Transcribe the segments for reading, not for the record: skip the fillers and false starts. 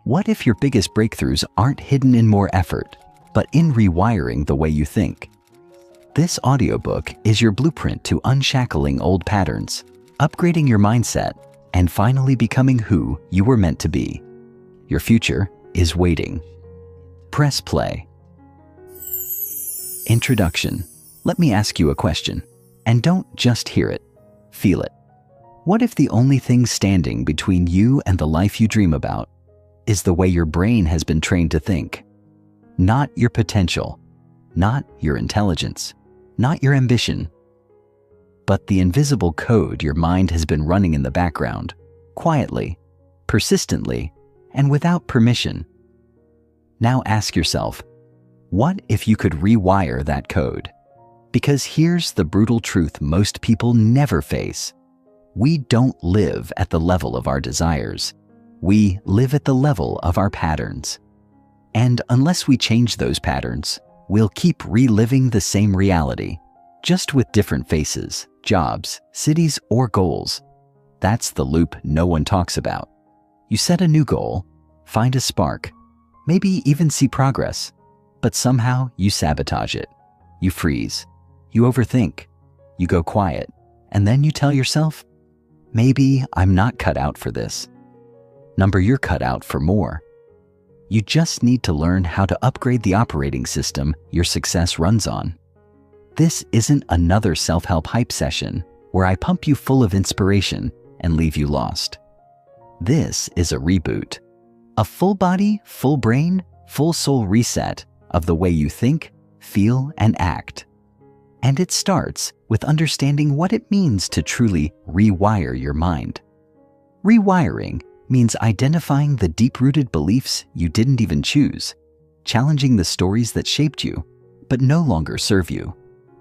What if your biggest breakthroughs aren't hidden in more effort, but in rewiring the way you think? This audiobook is your blueprint to unshackling old patterns, upgrading your mindset, and finally becoming who you were meant to be. Your future is waiting. Press play. Introduction. Let me ask you a question, and don't just hear it, feel it. What if the only thing standing between you and the life you dream about is the way your brain has been trained to think? Not your potential, not your intelligence, not your ambition, but the invisible code your mind has been running in the background, quietly, persistently, and without permission. Now ask yourself, what if you could rewire that code? Because here's the brutal truth most people never face. We don't live at the level of our desires. We live at the level of our patterns. And unless we change those patterns, we'll keep reliving the same reality, just with different faces, jobs, cities, or goals. That's the loop no one talks about. You set a new goal, find a spark, maybe even see progress, but somehow you sabotage it. You freeze, you overthink, you go quiet, and then you tell yourself, maybe I'm not cut out for this. You're cut out for more. You just need to learn how to upgrade the operating system your success runs on. This isn't another self-help hype session where I pump you full of inspiration and leave you lost. This is a reboot, a full body, full brain, full soul reset of the way you think, feel, and act. And it starts with understanding what it means to truly rewire your mind. Rewiring means identifying the deep-rooted beliefs you didn't even choose, challenging the stories that shaped you but no longer serve you,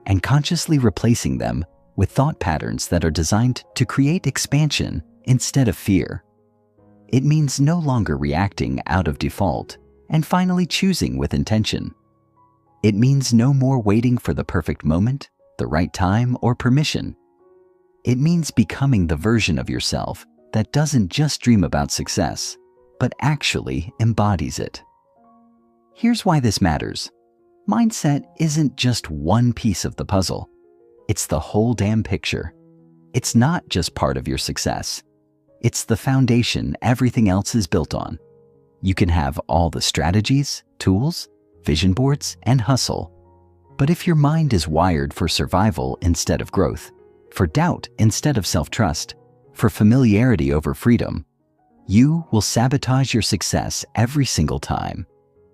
and consciously replacing them with thought patterns that are designed to create expansion instead of fear. It means no longer reacting out of default and finally choosing with intention. It means no more waiting for the perfect moment, the right time, or permission. It means becoming the version of yourself that doesn't just dream about success, but actually embodies it. Here's why this matters. Mindset isn't just one piece of the puzzle. It's the whole damn picture. It's not just part of your success. It's the foundation everything else is built on. You can have all the strategies, tools, vision boards, and hustle. But if your mind is wired for survival instead of growth, for doubt instead of self-trust, for familiarity over freedom, you will sabotage your success every single time.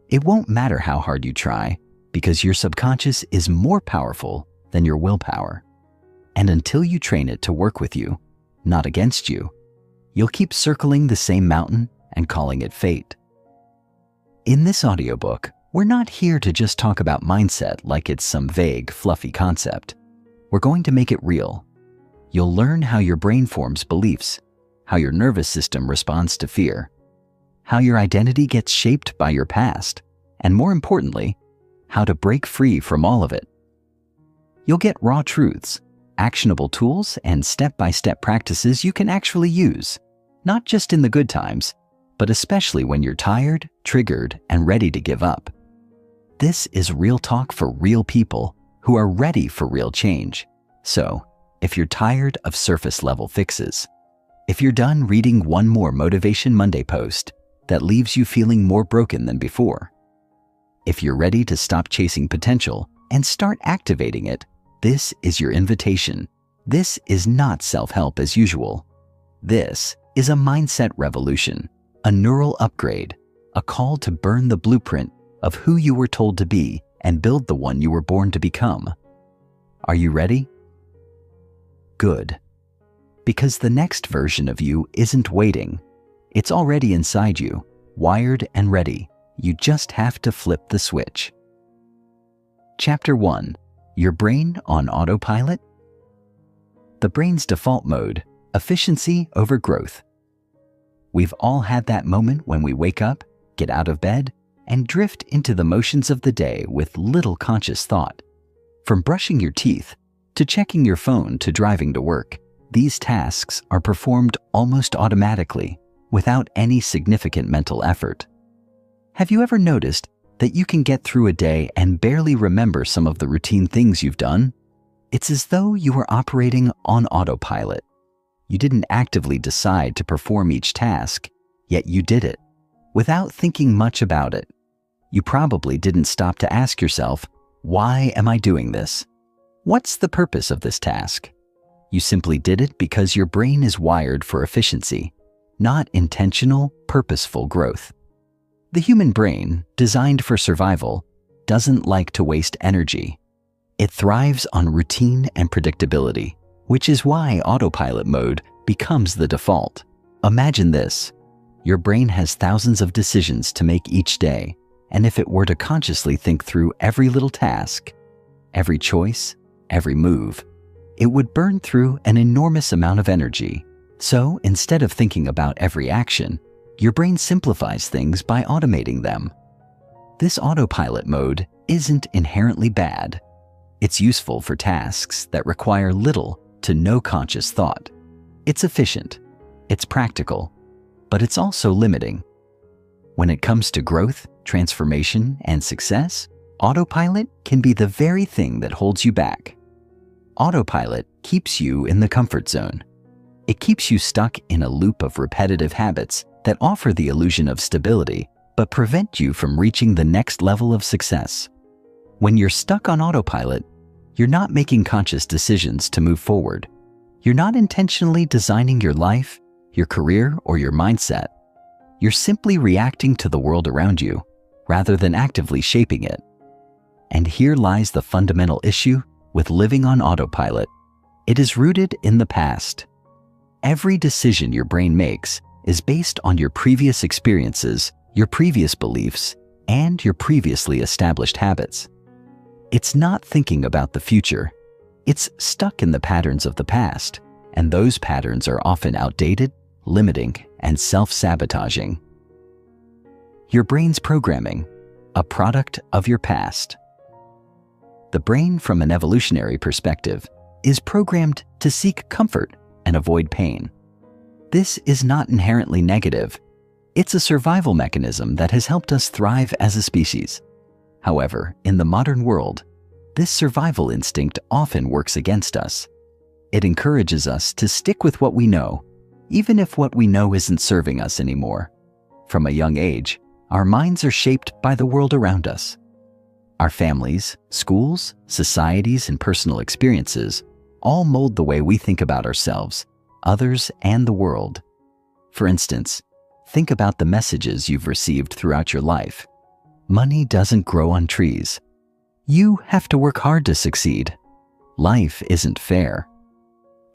It won't matter how hard you try, because your subconscious is more powerful than your willpower. And until you train it to work with you, not against you, you'll keep circling the same mountain and calling it fate. In this audiobook, we're not here to just talk about mindset like it's some vague, fluffy concept. We're going to make it real. You'll learn how your brain forms beliefs, how your nervous system responds to fear, how your identity gets shaped by your past, and more importantly, how to break free from all of it. You'll get raw truths, actionable tools, and step-by-step practices you can actually use, not just in the good times, but especially when you're tired, triggered, and ready to give up. This is real talk for real people who are ready for real change. So, if you're tired of surface-level fixes, if you're done reading one more Motivation Monday post that leaves you feeling more broken than before, if you're ready to stop chasing potential and start activating it, this is your invitation. This is not self-help as usual. This is a mindset revolution, a neural upgrade, a call to burn the blueprint of who you were told to be and build the one you were born to become. Are you ready? Good. Because the next version of you isn't waiting. It's already inside you, wired and ready. You just have to flip the switch. Chapter 1. Your brain on autopilot? The brain's default mode, efficiency over growth. We've all had that moment when we wake up, get out of bed, and drift into the motions of the day with little conscious thought. From brushing your teeth, to checking your phone, to driving to work, these tasks are performed almost automatically, without any significant mental effort. Have you ever noticed that you can get through a day and barely remember some of the routine things you've done? It's as though you were operating on autopilot. You didn't actively decide to perform each task, yet you did it, without thinking much about it. You probably didn't stop to ask yourself, why am I doing this? What's the purpose of this task? You simply did it because your brain is wired for efficiency, not intentional, purposeful growth. The human brain, designed for survival, doesn't like to waste energy. It thrives on routine and predictability, which is why autopilot mode becomes the default. Imagine this. Your brain has thousands of decisions to make each day, and if it were to consciously think through every little task, every choice, every move, it would burn through an enormous amount of energy. So instead of thinking about every action, your brain simplifies things by automating them. This autopilot mode isn't inherently bad. It's useful for tasks that require little to no conscious thought. It's efficient, it's practical, but it's also limiting. When it comes to growth, transformation, and success, autopilot can be the very thing that holds you back. Autopilot keeps you in the comfort zone. It keeps you stuck in a loop of repetitive habits that offer the illusion of stability, but prevent you from reaching the next level of success. When you're stuck on autopilot, you're not making conscious decisions to move forward. You're not intentionally designing your life, your career, or your mindset. You're simply reacting to the world around you, rather than actively shaping it. And here lies the fundamental issue with living on autopilot. It is rooted in the past. Every decision your brain makes is based on your previous experiences, your previous beliefs, and your previously established habits. It's not thinking about the future. It's stuck in the patterns of the past, and those patterns are often outdated, limiting, and self-sabotaging. Your brain's programming, a product of your past. The brain, from an evolutionary perspective, is programmed to seek comfort and avoid pain. This is not inherently negative. It's a survival mechanism that has helped us thrive as a species. However, in the modern world, this survival instinct often works against us. It encourages us to stick with what we know, even if what we know isn't serving us anymore. From a young age, our minds are shaped by the world around us. Our families, schools, societies, and personal experiences all mold the way we think about ourselves, others, and the world. For instance, think about the messages you've received throughout your life. Money doesn't grow on trees. You have to work hard to succeed. Life isn't fair.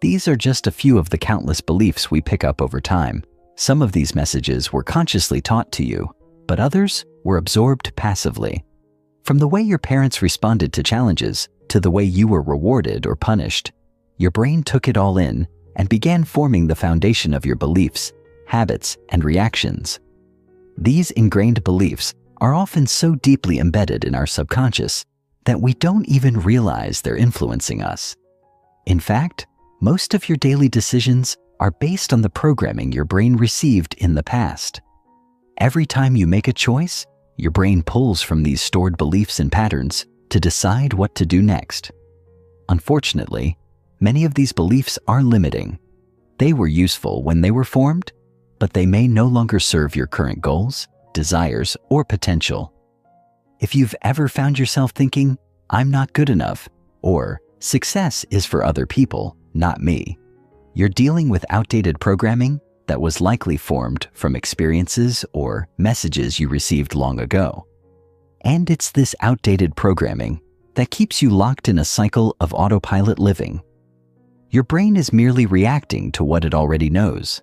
These are just a few of the countless beliefs we pick up over time. Some of these messages were consciously taught to you, but others were absorbed passively. From the way your parents responded to challenges to the way you were rewarded or punished, your brain took it all in and began forming the foundation of your beliefs, habits, and reactions. These ingrained beliefs are often so deeply embedded in our subconscious that we don't even realize they're influencing us. In fact, most of your daily decisions are based on the programming your brain received in the past. Every time you make a choice, your brain pulls from these stored beliefs and patterns to decide what to do next. Unfortunately, many of these beliefs are limiting. They were useful when they were formed, but they may no longer serve your current goals, desires, or potential. If you've ever found yourself thinking, "I'm not good enough," or "success is for other people, not me," you're dealing with outdated programming that was likely formed from experiences or messages you received long ago. And it's this outdated programming that keeps you locked in a cycle of autopilot living. Your brain is merely reacting to what it already knows.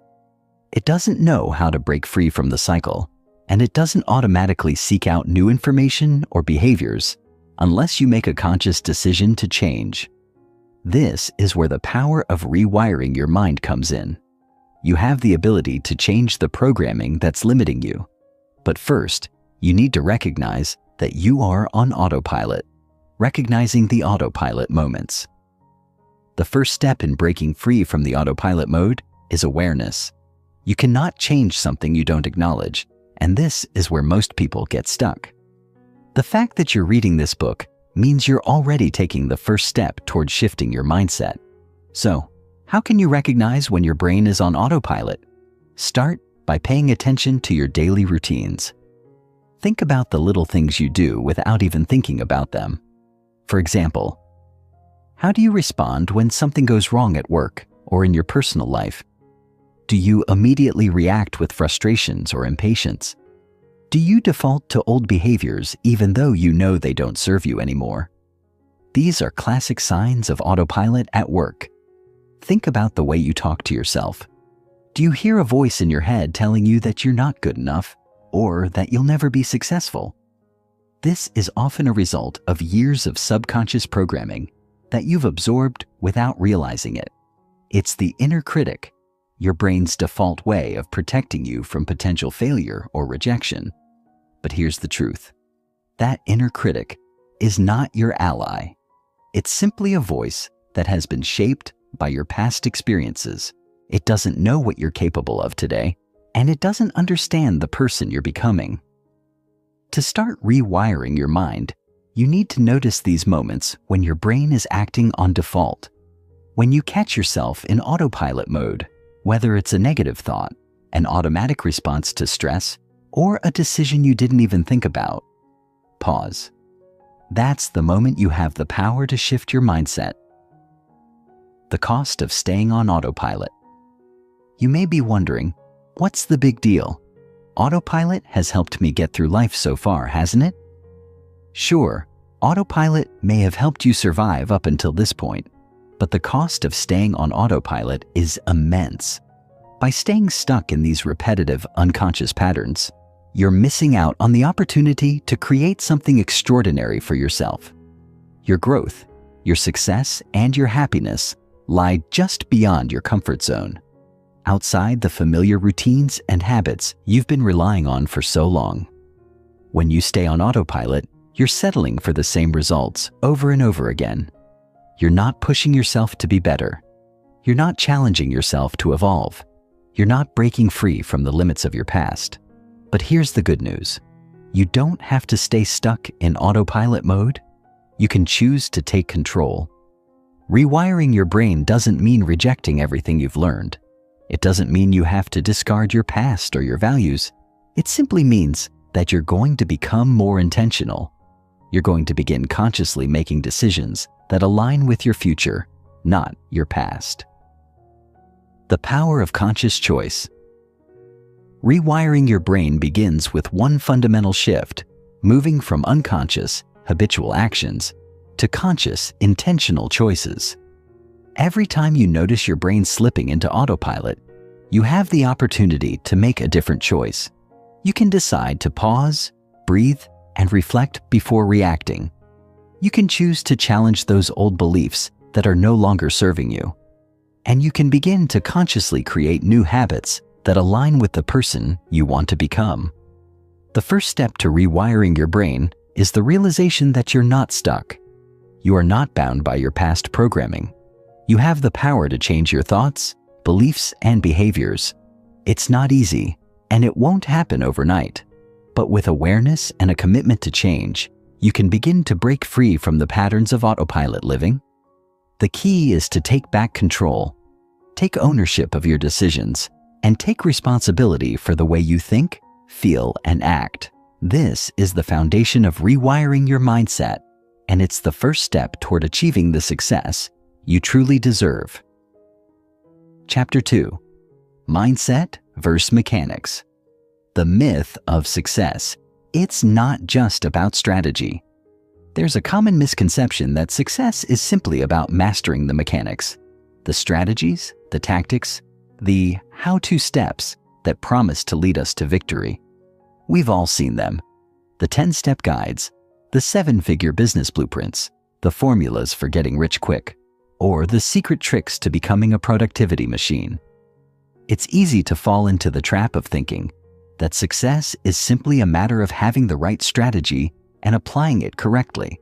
It doesn't know how to break free from the cycle, and it doesn't automatically seek out new information or behaviors unless you make a conscious decision to change. This is where the power of rewiring your mind comes in. You have the ability to change the programming that's limiting you. But first, you need to recognize that you are on autopilot, recognizing the autopilot moments. The first step in breaking free from the autopilot mode is awareness. You cannot change something you don't acknowledge, and this is where most people get stuck. The fact that you're reading this book means you're already taking the first step toward shifting your mindset. So, how can you recognize when your brain is on autopilot? Start by paying attention to your daily routines. Think about the little things you do without even thinking about them. For example, how do you respond when something goes wrong at work or in your personal life? Do you immediately react with frustrations or impatience? Do you default to old behaviors even though you know they don't serve you anymore? These are classic signs of autopilot at work. Think about the way you talk to yourself. Do you hear a voice in your head telling you that you're not good enough or that you'll never be successful? This is often a result of years of subconscious programming that you've absorbed without realizing it. It's the inner critic, your brain's default way of protecting you from potential failure or rejection. But here's the truth. That inner critic is not your ally. It's simply a voice that has been shaped by your past experiences. It doesn't know what you're capable of today, and it doesn't understand the person you're becoming. To start rewiring your mind, you need to notice these moments when your brain is acting on default. When you catch yourself in autopilot mode, whether it's a negative thought, an automatic response to stress, or a decision you didn't even think about, pause. That's the moment you have the power to shift your mindset. The cost of staying on autopilot. You may be wondering, what's the big deal? Autopilot has helped me get through life so far, hasn't it? Sure, autopilot may have helped you survive up until this point, but the cost of staying on autopilot is immense. By staying stuck in these repetitive, unconscious patterns, you're missing out on the opportunity to create something extraordinary for yourself. Your growth, your success, and your happiness lie just beyond your comfort zone, outside the familiar routines and habits you've been relying on for so long. When you stay on autopilot, you're settling for the same results over and over again. You're not pushing yourself to be better. You're not challenging yourself to evolve. You're not breaking free from the limits of your past. But here's the good news. You don't have to stay stuck in autopilot mode. You can choose to take control. Rewiring your brain doesn't mean rejecting everything you've learned. It doesn't mean you have to discard your past or your values. It simply means that you're going to become more intentional. You're going to begin consciously making decisions that align with your future, not your past. The power of conscious choice. Rewiring your brain begins with one fundamental shift, moving from unconscious, habitual actions to conscious, intentional choices. Every time you notice your brain slipping into autopilot, you have the opportunity to make a different choice. You can decide to pause, breathe, and reflect before reacting. You can choose to challenge those old beliefs that are no longer serving you. And you can begin to consciously create new habits that align with the person you want to become. The first step to rewiring your brain is the realization that you're not stuck. You are not bound by your past programming. You have the power to change your thoughts, beliefs, and behaviors. It's not easy, and it won't happen overnight. But with awareness and a commitment to change, you can begin to break free from the patterns of autopilot living. The key is to take back control, take ownership of your decisions, and take responsibility for the way you think, feel, and act. This is the foundation of rewiring your mindset, and it's the first step toward achieving the success you truly deserve. Chapter 2. Mindset versus Mechanics. The myth of success. It's not just about strategy. There's a common misconception that success is simply about mastering the mechanics, the strategies, the tactics, the how-to steps that promise to lead us to victory. We've all seen them. The 10-step guides, the 7-figure business blueprints, the formulas for getting rich quick, or the secret tricks to becoming a productivity machine. It's easy to fall into the trap of thinking that success is simply a matter of having the right strategy and applying it correctly.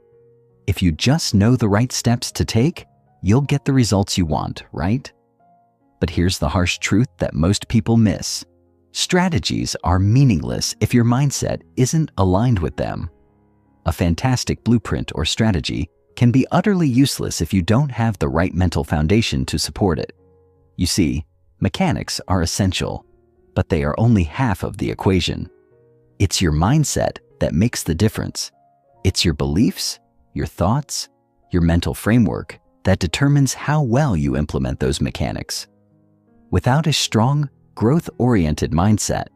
If you just know the right steps to take, you'll get the results you want, right? But here's the harsh truth that most people miss. Strategies are meaningless if your mindset isn't aligned with them. A fantastic blueprint or strategy can be utterly useless if you don't have the right mental foundation to support it. You see, mechanics are essential, but they are only half of the equation. It's your mindset that makes the difference. It's your beliefs, your thoughts, your mental framework that determines how well you implement those mechanics. Without a strong, growth-oriented mindset,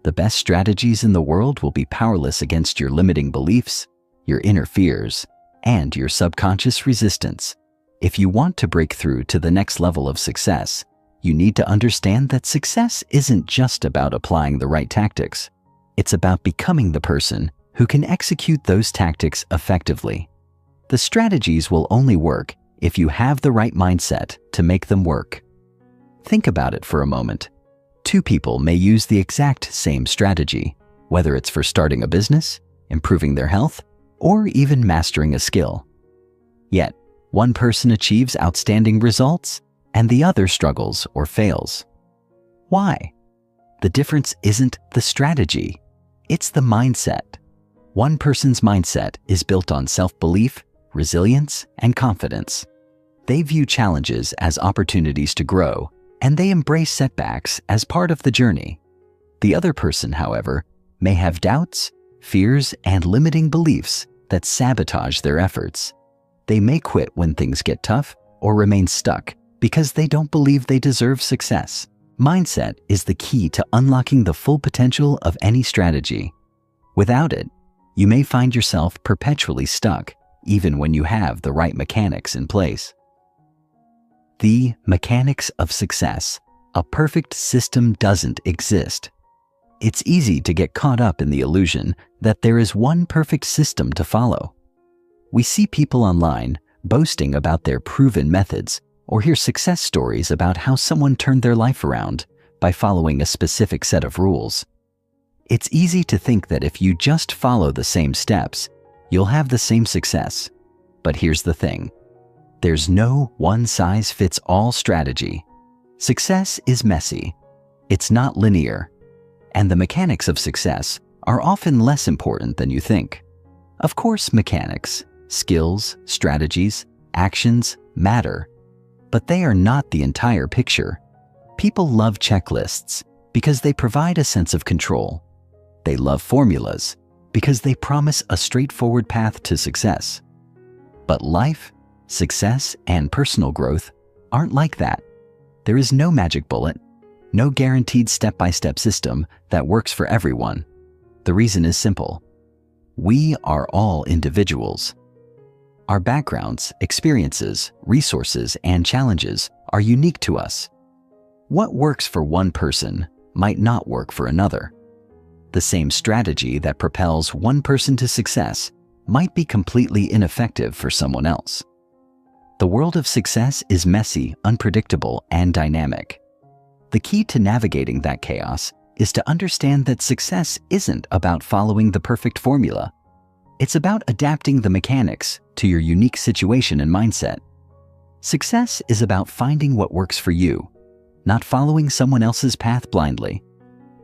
the best strategies in the world will be powerless against your limiting beliefs, your inner fears, and your subconscious resistance. If you want to break through to the next level of success, you need to understand that success isn't just about applying the right tactics. It's about becoming the person who can execute those tactics effectively. The strategies will only work if you have the right mindset to make them work. Think about it for a moment. Two people may use the exact same strategy, whether it's for starting a business, improving their health, or even mastering a skill. Yet, one person achieves outstanding results and the other struggles or fails. Why? The difference isn't the strategy, it's the mindset. One person's mindset is built on self-belief, resilience, and confidence. They view challenges as opportunities to grow, and they embrace setbacks as part of the journey. The other person, however, may have doubts, fears, and limiting beliefs that sabotage their efforts. They may quit when things get tough or remain stuck because they don't believe they deserve success. Mindset is the key to unlocking the full potential of any strategy. Without it, you may find yourself perpetually stuck, even when you have the right mechanics in place. The mechanics of success. A perfect system doesn't exist. It's easy to get caught up in the illusion that there is one perfect system to follow. We see people online boasting about their proven methods or hear success stories about how someone turned their life around by following a specific set of rules. It's easy to think that if you just follow the same steps, you'll have the same success. But here's the thing. There's no one-size-fits-all strategy. Success is messy. It's not linear. And the mechanics of success are often less important than you think. Of course, mechanics, skills, strategies, actions matter, but they are not the entire picture. People love checklists because they provide a sense of control. They love formulas because they promise a straightforward path to success. But life, success, and personal growth aren't like that. There is no magic bullet, no guaranteed step-by-step system that works for everyone. The reason is simple. We are all individuals. Our backgrounds, experiences, resources, and challenges are unique to us. What works for one person might not work for another. The same strategy that propels one person to success might be completely ineffective for someone else. The world of success is messy, unpredictable, and dynamic. The key to navigating that chaos is to understand that success isn't about following the perfect formula. It's about adapting the mechanics to your unique situation and mindset. Success is about finding what works for you, not following someone else's path blindly.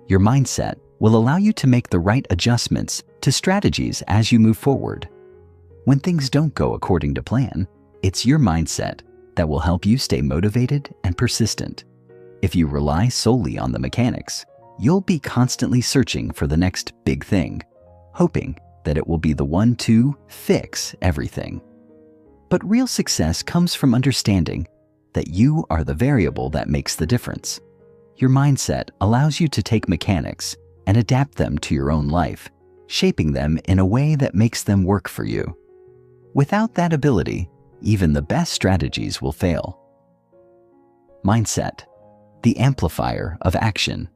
Your mindset will allow you to make the right adjustments to strategies as you move forward. When things don't go according to plan, it's your mindset that will help you stay motivated and persistent. If you rely solely on the mechanics, you'll be constantly searching for the next big thing, hoping that it will be the one to fix everything. But real success comes from understanding that you are the variable that makes the difference. Your mindset allows you to take mechanics and adapt them to your own life, shaping them in a way that makes them work for you. Without that ability, even the best strategies will fail. Mindset, the amplifier of action.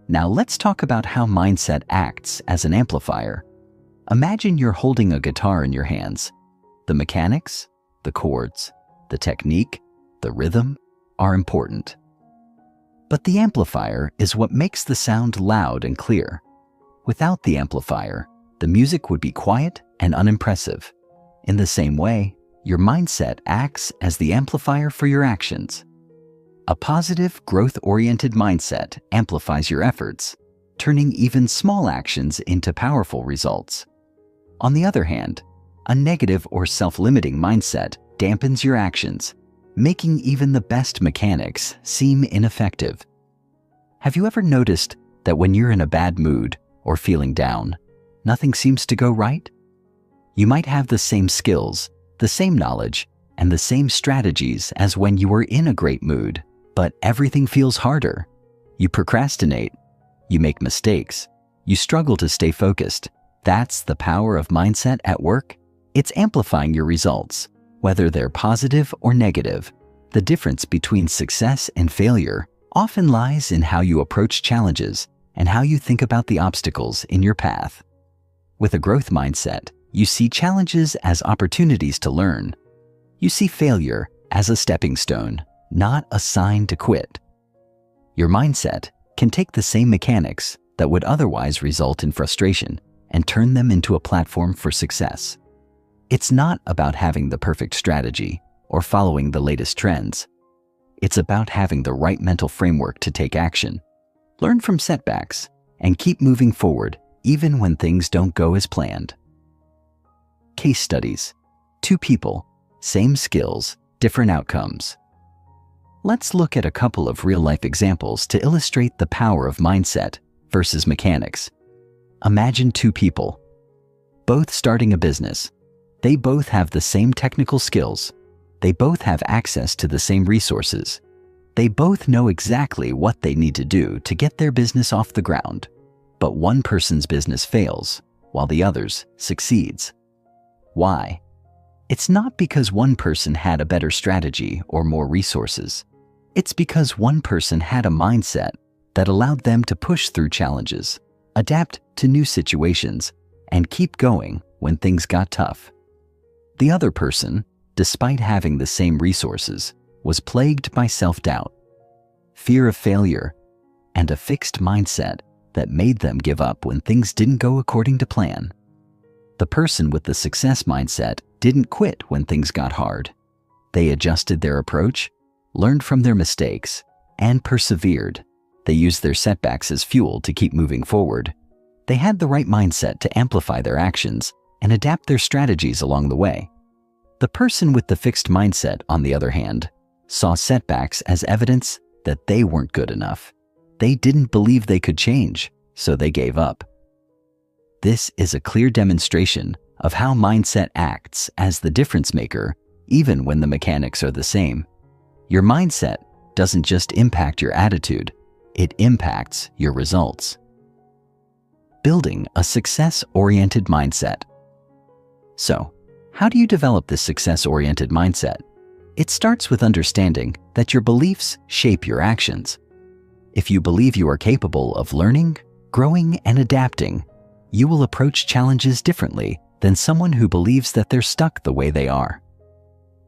Now let's talk about how mindset acts as an amplifier. Imagine you're holding a guitar in your hands. The mechanics, the chords, the technique, the rhythm are important. But the amplifier is what makes the sound loud and clear. Without the amplifier, the music would be quiet and unimpressive. In the same way, your mindset acts as the amplifier for your actions. A positive, growth-oriented mindset amplifies your efforts, turning even small actions into powerful results. On the other hand, a negative or self-limiting mindset dampens your actions, making even the best mechanics seem ineffective. Have you ever noticed that when you're in a bad mood or feeling down, nothing seems to go right? You might have the same skills, the same knowledge, and the same strategies as when you were in a great mood, but everything feels harder. You procrastinate, you make mistakes, you struggle to stay focused. That's the power of mindset at work. It's amplifying your results, whether they're positive or negative. The difference between success and failure often lies in how you approach challenges and how you think about the obstacles in your path. With a growth mindset, you see challenges as opportunities to learn. You see failure as a stepping stone, not a sign to quit. Your mindset can take the same mechanics that would otherwise result in frustration and turn them into a platform for success. It's not about having the perfect strategy or following the latest trends. It's about having the right mental framework to take action, learn from setbacks, and keep moving forward even when things don't go as planned. Case studies. 2 people, same skills, different outcomes. Let's look at a couple of real-life examples to illustrate the power of mindset versus mechanics. Imagine 2 people, both starting a business. They both have the same technical skills. They both have access to the same resources. They both know exactly what they need to do to get their business off the ground. But one person's business fails, while the other's succeeds. Why? It's not because one person had a better strategy or more resources. It's because one person had a mindset that allowed them to push through challenges, adapt to new situations, and keep going when things got tough. The other person, despite having the same resources, was plagued by self-doubt, fear of failure, and a fixed mindset that made them give up when things didn't go according to plan. The person with the success mindset didn't quit when things got hard. They adjusted their approach, learned from their mistakes, and persevered. They used their setbacks as fuel to keep moving forward. They had the right mindset to amplify their actions and adapt their strategies along the way. The person with the fixed mindset, on the other hand, saw setbacks as evidence that they weren't good enough. They didn't believe they could change, so they gave up. This is a clear demonstration of how mindset acts as the difference maker, even when the mechanics are the same. Your mindset doesn't just impact your attitude, it impacts your results. Building a success-oriented mindset. So, how do you develop this success-oriented mindset? It starts with understanding that your beliefs shape your actions. If you believe you are capable of learning, growing, and adapting, you will approach challenges differently than someone who believes that they're stuck the way they are.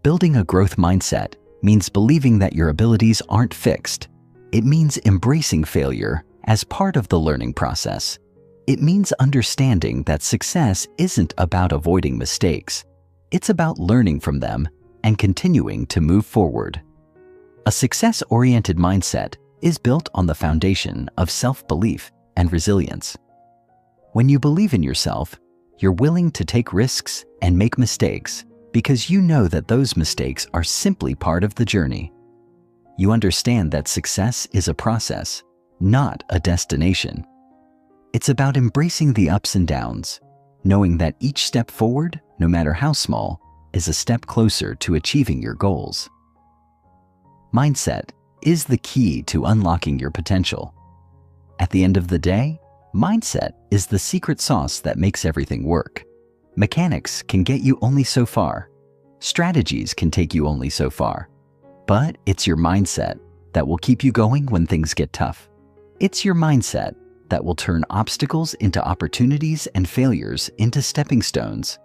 Building a growth mindset means believing that your abilities aren't fixed. It means embracing failure as part of the learning process. It means understanding that success isn't about avoiding mistakes. It's about learning from them and continuing to move forward. A success-oriented mindset is built on the foundation of self-belief and resilience. When you believe in yourself, you're willing to take risks and make mistakes because you know that those mistakes are simply part of the journey. You understand that success is a process, not a destination. It's about embracing the ups and downs, knowing that each step forward, no matter how small, is a step closer to achieving your goals. Mindset is the key to unlocking your potential. At the end of the day, mindset is the secret sauce that makes everything work. Mechanics can get you only so far. Strategies can take you only so far. But it's your mindset that will keep you going when things get tough. It's your mindset that will turn obstacles into opportunities and failures into stepping stones.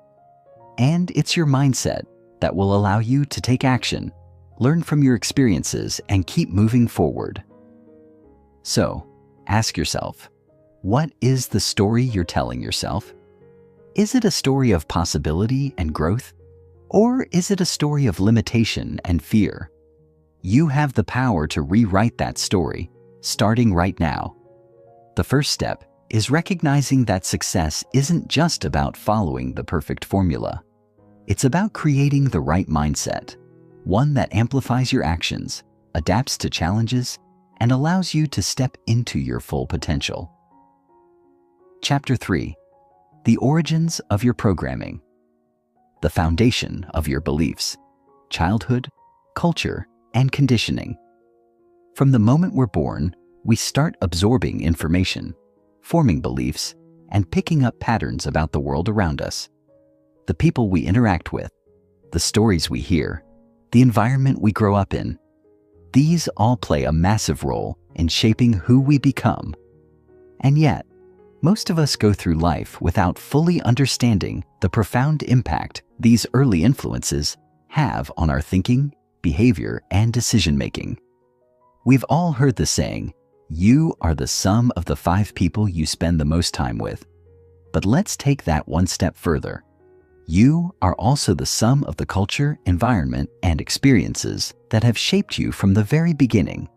And it's your mindset that will allow you to take action, learn from your experiences, and keep moving forward. So, ask yourself, what is the story you're telling yourself? Is it a story of possibility and growth? Or is it a story of limitation and fear? You have the power to rewrite that story, starting right now. The first step is recognizing that success isn't just about following the perfect formula. It's about creating the right mindset, one that amplifies your actions, adapts to challenges, and allows you to step into your full potential. Chapter 3. The origins of your programming. The foundation of your beliefs, childhood, culture, and conditioning. From the moment we're born, we start absorbing information, forming beliefs, and picking up patterns about the world around us. The people we interact with, the stories we hear, the environment we grow up in, these all play a massive role in shaping who we become. And yet, most of us go through life without fully understanding the profound impact these early influences have on our thinking, behavior, and decision-making. We've all heard the saying, "You are the sum of the 5 people you spend the most time with." But let's take that one step further. You are also the sum of the culture, environment, and experiences that have shaped you from the very beginning.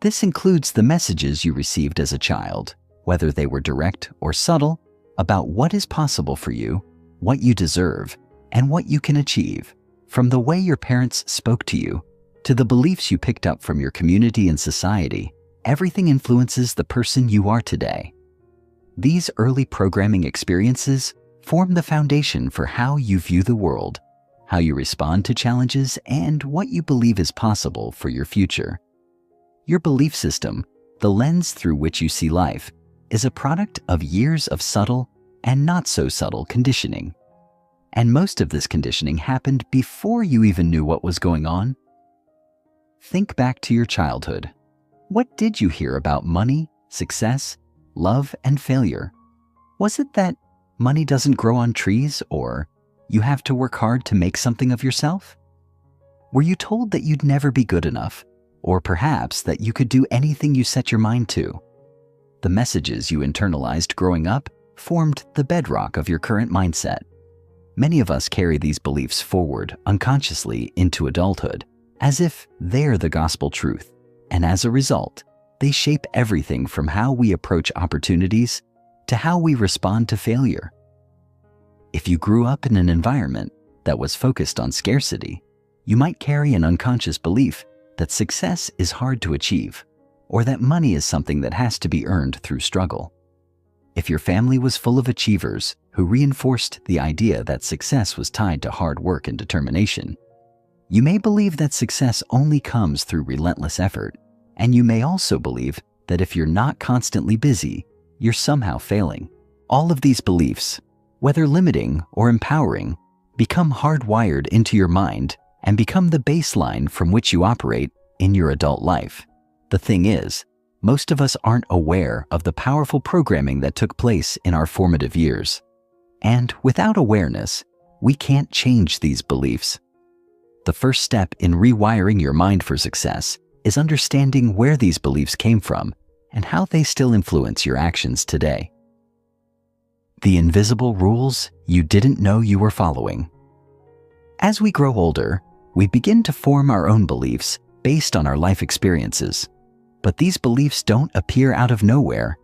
This includes the messages you received as a child, whether they were direct or subtle, about what is possible for you, what you deserve, and what you can achieve, from the way your parents spoke to you, to the beliefs you picked up from your community and society. Everything influences the person you are today. These early programming experiences form the foundation for how you view the world, how you respond to challenges, and what you believe is possible for your future. Your belief system, the lens through which you see life, is a product of years of subtle and not so subtle conditioning. And most of this conditioning happened before you even knew what was going on. Think back to your childhood. What did you hear about money, success, love, and failure? Was it that money doesn't grow on trees, or you have to work hard to make something of yourself? Were you told that you'd never be good enough, or perhaps that you could do anything you set your mind to? The messages you internalized growing up formed the bedrock of your current mindset. Many of us carry these beliefs forward unconsciously into adulthood, as if they're the gospel truth, and as a result, they shape everything from how we approach opportunities to how we respond to failure. If you grew up in an environment that was focused on scarcity, you might carry an unconscious belief that success is hard to achieve, or that money is something that has to be earned through struggle. If your family was full of achievers who reinforced the idea that success was tied to hard work and determination, you may believe that success only comes through relentless effort, and you may also believe that if you're not constantly busy, you're somehow failing. All of these beliefs, whether limiting or empowering, become hardwired into your mind and become the baseline from which you operate in your adult life. The thing is, most of us aren't aware of the powerful programming that took place in our formative years. And without awareness, we can't change these beliefs. The first step in rewiring your mind for success is understanding where these beliefs came from and how they still influence your actions today. The invisible rules you didn't know you were following. As we grow older, we begin to form our own beliefs based on our life experiences. But these beliefs don't appear out of nowhere.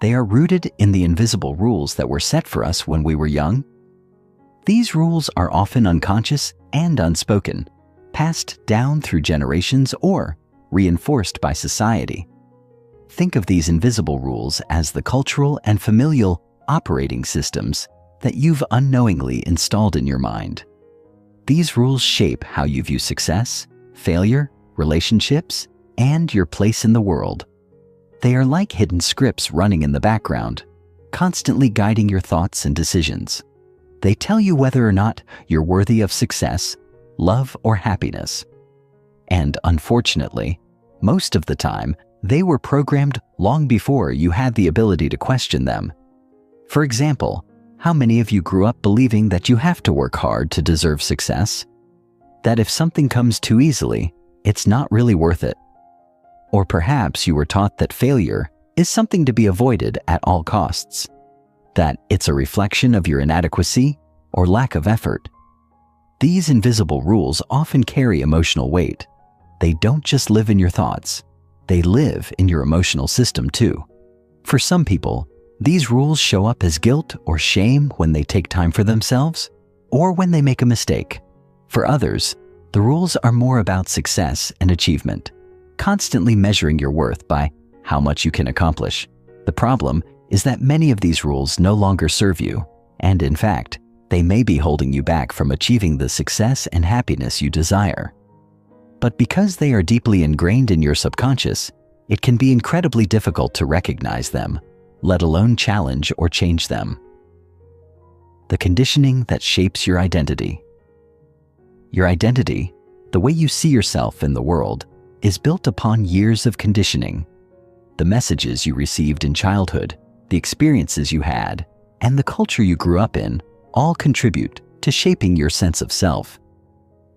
They are rooted in the invisible rules that were set for us when we were young. These rules are often unconscious and unspoken, passed down through generations or reinforced by society. Think of these invisible rules as the cultural and familial operating systems that you've unknowingly installed in your mind. These rules shape how you view success, failure, relationships, and your place in the world. They are like hidden scripts running in the background, constantly guiding your thoughts and decisions. They tell you whether or not you're worthy of success, love, or happiness. And unfortunately, most of the time, they were programmed long before you had the ability to question them. For example, how many of you grew up believing that you have to work hard to deserve success? That if something comes too easily, it's not really worth it? Or perhaps you were taught that failure is something to be avoided at all costs, that it's a reflection of your inadequacy or lack of effort. These invisible rules often carry emotional weight. they don't just live in your thoughts, they live in your emotional system too. For some people, these rules show up as guilt or shame when they take time for themselves or when they make a mistake. For others, the rules are more about success and achievement, constantly measuring your worth by how much you can accomplish. The problem is that many of these rules no longer serve you, and in fact, they may be holding you back from achieving the success and happiness you desire. But because they are deeply ingrained in your subconscious, it can be incredibly difficult to recognize them, let alone challenge or change them. The conditioning that shapes your identity. Your identity, the way you see yourself in the world, is built upon years of conditioning. The messages you received in childhood, the experiences you had, and the culture you grew up in all contribute to shaping your sense of self.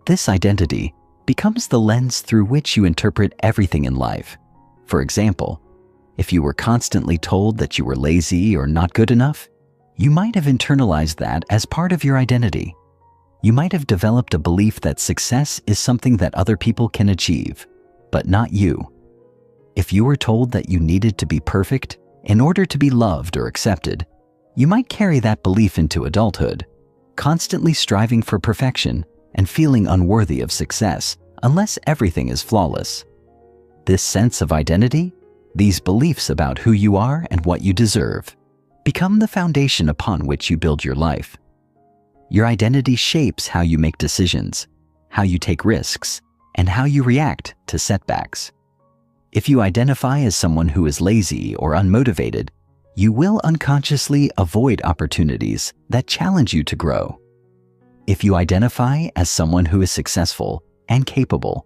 This identity becomes the lens through which you interpret everything in life. For example, if you were constantly told that you were lazy or not good enough, you might have internalized that as part of your identity. You might have developed a belief that success is something that other people can achieve, but not you. If you were told that you needed to be perfect in order to be loved or accepted, you might carry that belief into adulthood, constantly striving for perfection and feeling unworthy of success unless everything is flawless. This sense of identity, these beliefs about who you are and what you deserve, become the foundation upon which you build your life. Your identity shapes how you make decisions, how you take risks, and how you react to setbacks. If you identify as someone who is lazy or unmotivated, you will unconsciously avoid opportunities that challenge you to grow. If you identify as someone who is successful and capable,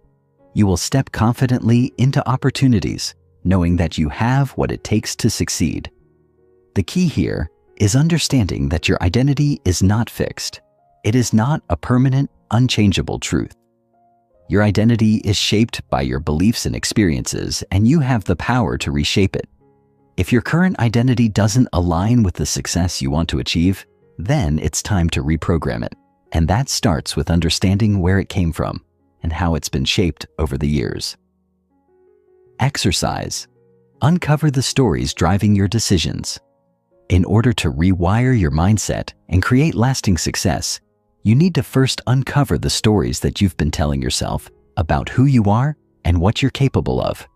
you will step confidently into opportunities, knowing that you have what it takes to succeed. The key here is understanding that your identity is not fixed. It is not a permanent, unchangeable truth. Your identity is shaped by your beliefs and experiences, and you have the power to reshape it. If your current identity doesn't align with the success you want to achieve, then it's time to reprogram it. And that starts with understanding where it came from and how it's been shaped over the years. Exercise. Uncover the stories driving your decisions. In order to rewire your mindset and create lasting success, you need to first uncover the stories that you've been telling yourself about who you are and what you're capable of.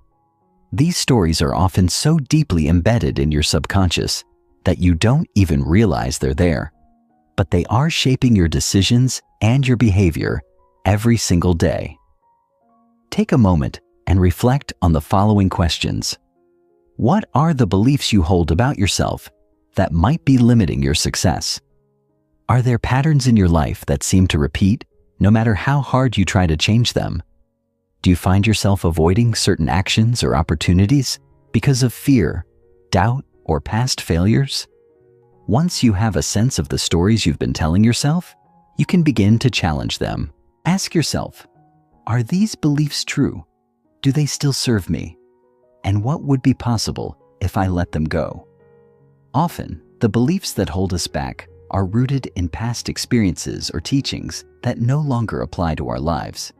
These stories are often so deeply embedded in your subconscious that you don't even realize they're there, but they are shaping your decisions and your behavior every single day. Take a moment and reflect on the following questions. What are the beliefs you hold about yourself that might be limiting your success? Are there patterns in your life that seem to repeat, no matter how hard you try to change them? Do you find yourself avoiding certain actions or opportunities because of fear, doubt, or past failures? Once you have a sense of the stories you've been telling yourself, you can begin to challenge them. Ask yourself, are these beliefs true? Do they still serve me? And what would be possible if I let them go? Often, the beliefs that hold us back are rooted in past experiences or teachings that no longer apply to our lives.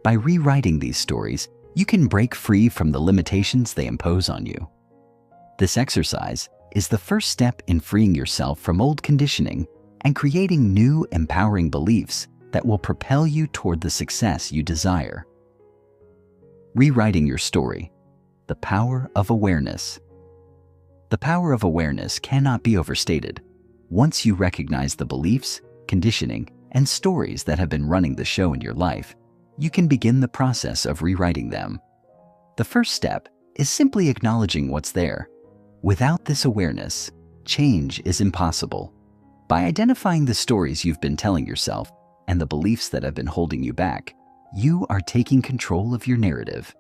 By rewriting these stories, you can break free from the limitations they impose on you. This exercise is the first step in freeing yourself from old conditioning and creating new, empowering beliefs that will propel you toward the success you desire. Rewriting your story. The power of awareness. The power of awareness cannot be overstated. Once you recognize the beliefs, conditioning, and stories that have been running the show in your life, you can begin the process of rewriting them. The first step is simply acknowledging what's there. Without this awareness, change is impossible. By identifying the stories you've been telling yourself and the beliefs that have been holding you back, you are taking control of your narrative.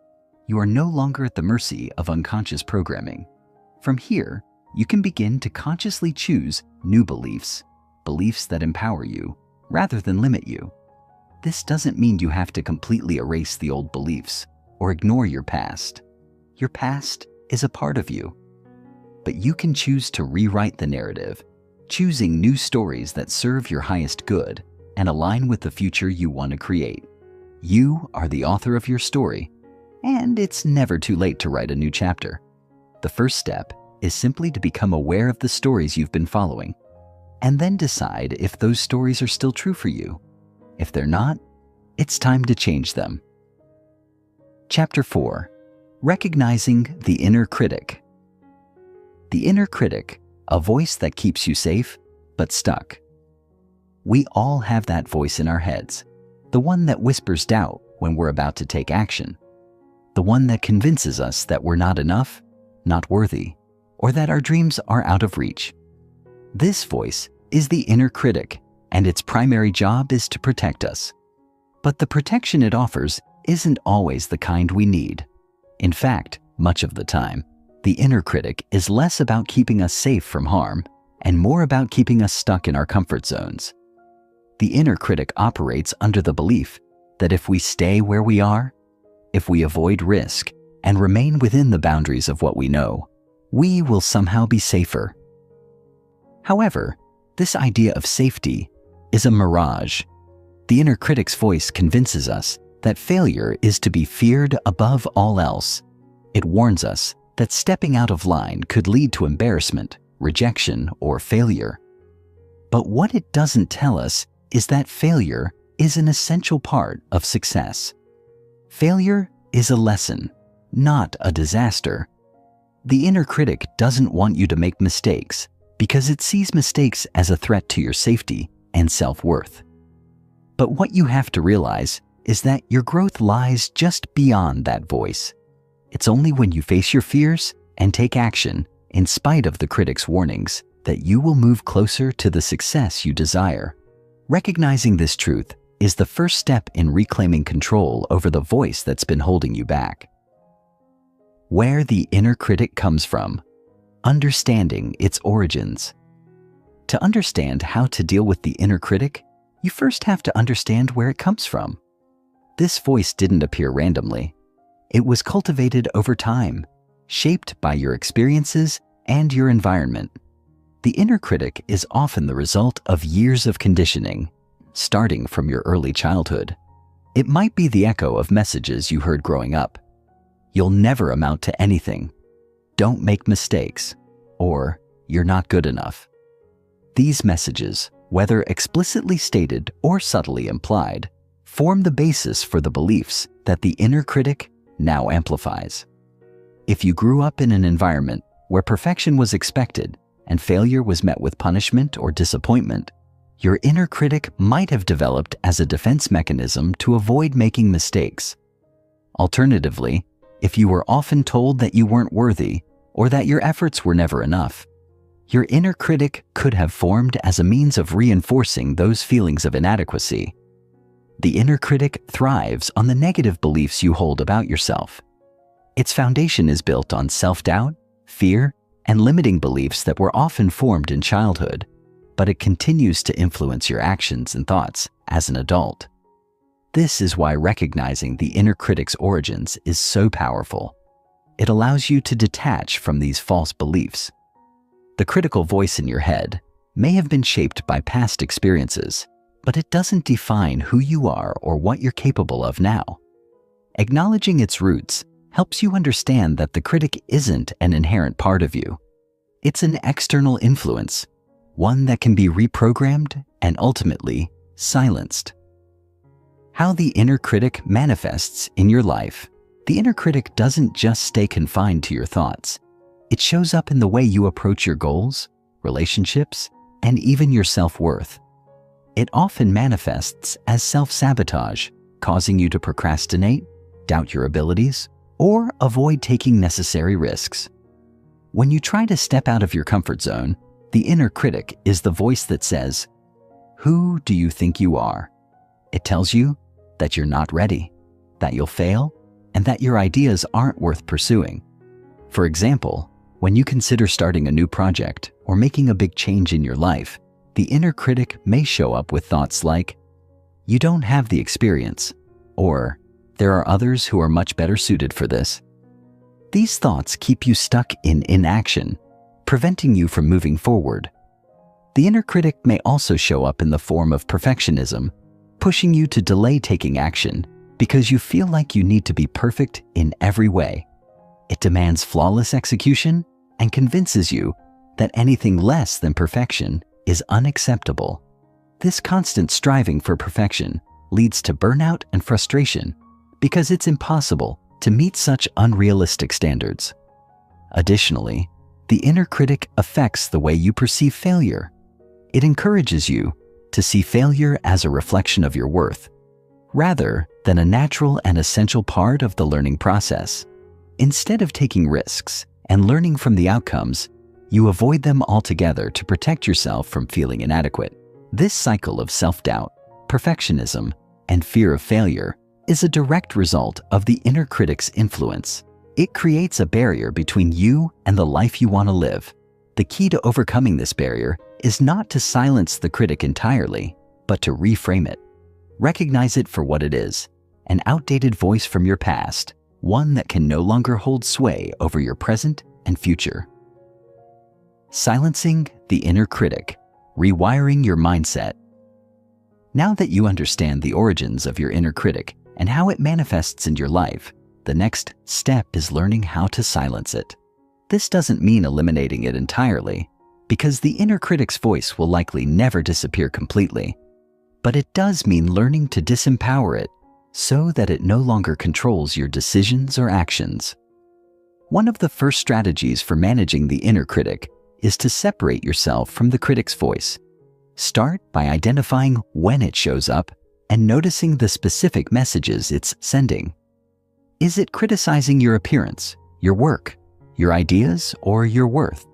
You are no longer at the mercy of unconscious programming. From here, you can begin to consciously choose new beliefs, beliefs that empower you rather than limit you. This doesn't mean you have to completely erase the old beliefs or ignore your past. Your past is a part of you. But you can choose to rewrite the narrative, choosing new stories that serve your highest good and align with the future you want to create. You are the author of your story, and it's never too late to write a new chapter. The first step is simply to become aware of the stories you've been following, and then decide if those stories are still true for you. If they're not, it's time to change them. Chapter 4. Recognizing the Inner Critic. The inner critic, a voice that keeps you safe, but stuck. We all have that voice in our heads, the one that whispers doubt when we're about to take action, the one that convinces us that we're not enough, not worthy, or that our dreams are out of reach. This voice is the inner critic, and its primary job is to protect us. But the protection it offers isn't always the kind we need. In fact, much of the time, the inner critic is less about keeping us safe from harm and more about keeping us stuck in our comfort zones. The inner critic operates under the belief that if we stay where we are, if we avoid risk and remain within the boundaries of what we know, we will somehow be safer. However, this idea of safety is a mirage. The inner critic's voice convinces us that failure is to be feared above all else. It warns us that stepping out of line could lead to embarrassment, rejection, or failure. But what it doesn't tell us is that failure is an essential part of success. Failure is a lesson, not a disaster. The inner critic doesn't want you to make mistakes because it sees mistakes as a threat to your safety and self-worth. But what you have to realize is that your growth lies just beyond that voice. It's only when you face your fears and take action, in spite of the critic's warnings, that you will move closer to the success you desire. Recognizing this truth is the first step in reclaiming control over the voice that's been holding you back. Where the inner critic comes from. Understanding its origins. To understand how to deal with the inner critic, you first have to understand where it comes from. This voice didn't appear randomly. It was cultivated over time, shaped by your experiences and your environment. The inner critic is often the result of years of conditioning, starting from your early childhood. It might be the echo of messages you heard growing up. You'll never amount to anything. Don't make mistakes. Or you're not good enough. These messages, whether explicitly stated or subtly implied, form the basis for the beliefs that the inner critic now amplifies. If you grew up in an environment where perfection was expected and failure was met with punishment or disappointment, your inner critic might have developed as a defense mechanism to avoid making mistakes. Alternatively, if you were often told that you weren't worthy or that your efforts were never enough, your inner critic could have formed as a means of reinforcing those feelings of inadequacy. The inner critic thrives on the negative beliefs you hold about yourself. Its foundation is built on self-doubt, fear, and limiting beliefs that were often formed in childhood, but it continues to influence your actions and thoughts as an adult. This is why recognizing the inner critic's origins is so powerful. It allows you to detach from these false beliefs. The critical voice in your head may have been shaped by past experiences, but it doesn't define who you are or what you're capable of now. Acknowledging its roots helps you understand that the critic isn't an inherent part of you. It's an external influence, one that can be reprogrammed and ultimately silenced. How the inner critic manifests in your life. The inner critic doesn't just stay confined to your thoughts. It shows up in the way you approach your goals, relationships, and even your self-worth. It often manifests as self-sabotage, causing you to procrastinate, doubt your abilities, or avoid taking necessary risks. When you try to step out of your comfort zone, the inner critic is the voice that says, "Who do you think you are?" It tells you that you're not ready, that you'll fail, and that your ideas aren't worth pursuing. For example, when you consider starting a new project or making a big change in your life, the inner critic may show up with thoughts like, "You don't have the experience," or "There are others who are much better suited for this." These thoughts keep you stuck in inaction, preventing you from moving forward. The inner critic may also show up in the form of perfectionism, pushing you to delay taking action because you feel like you need to be perfect in every way. It demands flawless execution and convinces you that anything less than perfection is unacceptable. This constant striving for perfection leads to burnout and frustration because it's impossible to meet such unrealistic standards. Additionally, the inner critic affects the way you perceive failure. It encourages you to see failure as a reflection of your worth, rather than a natural and essential part of the learning process. Instead of taking risks and learning from the outcomes, you avoid them altogether to protect yourself from feeling inadequate. This cycle of self-doubt, perfectionism, and fear of failure is a direct result of the inner critic's influence. It creates a barrier between you and the life you want to live. The key to overcoming this barrier is not to silence the critic entirely, but to reframe it. Recognize it for what it is, an outdated voice from your past, one that can no longer hold sway over your present and future. Silencing the inner critic, rewiring your mindset. Now that you understand the origins of your inner critic and how it manifests in your life, the next step is learning how to silence it. This doesn't mean eliminating it entirely, because the inner critic's voice will likely never disappear completely. But it does mean learning to disempower it so that it no longer controls your decisions or actions. One of the first strategies for managing the inner critic is to separate yourself from the critic's voice. Start by identifying when it shows up and noticing the specific messages it's sending. Is it criticizing your appearance, your work, your ideas, or your worth?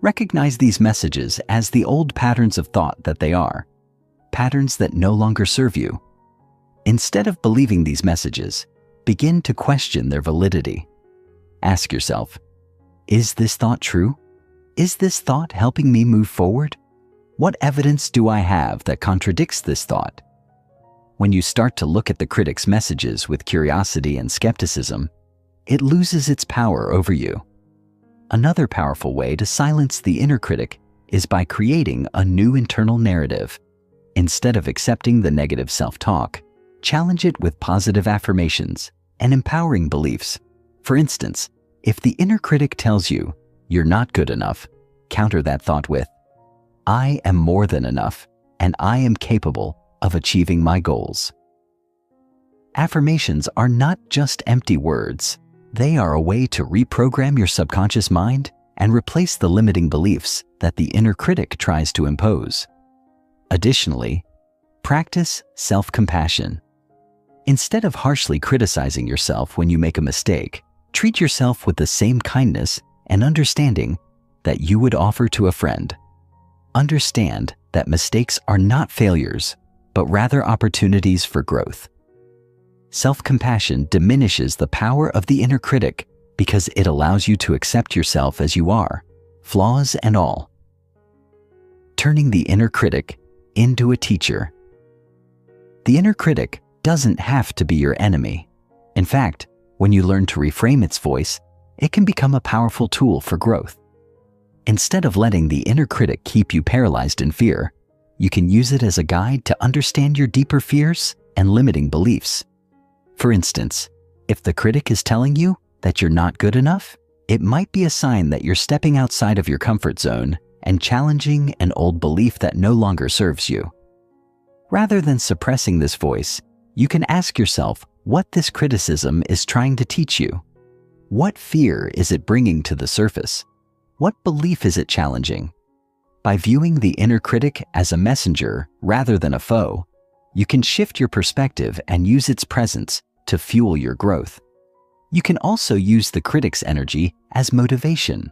Recognize these messages as the old patterns of thought that they are, patterns that no longer serve you. Instead of believing these messages, begin to question their validity. Ask yourself, is this thought true? Is this thought helping me move forward? What evidence do I have that contradicts this thought? When you start to look at the critic's messages with curiosity and skepticism, it loses its power over you. Another powerful way to silence the inner critic is by creating a new internal narrative. Instead of accepting the negative self-talk, challenge it with positive affirmations and empowering beliefs. For instance, if the inner critic tells you you're not good enough, counter that thought with, I am more than enough, and I am capable of achieving my goals. Affirmations are not just empty words. They are a way to reprogram your subconscious mind and replace the limiting beliefs that the inner critic tries to impose. Additionally, practice self-compassion. Instead of harshly criticizing yourself when you make a mistake, treat yourself with the same kindness and understanding that you would offer to a friend. Understand that mistakes are not failures, but rather opportunities for growth. Self-compassion diminishes the power of the inner critic because it allows you to accept yourself as you are, flaws and all. Turning the inner critic into a teacher. The inner critic doesn't have to be your enemy. In fact, when you learn to reframe its voice, it can become a powerful tool for growth. Instead of letting the inner critic keep you paralyzed in fear, you can use it as a guide to understand your deeper fears and limiting beliefs. For instance, if the critic is telling you that you're not good enough, it might be a sign that you're stepping outside of your comfort zone and challenging an old belief that no longer serves you. Rather than suppressing this voice, you can ask yourself what this criticism is trying to teach you. What fear is it bringing to the surface? What belief is it challenging? By viewing the inner critic as a messenger rather than a foe, you can shift your perspective and use its presence to fuel your growth. You can also use the critic's energy as motivation.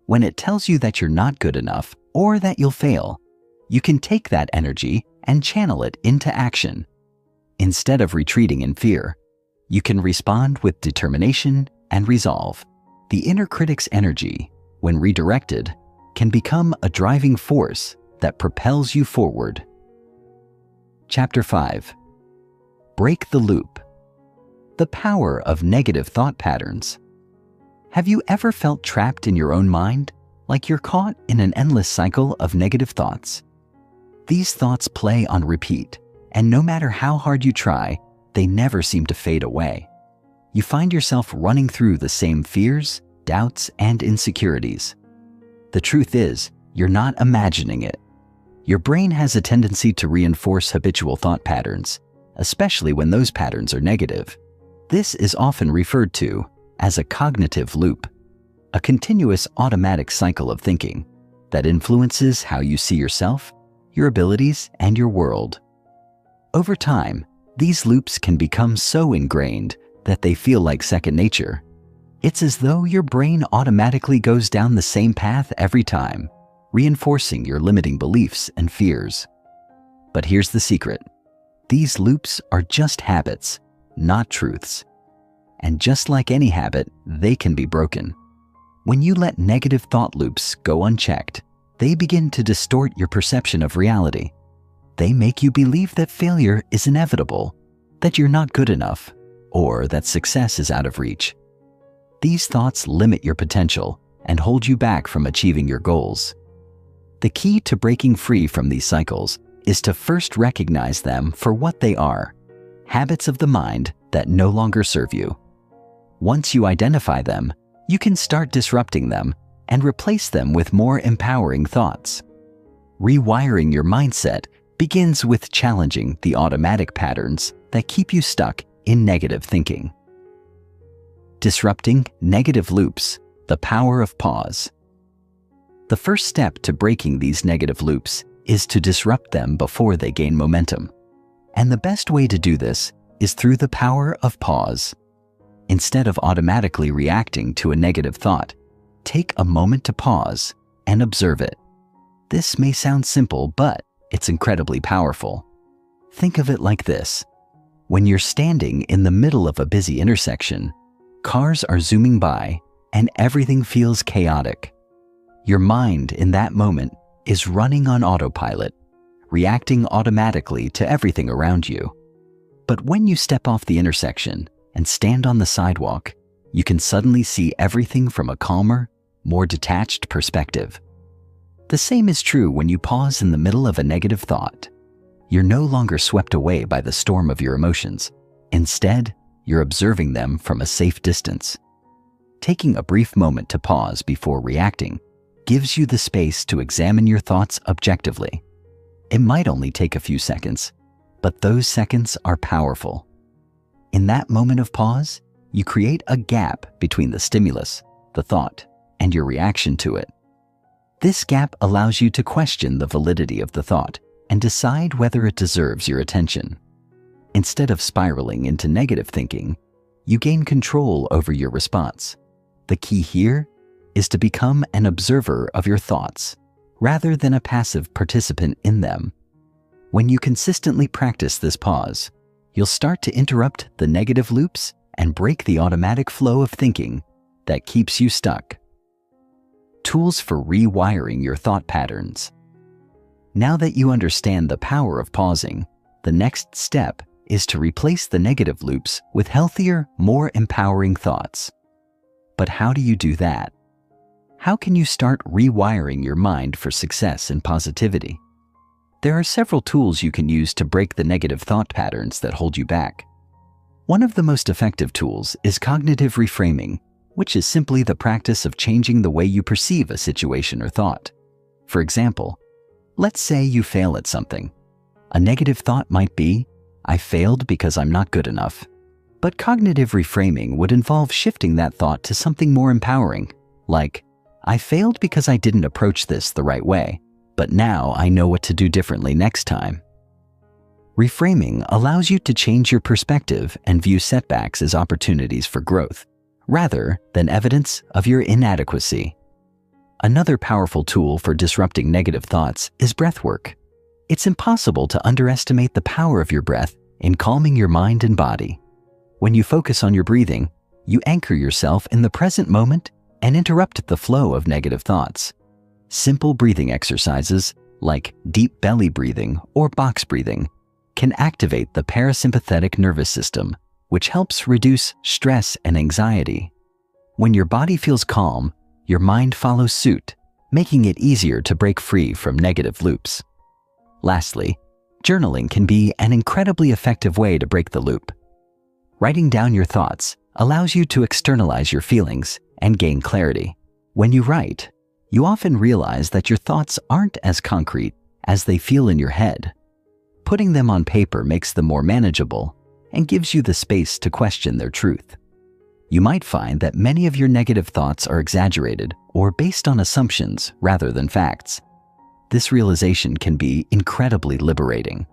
When it tells you that you're not good enough or that you'll fail, you can take that energy and channel it into action. Instead of retreating in fear, you can respond with determination and resolve. The inner critic's energy, when redirected, can become a driving force that propels you forward. Chapter 5. Break the loop. The power of negative thought patterns. Have you ever felt trapped in your own mind, like you're caught in an endless cycle of negative thoughts? These thoughts play on repeat, and no matter how hard you try, they never seem to fade away. You find yourself running through the same fears, doubts, and insecurities. The truth is, you're not imagining it. Your brain has a tendency to reinforce habitual thought patterns, especially when those patterns are negative. This is often referred to as a cognitive loop, a continuous automatic cycle of thinking that influences how you see yourself, your abilities, and your world. Over time, these loops can become so ingrained that they feel like second nature. It's as though your brain automatically goes down the same path every time, reinforcing your limiting beliefs and fears. But here's the secret. These loops are just habits, not truths. And just like any habit, they can be broken. When you let negative thought loops go unchecked, they begin to distort your perception of reality. They make you believe that failure is inevitable, that you're not good enough, or that success is out of reach. These thoughts limit your potential and hold you back from achieving your goals. The key to breaking free from these cycles is to first recognize them for what they are, habits of the mind that no longer serve you. Once you identify them, you can start disrupting them and replace them with more empowering thoughts. Rewiring your mindset begins with challenging the automatic patterns that keep you stuck in negative thinking. Disrupting negative loops, the power of pause. The first step to breaking these negative loops is to disrupt them before they gain momentum. And the best way to do this is through the power of pause. Instead of automatically reacting to a negative thought, take a moment to pause and observe it. This may sound simple, but it's incredibly powerful. Think of it like this. When you're standing in the middle of a busy intersection, cars are zooming by and everything feels chaotic. Your mind in that moment is running on autopilot, reacting automatically to everything around you. But when you step off the intersection and stand on the sidewalk, you can suddenly see everything from a calmer, more detached perspective. The same is true when you pause in the middle of a negative thought. You're no longer swept away by the storm of your emotions. Instead, you're observing them from a safe distance. Taking a brief moment to pause before reacting gives you the space to examine your thoughts objectively. It might only take a few seconds, but those seconds are powerful. In that moment of pause, you create a gap between the stimulus, the thought, and your reaction to it. This gap allows you to question the validity of the thought and decide whether it deserves your attention. Instead of spiraling into negative thinking, you gain control over your response. The key here is to become an observer of your thoughts rather than a passive participant in them. When you consistently practice this pause, you'll start to interrupt the negative loops and break the automatic flow of thinking that keeps you stuck. Tools for rewiring your thought patterns. Now that you understand the power of pausing, the next step is to replace the negative loops with healthier, more empowering thoughts. But how do you do that? How can you start rewiring your mind for success and positivity? There are several tools you can use to break the negative thought patterns that hold you back. One of the most effective tools is cognitive reframing, which is simply the practice of changing the way you perceive a situation or thought. For example, let's say you fail at something. A negative thought might be, "I failed because I'm not good enough." But cognitive reframing would involve shifting that thought to something more empowering, like, "I failed because I didn't approach this the right way, but now I know what to do differently next time." Reframing allows you to change your perspective and view setbacks as opportunities for growth, rather than evidence of your inadequacy. Another powerful tool for disrupting negative thoughts is breath work. It's impossible to underestimate the power of your breath in calming your mind and body. When you focus on your breathing, you anchor yourself in the present moment and interrupt the flow of negative thoughts. Simple breathing exercises, like deep belly breathing or box breathing, can activate the parasympathetic nervous system, which helps reduce stress and anxiety. When your body feels calm, your mind follows suit, making it easier to break free from negative loops. Lastly, journaling can be an incredibly effective way to break the loop. Writing down your thoughts allows you to externalize your feelings and gain clarity. When you write, you often realize that your thoughts aren't as concrete as they feel in your head. Putting them on paper makes them more manageable and gives you the space to question their truth. You might find that many of your negative thoughts are exaggerated or based on assumptions rather than facts. This realization can be incredibly liberating.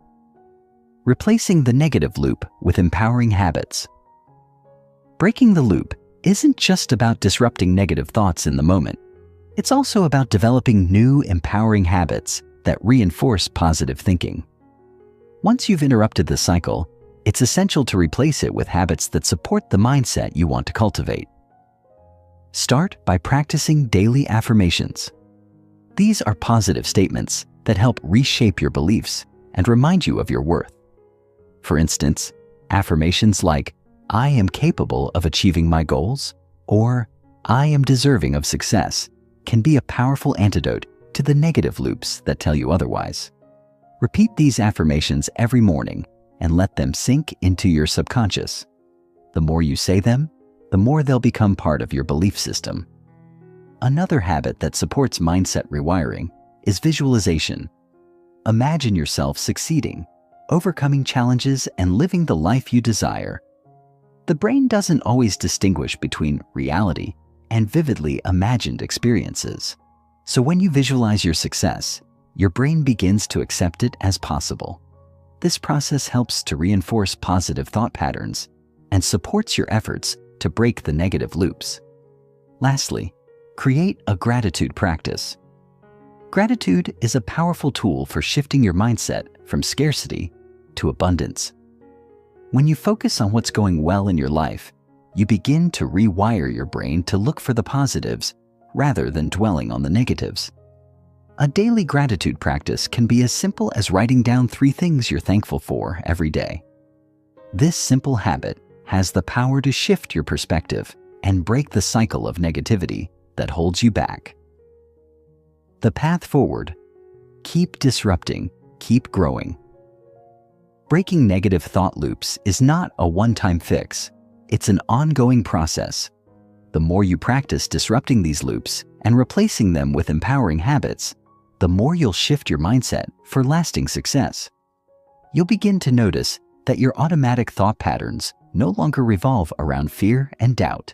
Replacing the negative loop with empowering habits. Breaking the loop isn't just about disrupting negative thoughts in the moment. It's also about developing new, empowering habits that reinforce positive thinking. Once you've interrupted the cycle, it's essential to replace it with habits that support the mindset you want to cultivate. Start by practicing daily affirmations. These are positive statements that help reshape your beliefs and remind you of your worth. For instance, affirmations like, "I am capable of achieving my goals," or "I am deserving of success," can be a powerful antidote to the negative loops that tell you otherwise. Repeat these affirmations every morning and let them sink into your subconscious. The more you say them, the more they'll become part of your belief system. Another habit that supports mindset rewiring is visualization. Imagine yourself succeeding, overcoming challenges, and living the life you desire. The brain doesn't always distinguish between reality and vividly imagined experiences. So when you visualize your success, your brain begins to accept it as possible. This process helps to reinforce positive thought patterns and supports your efforts to break the negative loops. Lastly, create a gratitude practice. Gratitude is a powerful tool for shifting your mindset from scarcity to abundance. When you focus on what's going well in your life, you begin to rewire your brain to look for the positives rather than dwelling on the negatives. A daily gratitude practice can be as simple as writing down 3 things you're thankful for every day. This simple habit has the power to shift your perspective and break the cycle of negativity that holds you back. The path forward: keep disrupting, keep growing. Breaking negative thought loops is not a one-time fix. It's an ongoing process. The more you practice disrupting these loops and replacing them with empowering habits, the more you'll shift your mindset for lasting success. You'll begin to notice that your automatic thought patterns no longer revolve around fear and doubt.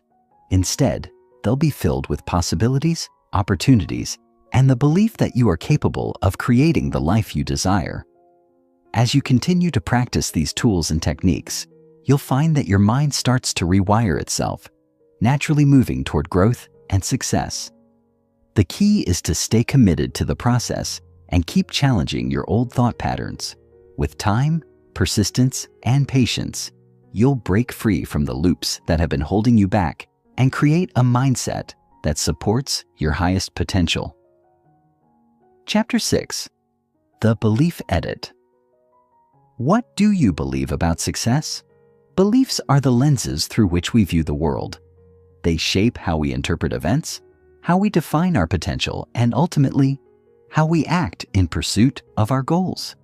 Instead, they'll be filled with possibilities, opportunities, and the belief that you are capable of creating the life you desire. As you continue to practice these tools and techniques, you'll find that your mind starts to rewire itself, naturally moving toward growth and success. The key is to stay committed to the process and keep challenging your old thought patterns. With time, persistence, and patience, you'll break free from the loops that have been holding you back and create a mindset that supports your highest potential. Chapter 6. The Belief Edit. What do you believe about success? Beliefs are the lenses through which we view the world. They shape how we interpret events, how we define our potential, and ultimately, how we act in pursuit of our goals.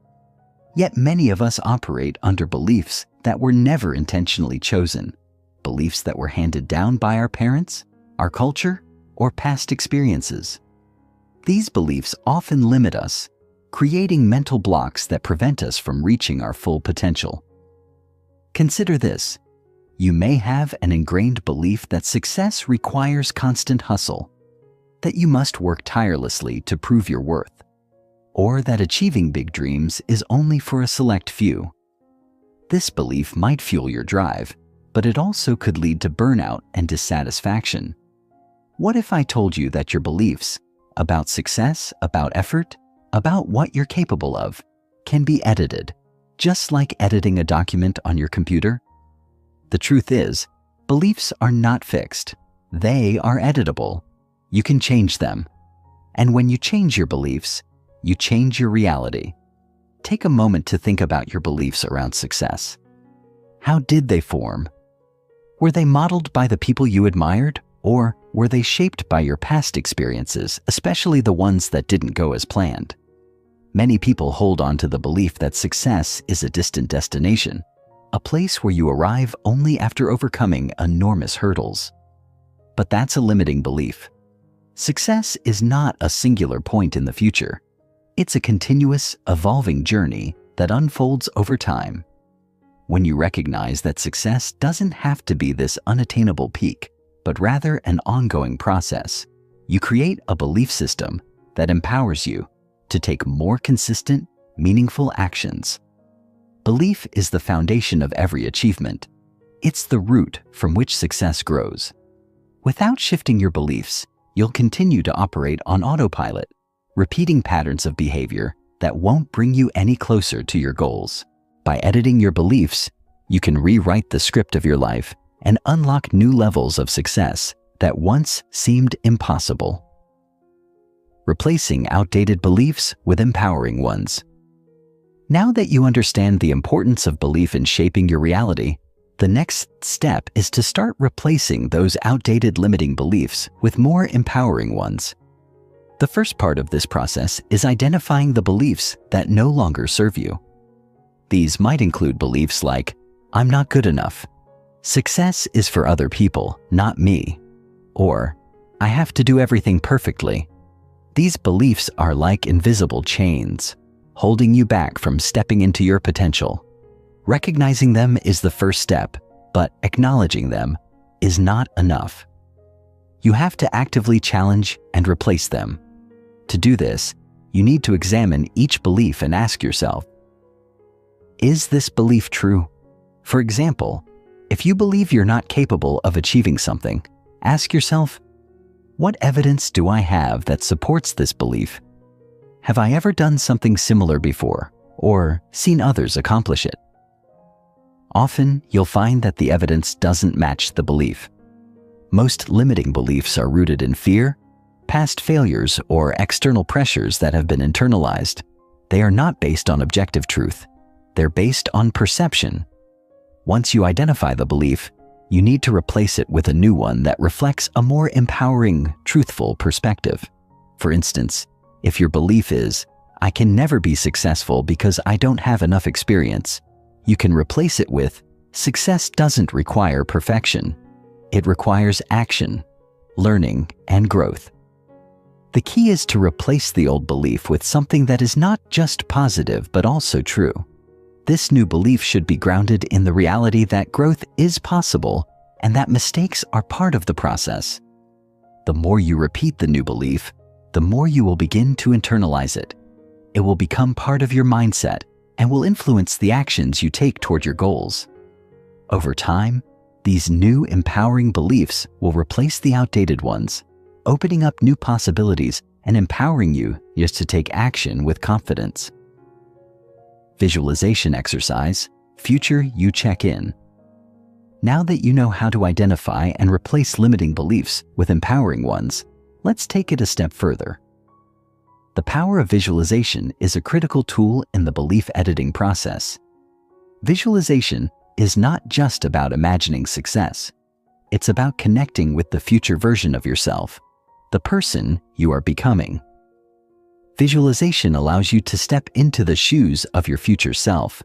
Yet many of us operate under beliefs that were never intentionally chosen, beliefs that were handed down by our parents, our culture, or past experiences. These beliefs often limit us, creating mental blocks that prevent us from reaching our full potential. Consider this: you may have an ingrained belief that success requires constant hustle, that you must work tirelessly to prove your worth, or that achieving big dreams is only for a select few. This belief might fuel your drive, but it also could lead to burnout and dissatisfaction. What if I told you that your beliefs about success, about effort, about what you're capable of, can be edited, just like editing a document on your computer? The truth is, beliefs are not fixed. They are editable. You can change them. And when you change your beliefs, you change your reality. Take a moment to think about your beliefs around success. How did they form? Were they modeled by the people you admired, or were they shaped by your past experiences, especially the ones that didn't go as planned? Many people hold on to the belief that success is a distant destination, a place where you arrive only after overcoming enormous hurdles. But that's a limiting belief. Success is not a singular point in the future. It's a continuous, evolving journey that unfolds over time. When you recognize that success doesn't have to be this unattainable peak, but rather an ongoing process, you create a belief system that empowers you to take more consistent, meaningful actions. Belief is the foundation of every achievement. It's the root from which success grows. Without shifting your beliefs, you'll continue to operate on autopilot, repeating patterns of behavior that won't bring you any closer to your goals. By editing your beliefs, you can rewrite the script of your life and unlock new levels of success that once seemed impossible. Replacing outdated beliefs with empowering ones. Now that you understand the importance of belief in shaping your reality, the next step is to start replacing those outdated limiting beliefs with more empowering ones. The first part of this process is identifying the beliefs that no longer serve you. These might include beliefs like, "I'm not good enough," "Success is for other people, not me," or "I have to do everything perfectly." These beliefs are like invisible chains, holding you back from stepping into your potential. Recognizing them is the first step, but acknowledging them is not enough. You have to actively challenge and replace them. To do this, you need to examine each belief and ask yourself, is this belief true? For example, if you believe you're not capable of achieving something, ask yourself, what evidence do I have that supports this belief? Have I ever done something similar before, or seen others accomplish it? Often, you'll find that the evidence doesn't match the belief. Most limiting beliefs are rooted in fear, past failures, or external pressures that have been internalized. They are not based on objective truth. They're based on perception. Once you identify the belief, you need to replace it with a new one that reflects a more empowering, truthful perspective. For instance, if your belief is, "I can never be successful because I don't have enough experience," you can replace it with, "Success doesn't require perfection. It requires action, learning, and growth." The key is to replace the old belief with something that is not just positive but also true. This new belief should be grounded in the reality that growth is possible and that mistakes are part of the process. The more you repeat the new belief, the more you will begin to internalize it. It will become part of your mindset and will influence the actions you take toward your goals. Over time, these new empowering beliefs will replace the outdated ones, opening up new possibilities and empowering you just to take action with confidence. Visualization exercise, Future You Check In. Now that you know how to identify and replace limiting beliefs with empowering ones, let's take it a step further. The power of visualization is a critical tool in the belief editing process. Visualization is not just about imagining success. It's about connecting with the future version of yourself, the person you are becoming. Visualization allows you to step into the shoes of your future self,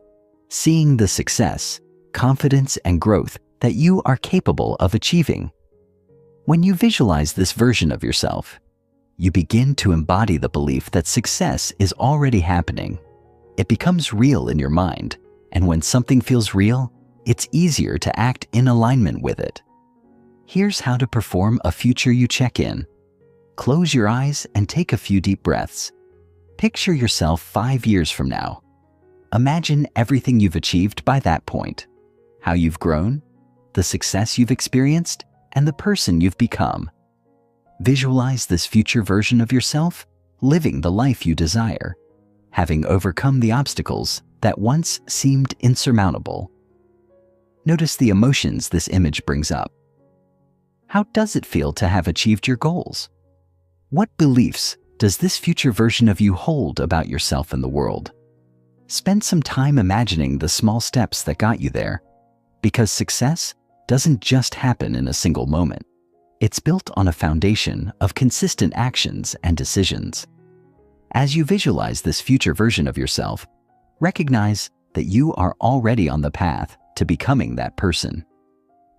seeing the success, confidence, and growth that you are capable of achieving. When you visualize this version of yourself, you begin to embody the belief that success is already happening. It becomes real in your mind, and when something feels real, it's easier to act in alignment with it. Here's how to perform a Future You Check-In. Close your eyes and take a few deep breaths. Picture yourself 5 years from now. Imagine everything you've achieved by that point, how you've grown, the success you've experienced, and the person you've become. Visualize this future version of yourself living the life you desire, having overcome the obstacles that once seemed insurmountable. Notice the emotions this image brings up. How does it feel to have achieved your goals? What beliefs does this future version of you hold about yourself and the world? Spend some time imagining the small steps that got you there, because success doesn't just happen in a single moment. It's built on a foundation of consistent actions and decisions. As you visualize this future version of yourself, recognize that you are already on the path to becoming that person.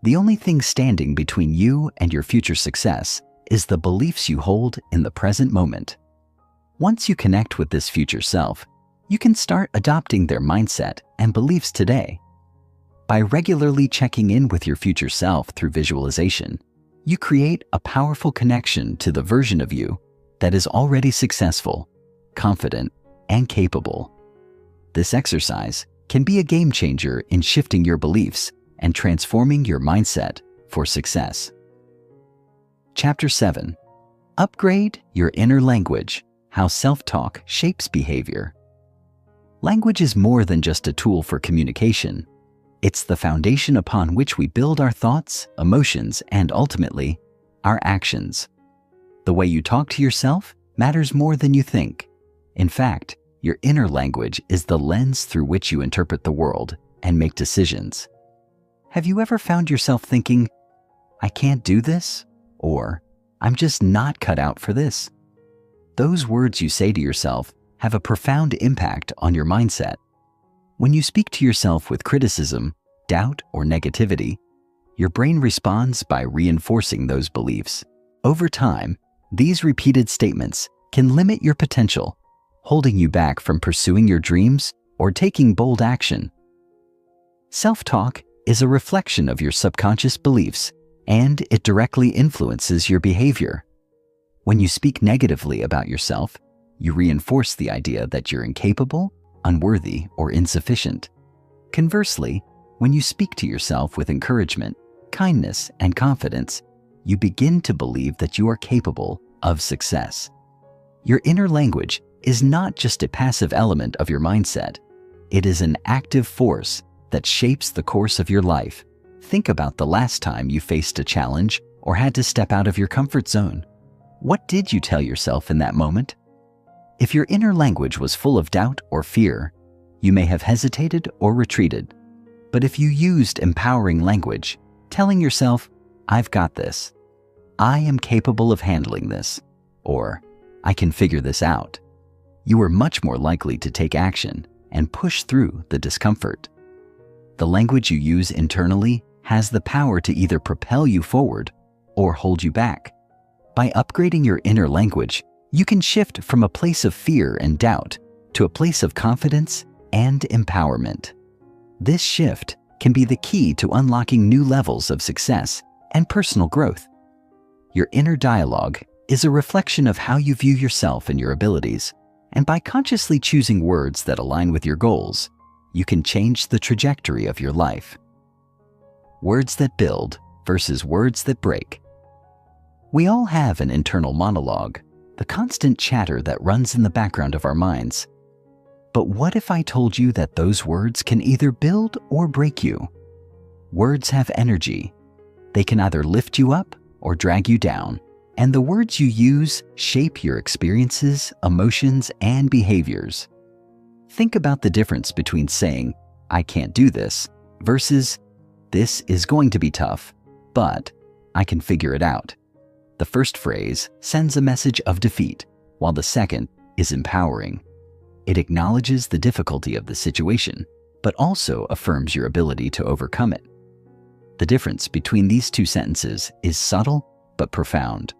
The only thing standing between you and your future success is the beliefs you hold in the present moment. Once you connect with this future self, you can start adopting their mindset and beliefs today. By regularly checking in with your future self through visualization, you create a powerful connection to the version of you that is already successful, confident, and capable. This exercise can be a game changer in shifting your beliefs and transforming your mindset for success. Chapter 7. Upgrade your inner language: how self-talk shapes behavior. Language is more than just a tool for communication. It's the foundation upon which we build our thoughts, emotions, and ultimately, our actions. The way you talk to yourself matters more than you think. In fact, your inner language is the lens through which you interpret the world and make decisions. Have you ever found yourself thinking, "I can't do this," or "I'm just not cut out for this"? Those words you say to yourself have a profound impact on your mindset. When you speak to yourself with criticism, doubt, or negativity, your brain responds by reinforcing those beliefs. Over time, these repeated statements can limit your potential, holding you back from pursuing your dreams or taking bold action. Self-talk is a reflection of your subconscious beliefs, and it directly influences your behavior. When you speak negatively about yourself, you reinforce the idea that you're incapable, unworthy, or insufficient. Conversely, when you speak to yourself with encouragement, kindness, and confidence, you begin to believe that you are capable of success. Your inner language is not just a passive element of your mindset. It is an active force that shapes the course of your life. Think about the last time you faced a challenge or had to step out of your comfort zone. What did you tell yourself in that moment? If your inner language was full of doubt or fear, you may have hesitated or retreated. But if you used empowering language, telling yourself, "I've got this," "I am capable of handling this," or "I can figure this out," you are much more likely to take action and push through the discomfort. The language you use internally has the power to either propel you forward or hold you back. By upgrading your inner language, you can shift from a place of fear and doubt to a place of confidence and empowerment. This shift can be the key to unlocking new levels of success and personal growth. Your inner dialogue is a reflection of how you view yourself and your abilities, and by consciously choosing words that align with your goals, you can change the trajectory of your life. Words that build versus words that break. We all have an internal monologue, the constant chatter that runs in the background of our minds. But what if I told you that those words can either build or break you? Words have energy. They can either lift you up or drag you down, and the words you use shape your experiences, emotions, and behaviors. Think about the difference between saying, "I can't do this," versus, "This is going to be tough, but I can figure it out." The first phrase sends a message of defeat, while the second is empowering. It acknowledges the difficulty of the situation, but also affirms your ability to overcome it. The difference between these two sentences is subtle but profound.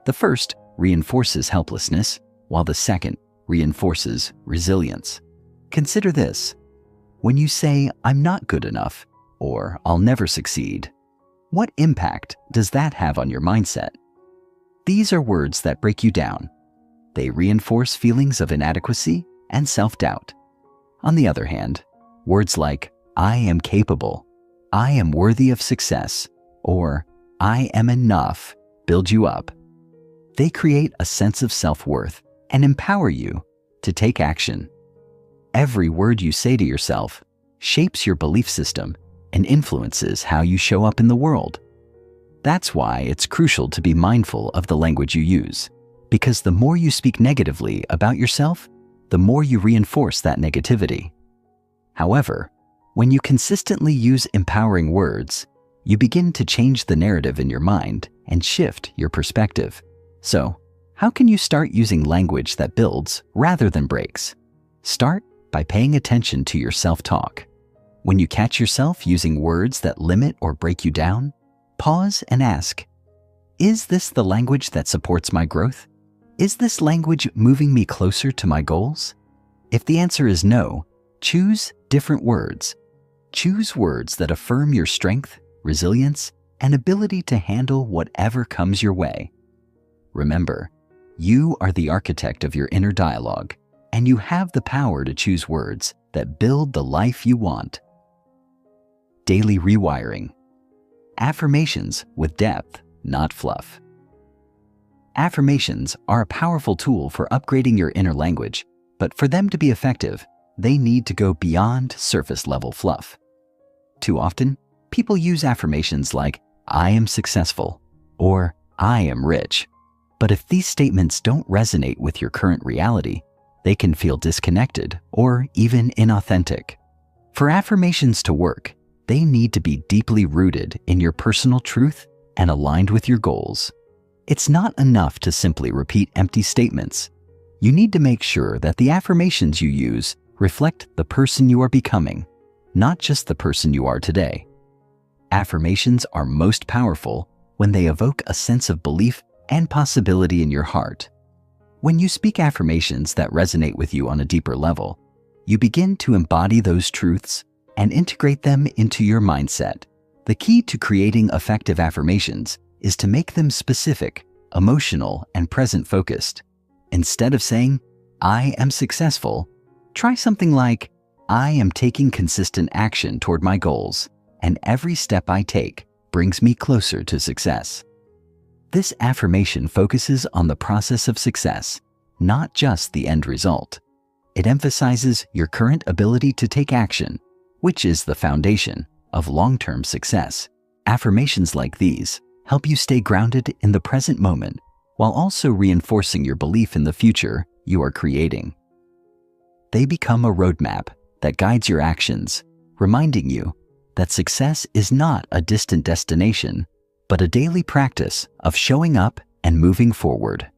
The first reinforces helplessness, while the second reinforces resilience. Consider this. When you say, "I'm not good enough," or "I'll never succeed," what impact does that have on your mindset? These are words that break you down. They reinforce feelings of inadequacy and self-doubt. On the other hand, words like, "I am capable," "I am worthy of success," or "I am enough" build you up. They create a sense of self-worth and empower you to take action. Every word you say to yourself shapes your belief system and influences how you show up in the world. That's why it's crucial to be mindful of the language you use, because the more you speak negatively about yourself, the more you reinforce that negativity. However, when you consistently use empowering words, you begin to change the narrative in your mind and shift your perspective. So, how can you start using language that builds rather than breaks? Start by paying attention to your self-talk. When you catch yourself using words that limit or break you down, pause and ask, is this the language that supports my growth? Is this language moving me closer to my goals? If the answer is no, choose different words. Choose words that affirm your strength, resilience, and ability to handle whatever comes your way. Remember, you are the architect of your inner dialogue, and you have the power to choose words that build the life you want. Daily rewiring. Affirmations with depth, not fluff. Affirmations are a powerful tool for upgrading your inner language, but for them to be effective, they need to go beyond surface-level fluff. Too often, people use affirmations like, I am successful, or I am rich. But if these statements don't resonate with your current reality, they can feel disconnected or even inauthentic. For affirmations to work, they need to be deeply rooted in your personal truth and aligned with your goals. It's not enough to simply repeat empty statements. You need to make sure that the affirmations you use reflect the person you are becoming, not just the person you are today. Affirmations are most powerful when they evoke a sense of belief and possibility in your heart. When you speak affirmations that resonate with you on a deeper level, you begin to embody those truths and integrate them into your mindset. The key to creating effective affirmations is to make them specific, emotional, and present-focused. Instead of saying, I am successful, try something like, I am taking consistent action toward my goals, and every step I take brings me closer to success. This affirmation focuses on the process of success, not just the end result. It emphasizes your current ability to take action, which is the foundation of long-term success. Affirmations like these help you stay grounded in the present moment while also reinforcing your belief in the future you are creating. They become a roadmap that guides your actions, reminding you that success is not a distant destination, but a daily practice of showing up and moving forward.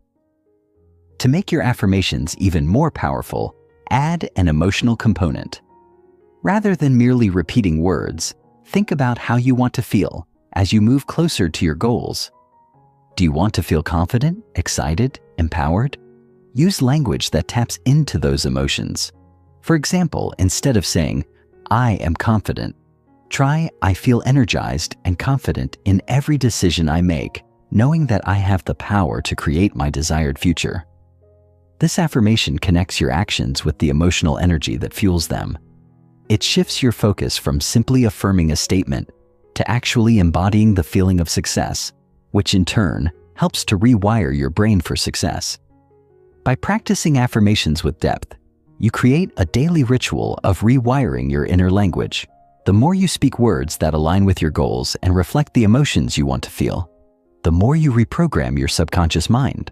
To make your affirmations even more powerful, add an emotional component. Rather than merely repeating words, think about how you want to feel as you move closer to your goals. Do you want to feel confident, excited, empowered? Use language that taps into those emotions. For example, instead of saying, I am confident, try, I feel energized and confident in every decision I make, knowing that I have the power to create my desired future. This affirmation connects your actions with the emotional energy that fuels them. It shifts your focus from simply affirming a statement to actually embodying the feeling of success, which in turn helps to rewire your brain for success. By practicing affirmations with depth, you create a daily ritual of rewiring your inner language. The more you speak words that align with your goals and reflect the emotions you want to feel, the more you reprogram your subconscious mind.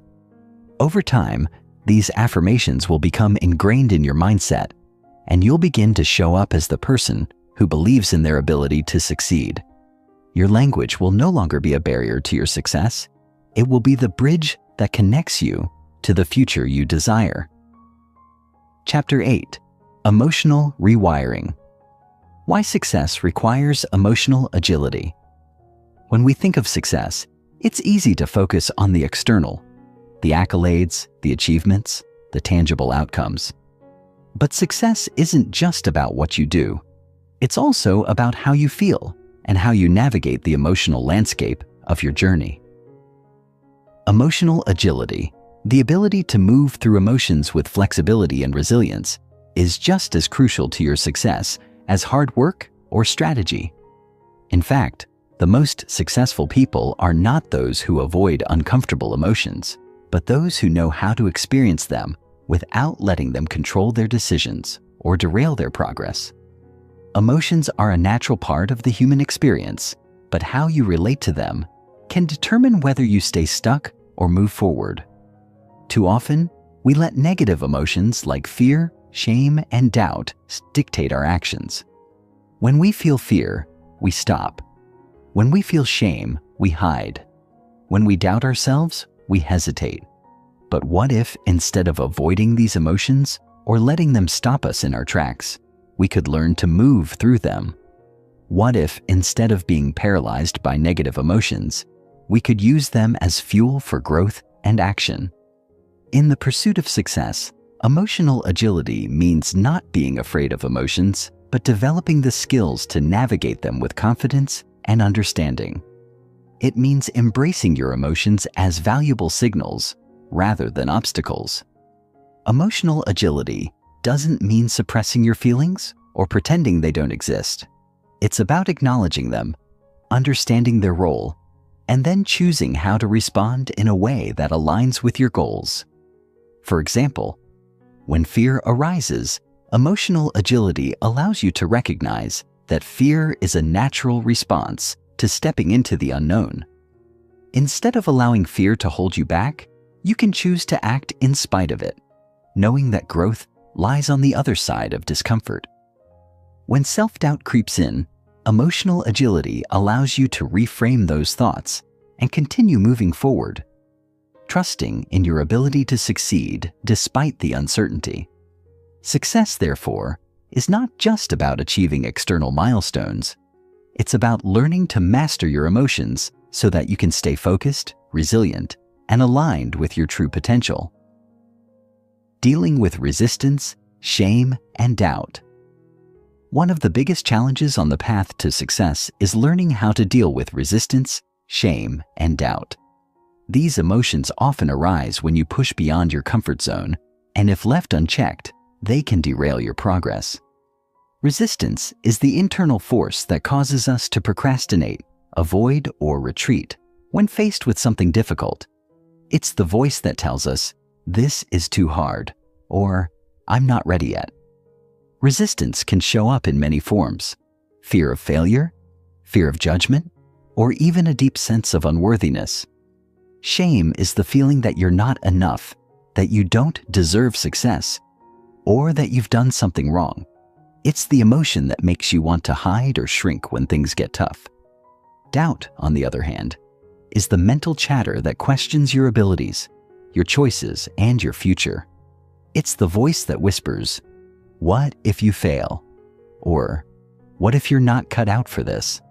Over time, these affirmations will become ingrained in your mindset, and you'll begin to show up as the person who believes in their ability to succeed. Your language will no longer be a barrier to your success. It will be the bridge that connects you to the future you desire. Chapter 8: Emotional Rewiring. Why success requires emotional agility. When we think of success, it's easy to focus on the external, the accolades, the achievements, the tangible outcomes. But success isn't just about what you do. It's also about how you feel and how you navigate the emotional landscape of your journey. Emotional agility, the ability to move through emotions with flexibility and resilience, is just as crucial to your success as hard work or strategy. In fact, the most successful people are not those who avoid uncomfortable emotions, but those who know how to experience them without letting them control their decisions or derail their progress. Emotions are a natural part of the human experience, but how you relate to them can determine whether you stay stuck or move forward. Too often, we let negative emotions like fear, shame, and doubt dictate our actions. When we feel fear, we stop. When we feel shame, we hide. When we doubt ourselves, we hesitate. But what if, instead of avoiding these emotions or letting them stop us in our tracks, we could learn to move through them? What if, instead of being paralyzed by negative emotions, we could use them as fuel for growth and action? In the pursuit of success, emotional agility means not being afraid of emotions, but developing the skills to navigate them with confidence and understanding. It means embracing your emotions as valuable signals rather than obstacles. Emotional agility doesn't mean suppressing your feelings or pretending they don't exist. It's about acknowledging them, understanding their role, and then choosing how to respond in a way that aligns with your goals. For example, when fear arises, emotional agility allows you to recognize that fear is a natural response to stepping into the unknown. Instead of allowing fear to hold you back, you can choose to act in spite of it, knowing that growth lies on the other side of discomfort. When self-doubt creeps in, emotional agility allows you to reframe those thoughts and continue moving forward, trusting in your ability to succeed despite the uncertainty. Success, therefore, is not just about achieving external milestones. It's about learning to master your emotions so that you can stay focused, resilient, and aligned with your true potential. Dealing with resistance, shame, and doubt. One of the biggest challenges on the path to success is learning how to deal with resistance, shame, and doubt. These emotions often arise when you push beyond your comfort zone, and if left unchecked, they can derail your progress. Resistance is the internal force that causes us to procrastinate, avoid, or retreat when faced with something difficult. It's the voice that tells us, "This is too hard," or "I'm not ready yet." Resistance can show up in many forms: fear of failure, fear of judgment, or even a deep sense of unworthiness. Shame is the feeling that you're not enough, that you don't deserve success, or that you've done something wrong. It's the emotion that makes you want to hide or shrink when things get tough. Doubt, on the other hand, is the mental chatter that questions your abilities, your choices, and your future. It's the voice that whispers, "What if you fail?" Or, "What if you're not cut out for this?"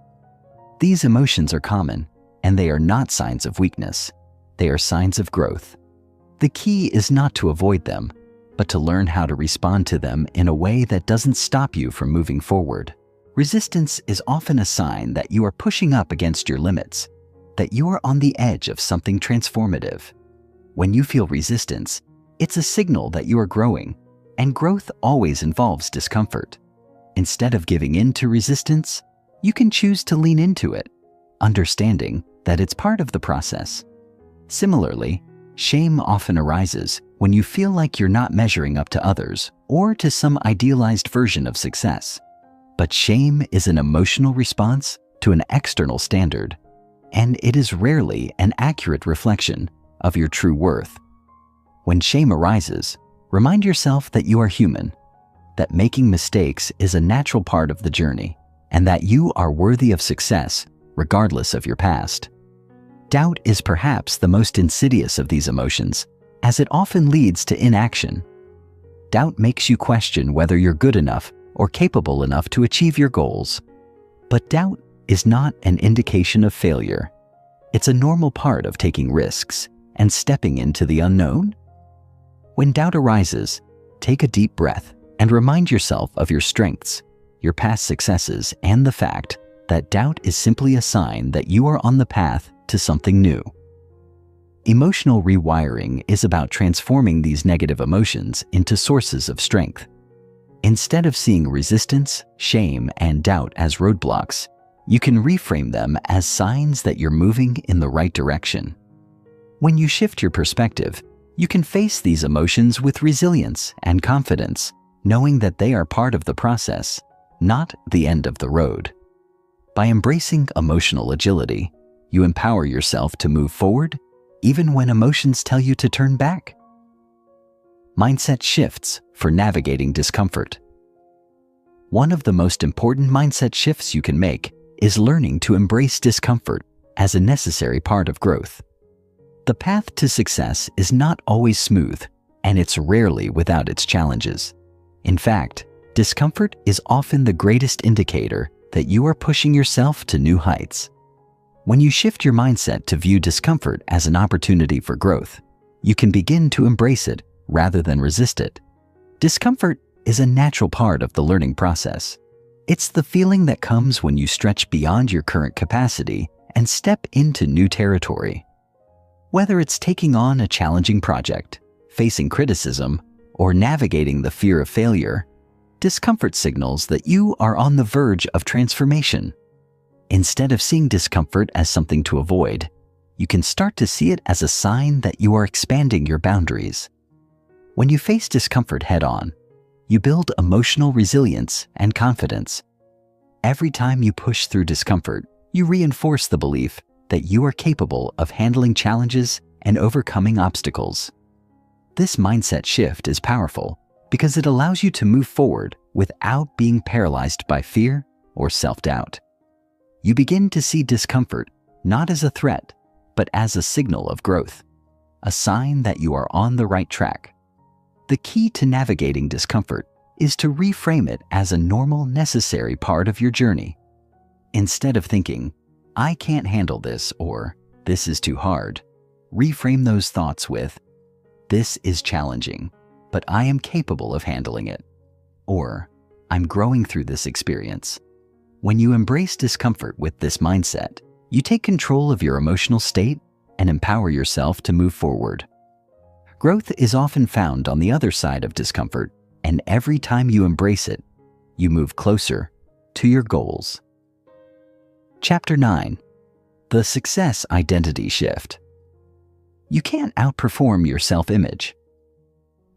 These emotions are common, and they are not signs of weakness. They are signs of growth. The key is not to avoid them, but to learn how to respond to them in a way that doesn't stop you from moving forward. Resistance is often a sign that you are pushing up against your limits, that you are on the edge of something transformative. When you feel resistance, it's a signal that you are growing, and growth always involves discomfort. Instead of giving in to resistance, you can choose to lean into it, understanding that it's part of the process. Similarly, shame often arises when you feel like you're not measuring up to others or to some idealized version of success. But shame is an emotional response to an external standard, and it is rarely an accurate reflection of your true worth. When shame arises, remind yourself that you are human, that making mistakes is a natural part of the journey, and that you are worthy of success regardless of your past. Doubt is perhaps the most insidious of these emotions, as it often leads to inaction. Doubt makes you question whether you're good enough or capable enough to achieve your goals. But doubt is not an indication of failure. It's a normal part of taking risks and stepping into the unknown. When doubt arises, take a deep breath and remind yourself of your strengths, your past successes, and the fact that doubt is simply a sign that you are on the path to something new. Emotional rewiring is about transforming these negative emotions into sources of strength. Instead of seeing resistance, shame, and doubt as roadblocks, you can reframe them as signs that you're moving in the right direction. When you shift your perspective, you can face these emotions with resilience and confidence, knowing that they are part of the process, not the end of the road. By embracing emotional agility, you empower yourself to move forward even when emotions tell you to turn back. Mindset shifts for navigating discomfort. One of the most important mindset shifts you can make is learning to embrace discomfort as a necessary part of growth. The path to success is not always smooth, and it's rarely without its challenges. In fact, Discomfort is often the greatest indicator that you are pushing yourself to new heights. When you shift your mindset to view discomfort as an opportunity for growth, you can begin to embrace it rather than resist it. Discomfort is a natural part of the learning process. It's the feeling that comes when you stretch beyond your current capacity and step into new territory. Whether it's taking on a challenging project, facing criticism, or navigating the fear of failure, discomfort signals that you are on the verge of transformation. Instead of seeing discomfort as something to avoid, you can start to see it as a sign that you are expanding your boundaries. When you face discomfort head-on, you build emotional resilience and confidence. Every time you push through discomfort, you reinforce the belief that you are capable of handling challenges and overcoming obstacles. This mindset shift is powerful because it allows you to move forward without being paralyzed by fear or self-doubt. You begin to see discomfort not as a threat, but as a signal of growth, a sign that you are on the right track. The key to navigating discomfort is to reframe it as a normal, necessary part of your journey. Instead of thinking, "I can't handle this," or "this is too hard," reframe those thoughts with, "This is challenging, but I am capable of handling it," or "I'm growing through this experience." When you embrace discomfort with this mindset, you take control of your emotional state and empower yourself to move forward. Growth is often found on the other side of discomfort, and every time you embrace it, you move closer to your goals. Chapter 9. The Success Identity Shift. You can't outperform your self-image.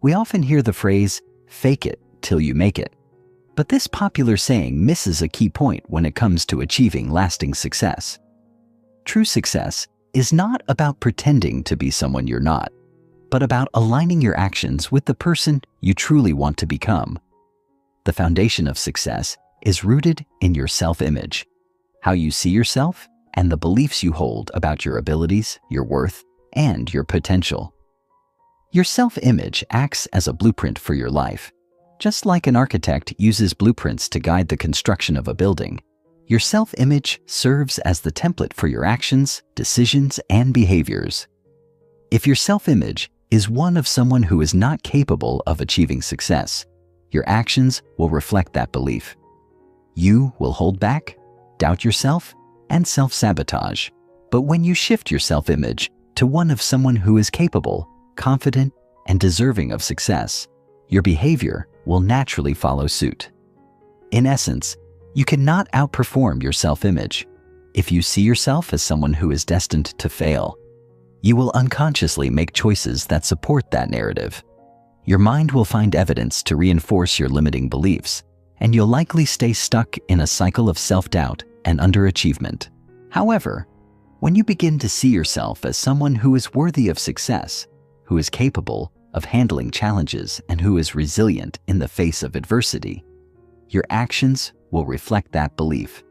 We often hear the phrase, "fake it till you make it." But this popular saying misses a key point when it comes to achieving lasting success. True success is not about pretending to be someone you're not, but about aligning your actions with the person you truly want to become. The foundation of success is rooted in your self-image, how you see yourself, and the beliefs you hold about your abilities, your worth, and your potential. Your self-image acts as a blueprint for your life. Just like an architect uses blueprints to guide the construction of a building, your self-image serves as the template for your actions, decisions, and behaviors. If your self-image is one of someone who is not capable of achieving success, your actions will reflect that belief. You will hold back, doubt yourself, and self-sabotage. But when you shift your self-image to one of someone who is capable, confident, and deserving of success, your behavior will naturally follow suit. In essence, you cannot outperform your self-image. If you see yourself as someone who is destined to fail, you will unconsciously make choices that support that narrative. Your mind will find evidence to reinforce your limiting beliefs, and you'll likely stay stuck in a cycle of self-doubt and underachievement. However, when you begin to see yourself as someone who is worthy of success, who is capable of handling challenges, and who is resilient in the face of adversity, your actions will reflect that belief.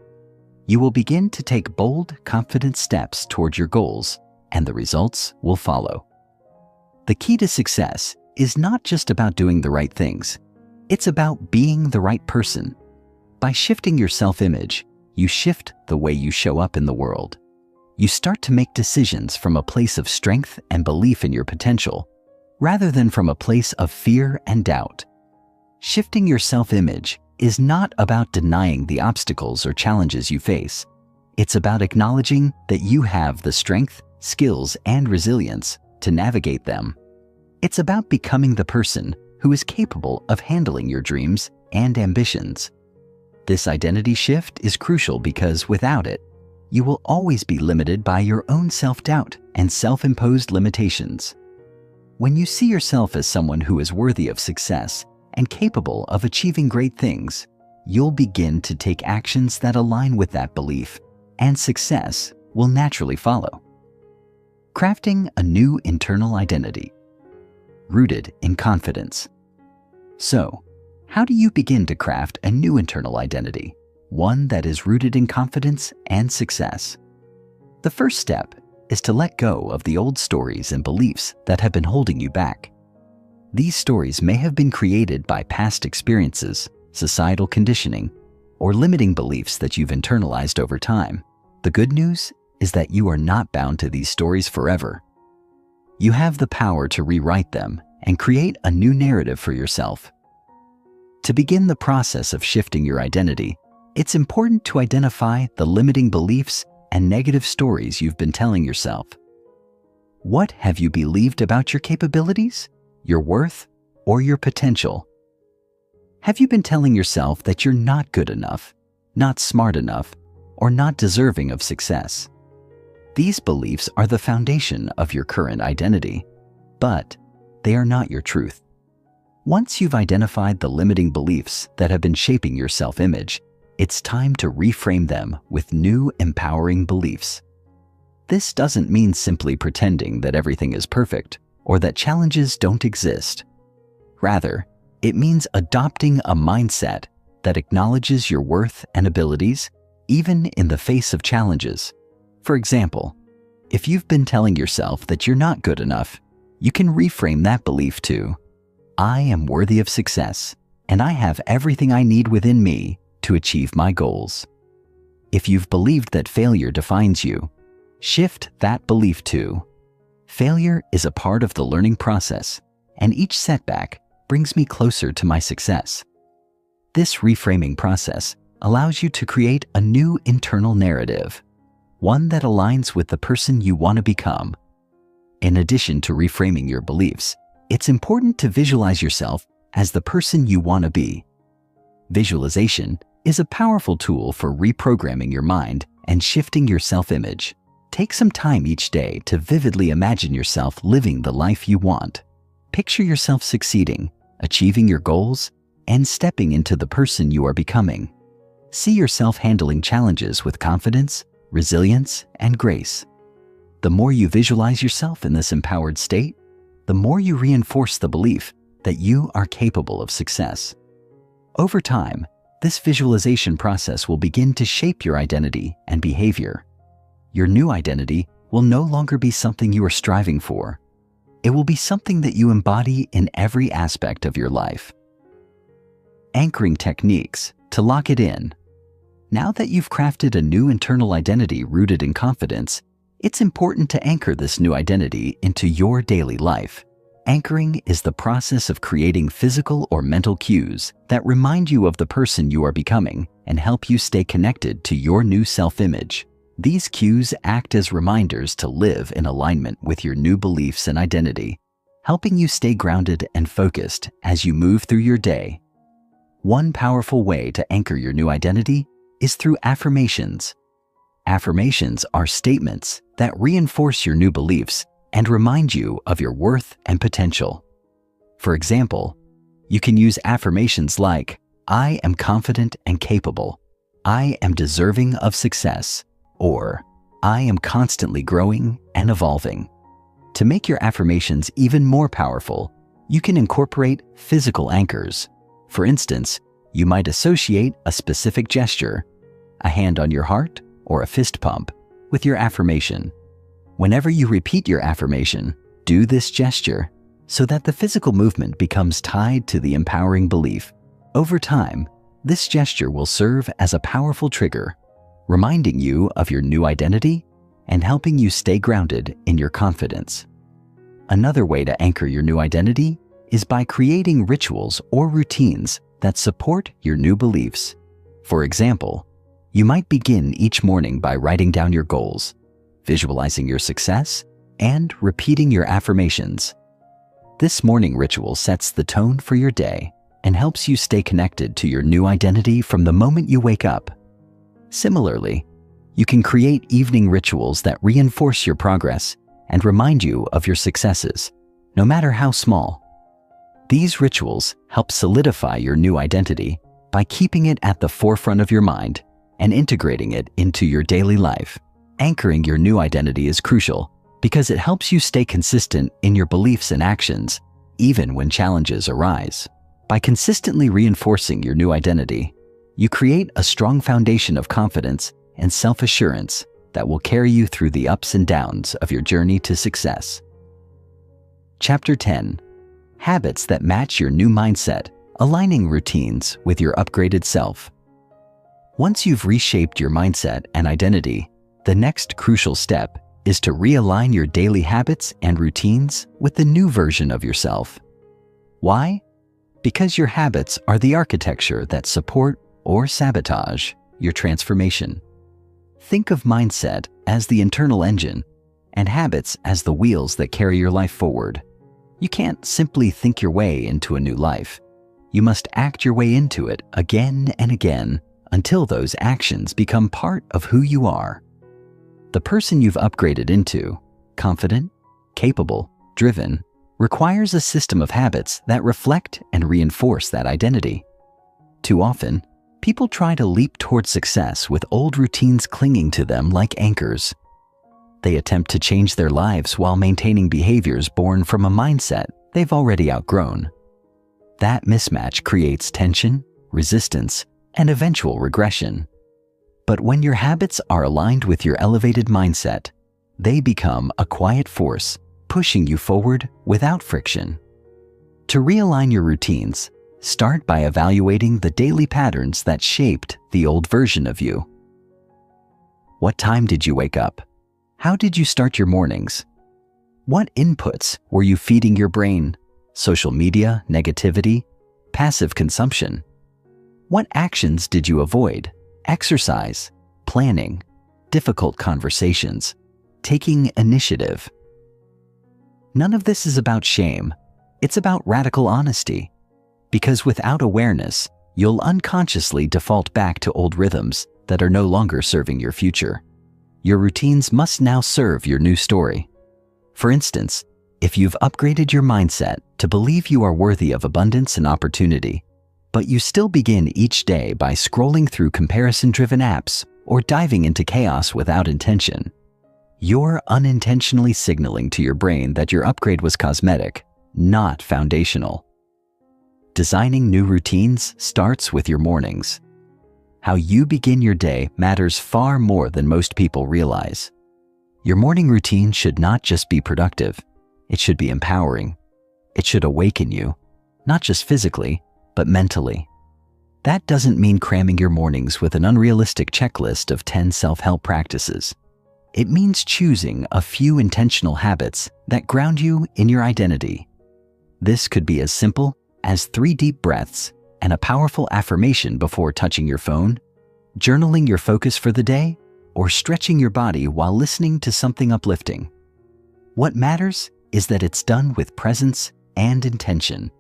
You will begin to take bold, confident steps toward your goals, and the results will follow. The key to success is not just about doing the right things. It's about being the right person. By shifting your self-image, you shift the way you show up in the world. You start to make decisions from a place of strength and belief in your potential, rather than from a place of fear and doubt. Shifting your self-image is not about denying the obstacles or challenges you face. It's about acknowledging that you have the strength, skills, and resilience to navigate them. It's about becoming the person who is capable of handling your dreams and ambitions. This identity shift is crucial because without it, you will always be limited by your own self-doubt and self-imposed limitations. When you see yourself as someone who is worthy of success and capable of achieving great things, you'll begin to take actions that align with that belief, and success will naturally follow. Crafting a new internal identity, rooted in confidence. So, how do you begin to craft a new internal identity, one that is rooted in confidence and success? The first step is to let go of the old stories and beliefs that have been holding you back. These stories may have been created by past experiences, societal conditioning, or limiting beliefs that you've internalized over time. The good news is that you are not bound to these stories forever. You have the power to rewrite them and create a new narrative for yourself. To begin the process of shifting your identity, it's important to identify the limiting beliefs and negative stories you've been telling yourself. What have you believed about your capabilities, your worth, or your potential? Have you been telling yourself that you're not good enough, not smart enough, or not deserving of success? These beliefs are the foundation of your current identity, but they are not your truth. Once you've identified the limiting beliefs that have been shaping your self-image, it's time to reframe them with new, empowering beliefs. This doesn't mean simply pretending that everything is perfect or that challenges don't exist. Rather, it means adopting a mindset that acknowledges your worth and abilities, even in the face of challenges. For example, if you've been telling yourself that you're not good enough, you can reframe that belief to, "I am worthy of success, and I have everything I need within me to achieve my goals." If you've believed that failure defines you, shift that belief to, "Failure is a part of the learning process, and each setback brings me closer to my success." This reframing process allows you to create a new internal narrative, one that aligns with the person you want to become. In addition to reframing your beliefs, it's important to visualize yourself as the person you want to be. Visualization is a powerful tool for reprogramming your mind and shifting your self-image. Take some time each day to vividly imagine yourself living the life you want. Picture yourself succeeding, achieving your goals, and stepping into the person you are becoming. See yourself handling challenges with confidence, resilience, and grace. The more you visualize yourself in this empowered state, the more you reinforce the belief that you are capable of success. Over time, this visualization process will begin to shape your identity and behavior. Your new identity will no longer be something you are striving for. It will be something that you embody in every aspect of your life. Anchoring techniques to lock it in. Now that you've crafted a new internal identity rooted in confidence, it's important to anchor this new identity into your daily life. Anchoring is the process of creating physical or mental cues that remind you of the person you are becoming and help you stay connected to your new self-image. These cues act as reminders to live in alignment with your new beliefs and identity, helping you stay grounded and focused as you move through your day. One powerful way to anchor your new identity is through affirmations. Affirmations are statements that reinforce your new beliefs and remind you of your worth and potential. For example, you can use affirmations like, "I am confident and capable," "I am deserving of success," or "I am constantly growing and evolving." To make your affirmations even more powerful, you can incorporate physical anchors. For instance, you might associate a specific gesture, a hand on your heart or a fist pump, with your affirmation. Whenever you repeat your affirmation, do this gesture so that the physical movement becomes tied to the empowering belief. Over time, this gesture will serve as a powerful trigger, reminding you of your new identity and helping you stay grounded in your confidence. Another way to anchor your new identity is by creating rituals or routines that support your new beliefs. For example, you might begin each morning by writing down your goals, visualizing your success, and repeating your affirmations. This morning ritual sets the tone for your day and helps you stay connected to your new identity from the moment you wake up. Similarly, you can create evening rituals that reinforce your progress and remind you of your successes, no matter how small. These rituals help solidify your new identity by keeping it at the forefront of your mind and integrating it into your daily life. Anchoring your new identity is crucial because it helps you stay consistent in your beliefs and actions, even when challenges arise. By consistently reinforcing your new identity, you create a strong foundation of confidence and self-assurance that will carry you through the ups and downs of your journey to success. Chapter 10. Habits that match your new mindset aligning routines with your upgraded self. Once you've reshaped your mindset and identity, the next crucial step is to realign your daily habits and routines with the new version of yourself. Why? Because your habits are the architecture that support or sabotage your transformation. Think of mindset as the internal engine and habits as the wheels that carry your life forward. You can't simply think your way into a new life. You must act your way into it again and again until those actions become part of who you are. The person you've upgraded into, confident, capable, driven, requires a system of habits that reflect and reinforce that identity. Too often, people try to leap towards success with old routines clinging to them like anchors. They attempt to change their lives while maintaining behaviors born from a mindset they've already outgrown. That mismatch creates tension, resistance, and eventual regression. But when your habits are aligned with your elevated mindset, they become a quiet force, pushing you forward without friction. To realign your routines, start by evaluating the daily patterns that shaped the old version of you. What time did you wake up? How did you start your mornings? What inputs were you feeding your brain? Social media, negativity, passive consumption? What actions did you avoid? Exercise, planning, difficult conversations, taking initiative. None of this is about shame. It's about radical honesty. Because without awareness, you'll unconsciously default back to old rhythms that are no longer serving your future. Your routines must now serve your new story. For instance, if you've upgraded your mindset to believe you are worthy of abundance and opportunity, but you still begin each day by scrolling through comparison-driven apps or diving into chaos without intention, you're unintentionally signaling to your brain that your upgrade was cosmetic, not foundational. Designing new routines starts with your mornings. How you begin your day matters far more than most people realize. Your morning routine should not just be productive, it should be empowering. It should awaken you, not just physically, but mentally. That doesn't mean cramming your mornings with an unrealistic checklist of 10 self-help practices. It means choosing a few intentional habits that ground you in your identity. This could be as simple as 3 deep breaths and a powerful affirmation before touching your phone, journaling your focus for the day, or stretching your body while listening to something uplifting. What matters is that it's done with presence and intention.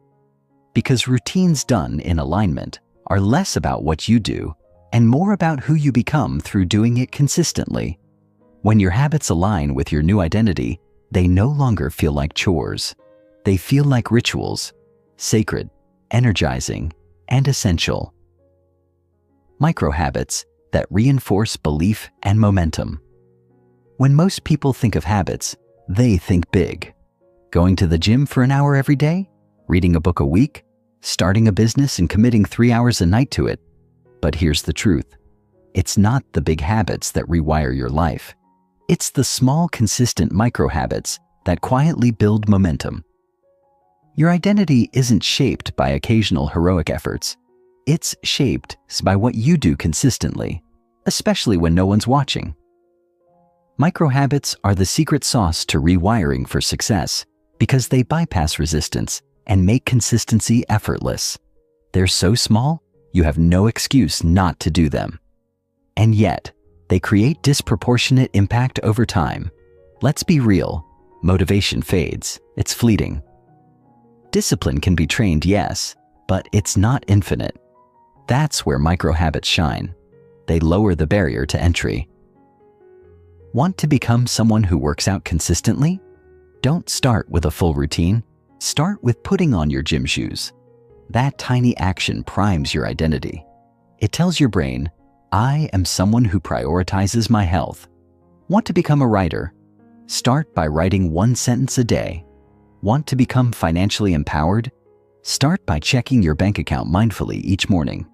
Because routines done in alignment are less about what you do and more about who you become through doing it consistently. When your habits align with your new identity, they no longer feel like chores. They feel like rituals, sacred, energizing, and essential. Micro-habits that reinforce belief and momentum. When most people think of habits, they think big. Going to the gym for an hour every day? Reading a book a week? Starting a business and committing 3 hours a night to it? But here's the truth. It's not the big habits that rewire your life. It's the small, consistent micro-habits that quietly build momentum. Your identity isn't shaped by occasional heroic efforts. It's shaped by what you do consistently, especially when no one's watching. Micro-habits are the secret sauce to rewiring for success because they bypass resistance and make consistency effortless. They're so small, you have no excuse not to do them. And yet, they create disproportionate impact over time. Let's be real, motivation fades, it's fleeting. Discipline can be trained, yes, but it's not infinite. That's where micro-habits shine. They lower the barrier to entry. Want to become someone who works out consistently? Don't start with a full routine. Start with putting on your gym shoes. That tiny action primes your identity. It tells your brain, I am someone who prioritizes my health. Want to become a writer? Start by writing 1 sentence a day. Want to become financially empowered? Start by checking your bank account mindfully each morning.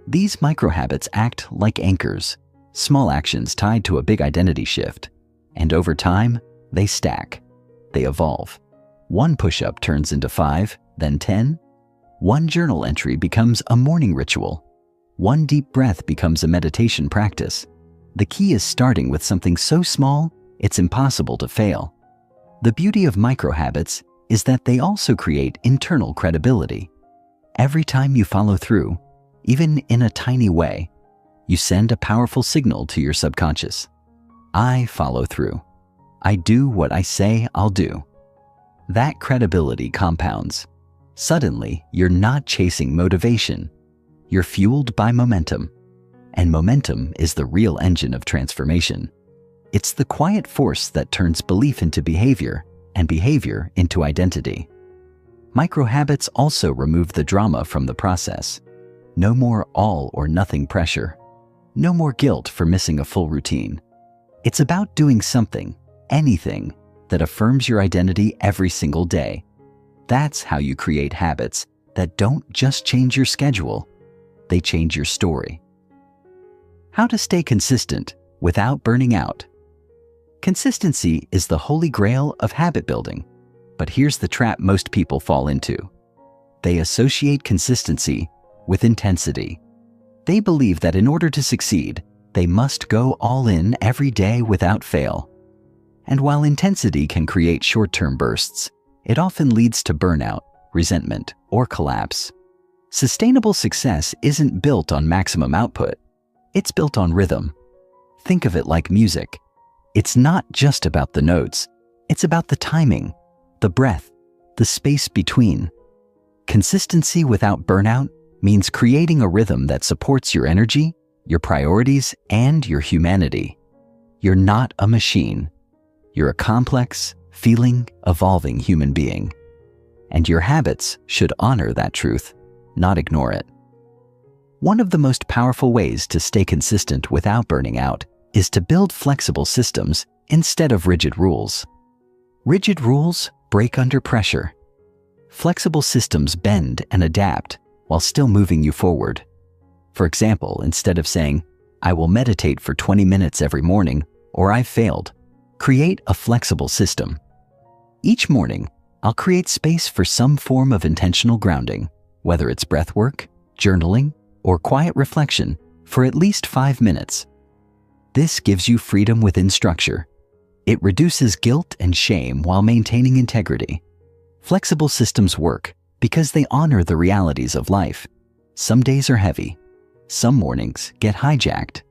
These micro-habits act like anchors, small actions tied to a big identity shift. And over time, they stack. They evolve. 1 push-up turns into 5, then 10. One journal entry becomes a morning ritual. One deep breath becomes a meditation practice. The key is starting with something so small, it's impossible to fail. The beauty of micro-habits is that they also create internal credibility. Every time you follow through, even in a tiny way, you send a powerful signal to your subconscious. I follow through. I do what I say I'll do. That credibility compounds. Suddenly, you're not chasing motivation. You're fueled by momentum. And momentum is the real engine of transformation. It's the quiet force that turns belief into behavior and behavior into identity. Micro-habits also remove the drama from the process. No more all or nothing pressure. No more guilt for missing a full routine. It's about doing something, anything, that affirms your identity every single day. That's how you create habits that don't just change your schedule, they change your story. How to stay consistent without burning out. Consistency is the holy grail of habit building, but here's the trap most people fall into. They associate consistency with intensity. They believe that in order to succeed, they must go all in every day without fail. And while intensity can create short-term bursts, it often leads to burnout, resentment, or collapse. Sustainable success isn't built on maximum output. It's built on rhythm. Think of it like music. It's not just about the notes. It's about the timing, the breath, the space between. Consistency without burnout means creating a rhythm that supports your energy, your priorities, and your humanity. You're not a machine. You're a complex, feeling, evolving human being. And your habits should honor that truth, not ignore it. One of the most powerful ways to stay consistent without burning out is to build flexible systems instead of rigid rules. Rigid rules break under pressure. Flexible systems bend and adapt while still moving you forward. For example, instead of saying, "I will meditate for 20 minutes every morning," or "I've failed," create a flexible system. Each morning, I'll create space for some form of intentional grounding, whether it's breath work, journaling, or quiet reflection, for at least 5 minutes. This gives you freedom within structure. It reduces guilt and shame while maintaining integrity. Flexible systems work because they honor the realities of life. Some days are heavy. Some mornings get hijacked.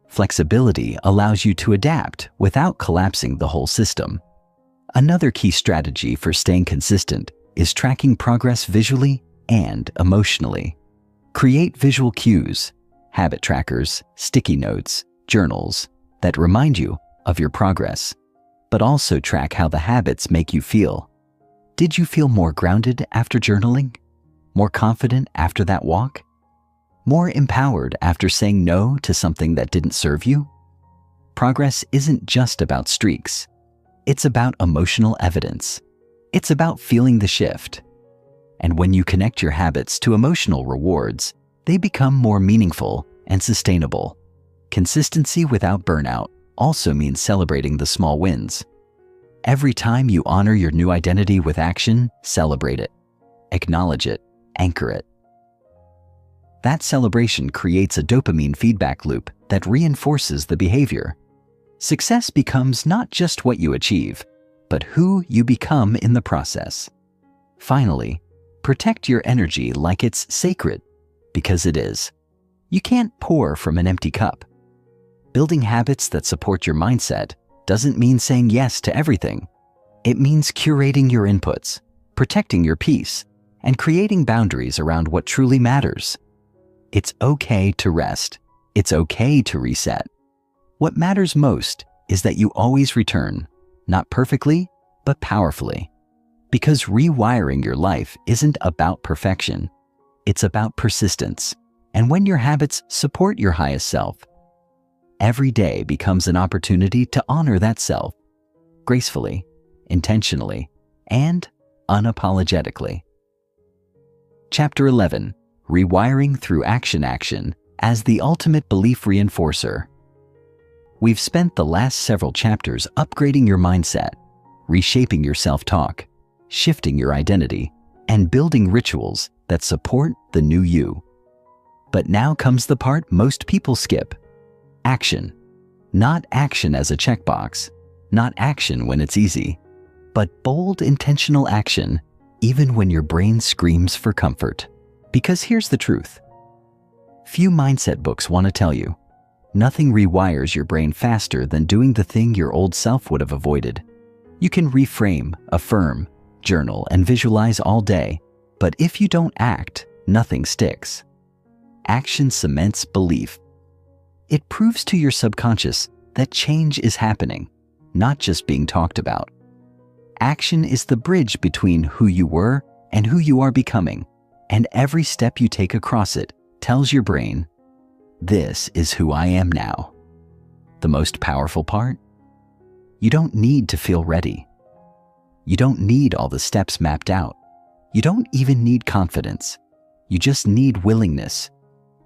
Flexibility allows you to adapt without collapsing the whole system. Another key strategy for staying consistent is tracking progress visually and emotionally. Create visual cues, habit trackers, sticky notes, journals that remind you of your progress, but also track how the habits make you feel. Did you feel more grounded after journaling? More confident after that walk? More empowered after saying no to something that didn't serve you? Progress isn't just about streaks. It's about emotional evidence. It's about feeling the shift. And when you connect your habits to emotional rewards, they become more meaningful and sustainable. Consistency without burnout also means celebrating the small wins. Every time you honor your new identity with action, celebrate it, acknowledge it, anchor it. That celebration creates a dopamine feedback loop that reinforces the behavior. Success becomes not just what you achieve, but who you become in the process. Finally, protect your energy like it's sacred, because it is. You can't pour from an empty cup. Building habits that support your mindset doesn't mean saying yes to everything. It means curating your inputs, protecting your peace, and creating boundaries around what truly matters. It's okay to rest. It's okay to reset. What matters most is that you always return, not perfectly, but powerfully. Because rewiring your life isn't about perfection. It's about persistence. And when your habits support your highest self, every day becomes an opportunity to honor that self, gracefully, intentionally, and unapologetically. Chapter 11, Rewiring Through Action as the Ultimate Belief Reinforcer. We've spent the last several chapters upgrading your mindset, reshaping your self-talk, shifting your identity, and building rituals that support the new you. But now comes the part most people skip. Action. Not action as a checkbox, not action when it's easy, but bold, intentional action even when your brain screams for comfort. Because here's the truth. Few mindset books want to tell you, nothing rewires your brain faster than doing the thing your old self would have avoided. You can reframe, affirm, journal, and visualize all day, but if you don't act, nothing sticks. Action cements belief. It proves to your subconscious that change is happening, not just being talked about. Action is the bridge between who you were and who you are becoming, and every step you take across it tells your brain, this is who I am now. The most powerful part? You don't need to feel ready. You don't need all the steps mapped out. You don't even need confidence. You just need willingness.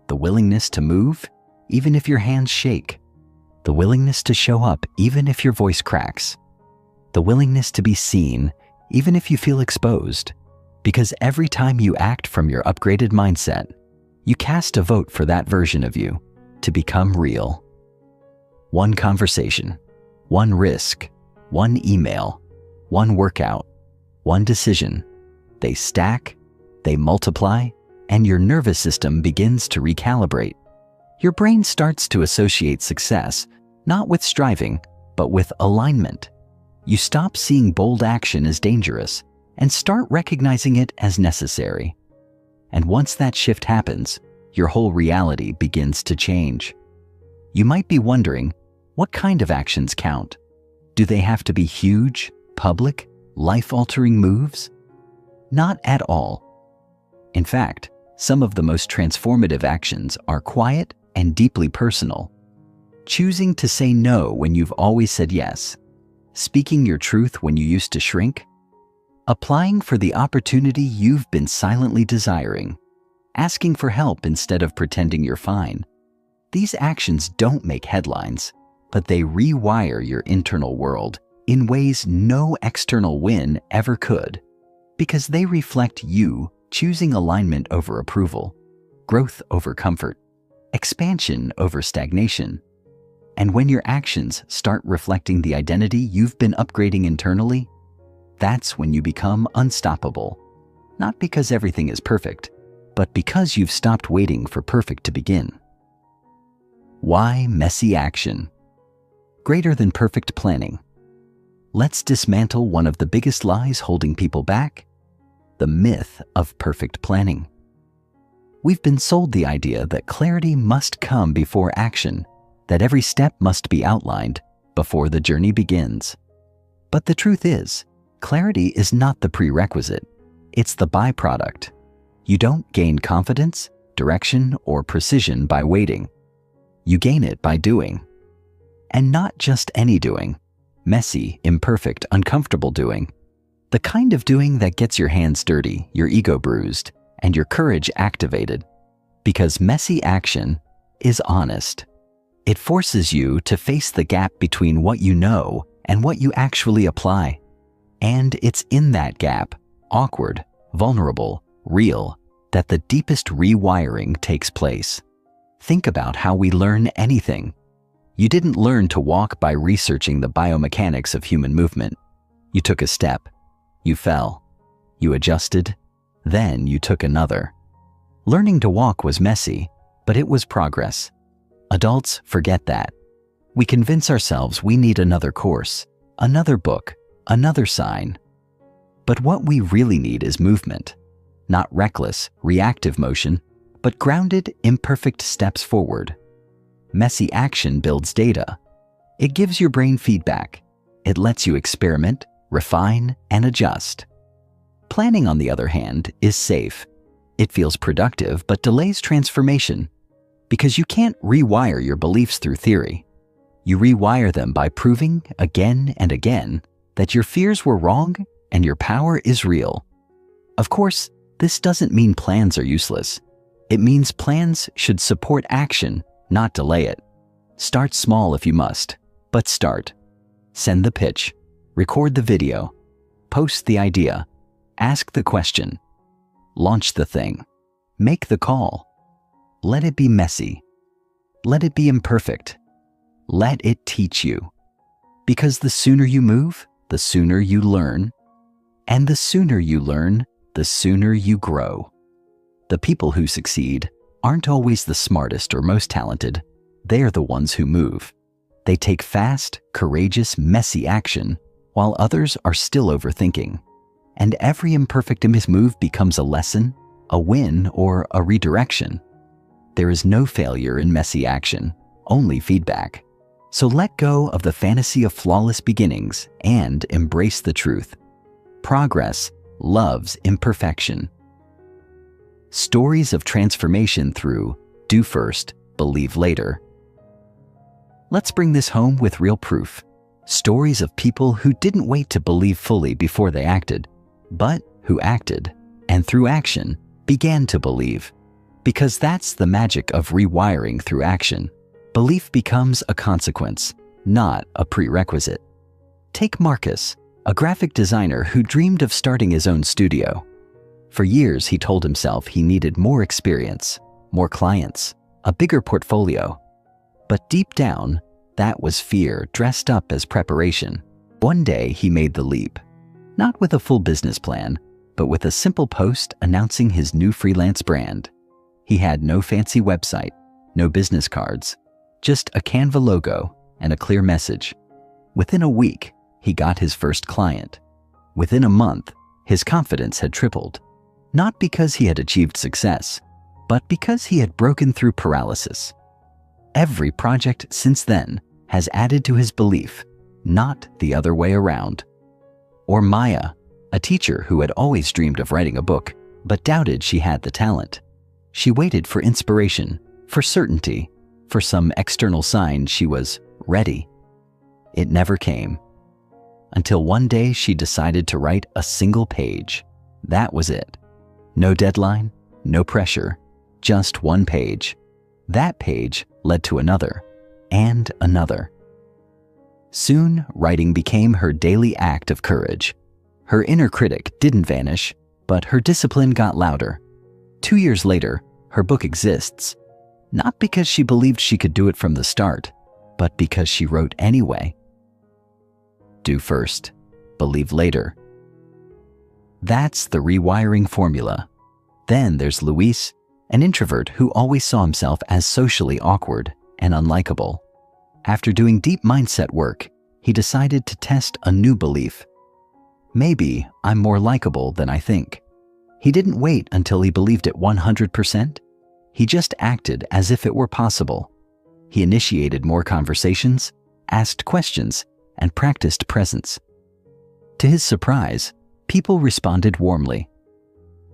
The willingness to move, even if your hands shake. The willingness to show up, even if your voice cracks. The willingness to be seen, even if you feel exposed. Because every time you act from your upgraded mindset, you cast a vote for that version of you to become real. One conversation, one risk, one email, one workout, one decision. They stack, they multiply, and your nervous system begins to recalibrate. Your brain starts to associate success, not with striving, but with alignment. You stop seeing bold action as dangerous and start recognizing it as necessary. And once that shift happens, your whole reality begins to change. You might be wondering, what kind of actions count? Do they have to be huge, public, life-altering moves? Not at all. In fact, some of the most transformative actions are quiet and deeply personal. Choosing to say no when you've always said yes, speaking your truth when you used to shrink, applying for the opportunity you've been silently desiring, asking for help instead of pretending you're fine. These actions don't make headlines, but they rewire your internal world in ways no external win ever could, because they reflect you choosing alignment over approval, growth over comfort, expansion over stagnation. And when your actions start reflecting the identity you've been upgrading internally, that's when you become unstoppable. Not because everything is perfect, but because you've stopped waiting for perfect to begin. Why messy action? Greater than perfect planning. Let's dismantle one of the biggest lies holding people back: the myth of perfect planning. We've been sold the idea that clarity must come before action, that every step must be outlined before the journey begins. But the truth is, clarity is not the prerequisite, it's the byproduct. You don't gain confidence, direction, or precision by waiting. You gain it by doing. And not just any doing, messy, imperfect, uncomfortable doing. The kind of doing that gets your hands dirty, your ego bruised, and your courage activated. Because messy action is honest. It forces you to face the gap between what you know and what you actually apply. And it's in that gap, awkward, vulnerable, real, that the deepest rewiring takes place. Think about how we learn anything. You didn't learn to walk by researching the biomechanics of human movement. You took a step. You fell. You adjusted. Then you took another. Learning to walk was messy, but it was progress. Adults forget that. We convince ourselves we need another course, another book, another sign. But what we really need is movement. Not reckless, reactive motion, but grounded, imperfect steps forward. Messy action builds data. It gives your brain feedback. It lets you experiment, refine, and adjust. Planning, on the other hand, is safe. It feels productive but delays transformation. Because you can't rewire your beliefs through theory. You rewire them by proving again and again that your fears were wrong and your power is real. Of course, this doesn't mean plans are useless. It means plans should support action, not delay it. Start small if you must, but start. Send the pitch, record the video, post the idea, ask the question. Launch the thing. Make the call. Let it be messy. Let it be imperfect. Let it teach you. Because the sooner you move, the sooner you learn. And the sooner you learn, the sooner you grow. The people who succeed aren't always the smartest or most talented. They're the ones who move. They take fast, courageous, messy action, while others are still overthinking. And every imperfect move becomes a lesson, a win, or a redirection. There is no failure in messy action, only feedback. So let go of the fantasy of flawless beginnings and embrace the truth. Progress loves imperfection. Stories of transformation through do first, believe later. Let's bring this home with real proof. Stories of people who didn't wait to believe fully before they acted, but who acted, and through action, began to believe. Because that's the magic of rewiring through action. Belief becomes a consequence, not a prerequisite. Take Marcus, a graphic designer who dreamed of starting his own studio. For years, he told himself he needed more experience, more clients, a bigger portfolio. But deep down, that was fear dressed up as preparation. One day, he made the leap. Not with a full business plan, but with a simple post announcing his new freelance brand. He had no fancy website, no business cards, just a Canva logo and a clear message. Within a week, he got his first client. Within a month, his confidence had tripled. Not because he had achieved success, but because he had broken through paralysis. Every project since then has added to his belief, not the other way around. Or Maya, a teacher who had always dreamed of writing a book, but doubted she had the talent. She waited for inspiration, for certainty, for some external sign she was ready. It never came. Until one day she decided to write a single page. That was it. No deadline, no pressure, just one page. That page led to another, and another. Soon, writing became her daily act of courage. Her inner critic didn't vanish, but her discipline got louder. 2 years later, her book exists, not because she believed she could do it from the start, but because she wrote anyway. Do first, believe later. That's the rewiring formula. Then there's Luis, an introvert who always saw himself as socially awkward and unlikable. After doing deep mindset work, he decided to test a new belief. Maybe I'm more likable than I think. He didn't wait until he believed it 100%. He just acted as if it were possible. He initiated more conversations, asked questions, and practiced presence. To his surprise, people responded warmly.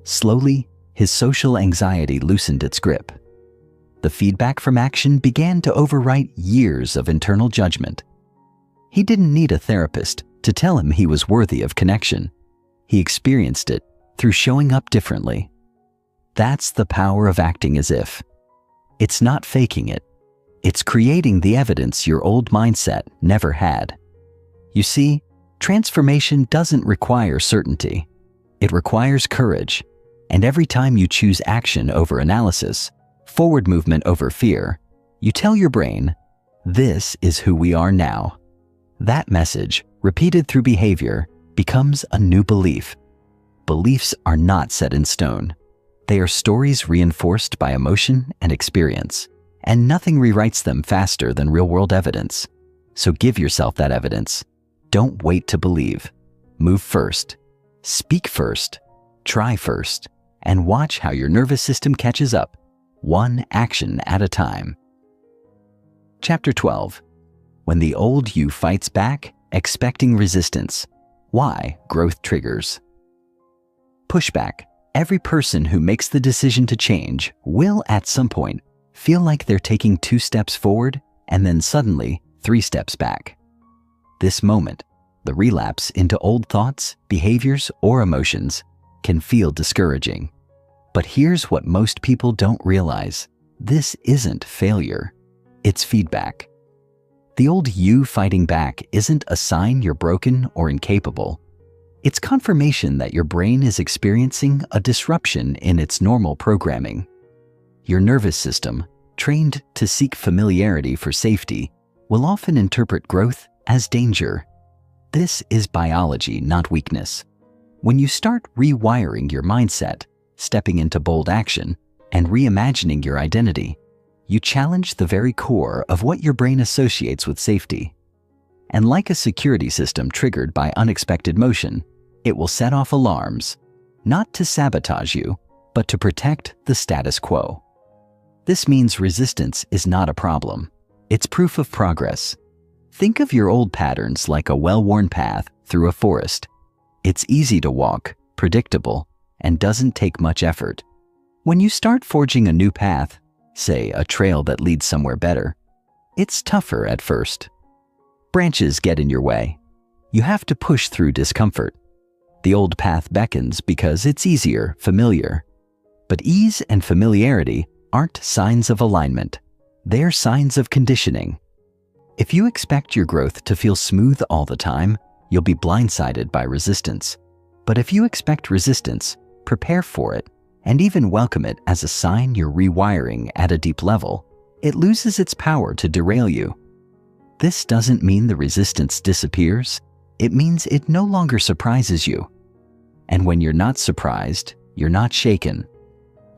Slowly, his social anxiety loosened its grip. The feedback from action began to overwrite years of internal judgment. He didn't need a therapist to tell him he was worthy of connection. He experienced it through showing up differently. That's the power of acting as if. It's not faking it. It's creating the evidence your old mindset never had. You see, transformation doesn't require certainty. It requires courage. And every time you choose action over analysis, forward movement over fear, you tell your brain, this is who we are now. That message, repeated through behavior, becomes a new belief. Beliefs are not set in stone. They are stories reinforced by emotion and experience, and nothing rewrites them faster than real-world evidence. So give yourself that evidence. Don't wait to believe. Move first. Speak first. Try first. And watch how your nervous system catches up, one action at a time. Chapter 12. When the old you fights back, expecting resistance. Why growth triggers. Pushback. Every person who makes the decision to change will, at some point, feel like they're taking 2 steps forward and then suddenly 3 steps back. This moment, the relapse into old thoughts, behaviors, or emotions, can feel discouraging. But here's what most people don't realize. This isn't failure. It's feedback. The old you fighting back isn't a sign you're broken or incapable. It's confirmation that your brain is experiencing a disruption in its normal programming. Your nervous system, trained to seek familiarity for safety, will often interpret growth as danger. This is biology, not weakness. When you start rewiring your mindset, stepping into bold action, and reimagining your identity, you challenge the very core of what your brain associates with safety. And like a security system triggered by unexpected motion, it will set off alarms, not to sabotage you, but to protect the status quo. This means resistance is not a problem. It's proof of progress. Think of your old patterns like a well-worn path through a forest. It's easy to walk, predictable, and doesn't take much effort. When you start forging a new path, say a trail that leads somewhere better, it's tougher at first. Branches get in your way. You have to push through discomfort. The old path beckons because it's easier, familiar. But ease and familiarity aren't signs of alignment. They're signs of conditioning. If you expect your growth to feel smooth all the time, you'll be blindsided by resistance. But if you expect resistance, prepare for it, and even welcome it as a sign you're rewiring at a deep level, it loses its power to derail you. This doesn't mean the resistance disappears. It means it no longer surprises you. And when you're not surprised, you're not shaken.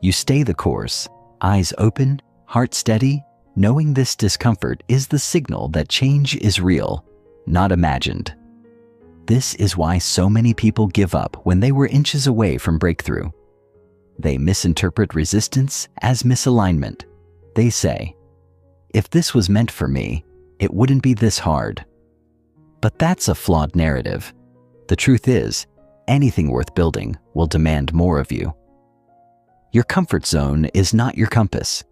You stay the course, eyes open, heart steady, knowing this discomfort is the signal that change is real, not imagined. This is why so many people give up when they were inches away from breakthrough. They misinterpret resistance as misalignment. They say, if this was meant for me, it wouldn't be this hard. But that's a flawed narrative. The truth is, anything worth building will demand more of you. Your comfort zone is not your compass.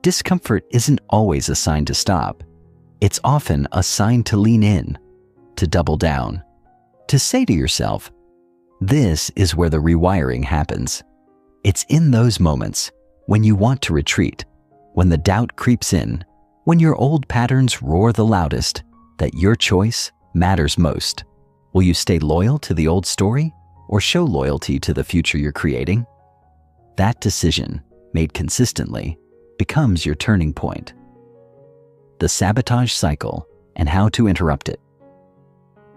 Discomfort isn't always a sign to stop. It's often a sign to lean in, to double down, to say to yourself, this is where the rewiring happens. It's in those moments, when you want to retreat, when the doubt creeps in, when your old patterns roar the loudest, that your choice matters most. Will you stay loyal to the old story or show loyalty to the future you're creating? That decision, made consistently, becomes your turning point. The sabotage cycle and how to interrupt it.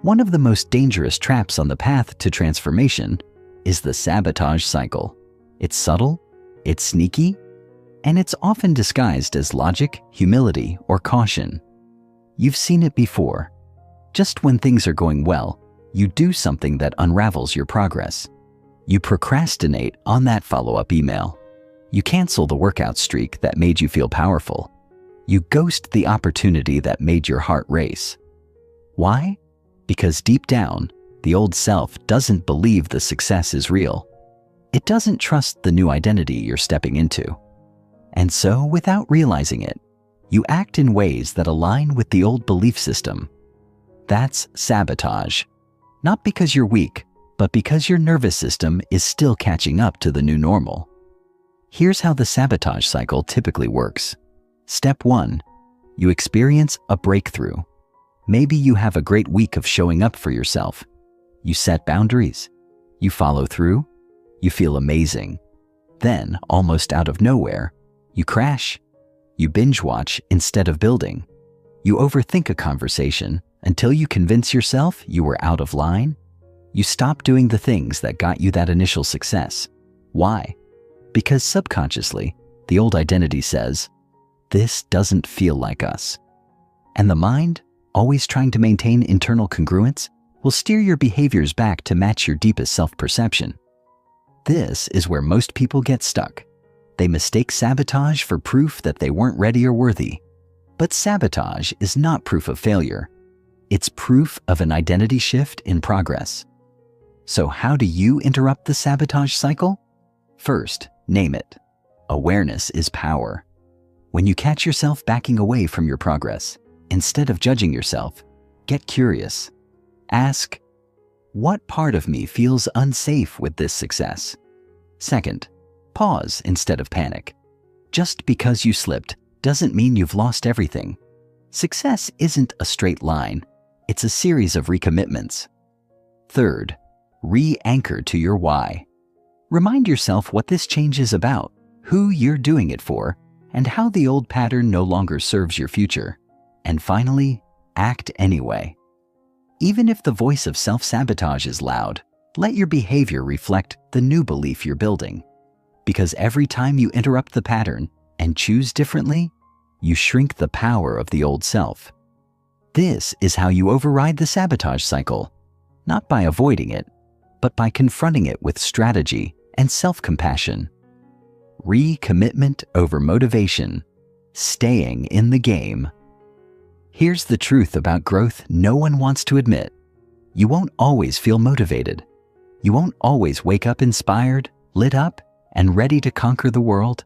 One of the most dangerous traps on the path to transformation is the sabotage cycle. It's subtle, it's sneaky, and it's often disguised as logic, humility, or caution. You've seen it before. Just when things are going well, you do something that unravels your progress. You procrastinate on that follow-up email. You cancel the workout streak that made you feel powerful. You ghost the opportunity that made your heart race. Why? Because deep down, the old self doesn't believe the success is real. It doesn't trust the new identity you're stepping into. And so, without realizing it, you act in ways that align with the old belief system. That's sabotage. Not because you're weak, but because your nervous system is still catching up to the new normal. Here's how the sabotage cycle typically works. Step 1. You experience a breakthrough. Maybe you have a great week of showing up for yourself. You set boundaries. You follow through. You feel amazing. Then, almost out of nowhere, you crash. You binge watch instead of building. You overthink a conversation until you convince yourself you were out of line. You stop doing the things that got you that initial success. Why? Because subconsciously, the old identity says, this doesn't feel like us. And the mind, always trying to maintain internal congruence, will steer your behaviors back to match your deepest self-perception. This is where most people get stuck. They mistake sabotage for proof that they weren't ready or worthy. But sabotage is not proof of failure. It's proof of an identity shift in progress. So how do you interrupt the sabotage cycle? First, name it. Awareness is power. When you catch yourself backing away from your progress, instead of judging yourself, get curious. Ask, what part of me feels unsafe with this success? Second, pause instead of panic. Just because you slipped doesn't mean you've lost everything. Success isn't a straight line. It's a series of recommitments. Third, re-anchor to your why. Remind yourself what this change is about, who you're doing it for, and how the old pattern no longer serves your future. And finally, act anyway. Even if the voice of self-sabotage is loud, let your behavior reflect the new belief you're building. Because every time you interrupt the pattern and choose differently, you shrink the power of the old self. This is how you override the sabotage cycle, not by avoiding it, but by confronting it with strategy and self-compassion. Recommitment over motivation, staying in the game. Here's the truth about growth no one wants to admit. You won't always feel motivated. You won't always wake up inspired, lit up, and ready to conquer the world.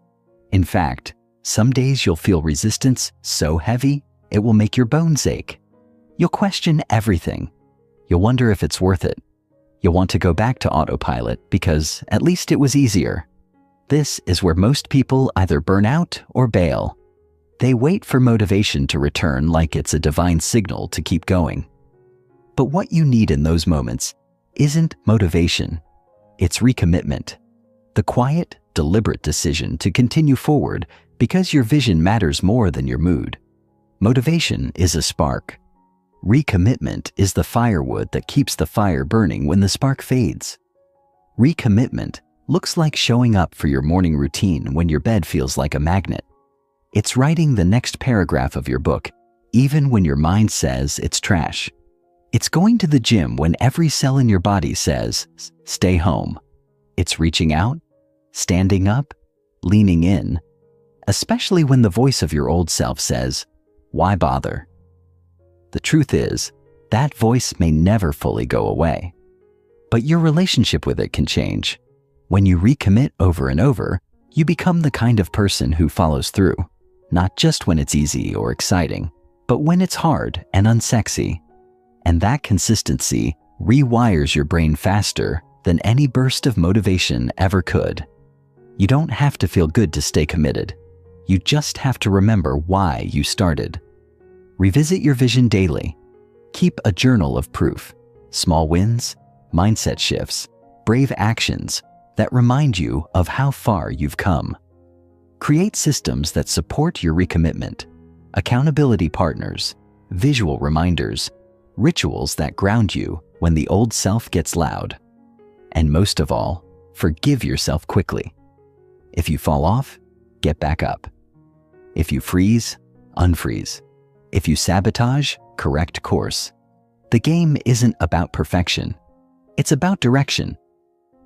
In fact, some days you'll feel resistance so heavy, it will make your bones ache. You'll question everything. You'll wonder if it's worth it. You'll want to go back to autopilot because at least it was easier. This is where most people either burn out or bail. They wait for motivation to return like it's a divine signal to keep going. But what you need in those moments isn't motivation. It's recommitment. The quiet, deliberate decision to continue forward because your vision matters more than your mood. Motivation is a spark. Recommitment is the firewood that keeps the fire burning when the spark fades. Recommitment looks like showing up for your morning routine when your bed feels like a magnet. It's writing the next paragraph of your book, even when your mind says it's trash. It's going to the gym when every cell in your body says, stay home. It's reaching out, standing up, leaning in, especially when the voice of your old self says, why bother? The truth is, that voice may never fully go away. But your relationship with it can change. When you recommit over and over, you become the kind of person who follows through, not just when it's easy or exciting, but when it's hard and unsexy. And that consistency rewires your brain faster than any burst of motivation ever could. You don't have to feel good to stay committed. You just have to remember why you started. Revisit your vision daily. Keep a journal of proof, small wins, mindset shifts, brave actions that remind you of how far you've come. Create systems that support your recommitment, accountability partners, visual reminders, rituals that ground you when the old self gets loud. And most of all, forgive yourself quickly. If you fall off, get back up. If you freeze, unfreeze. If you sabotage, correct course. The game isn't about perfection. It's about direction.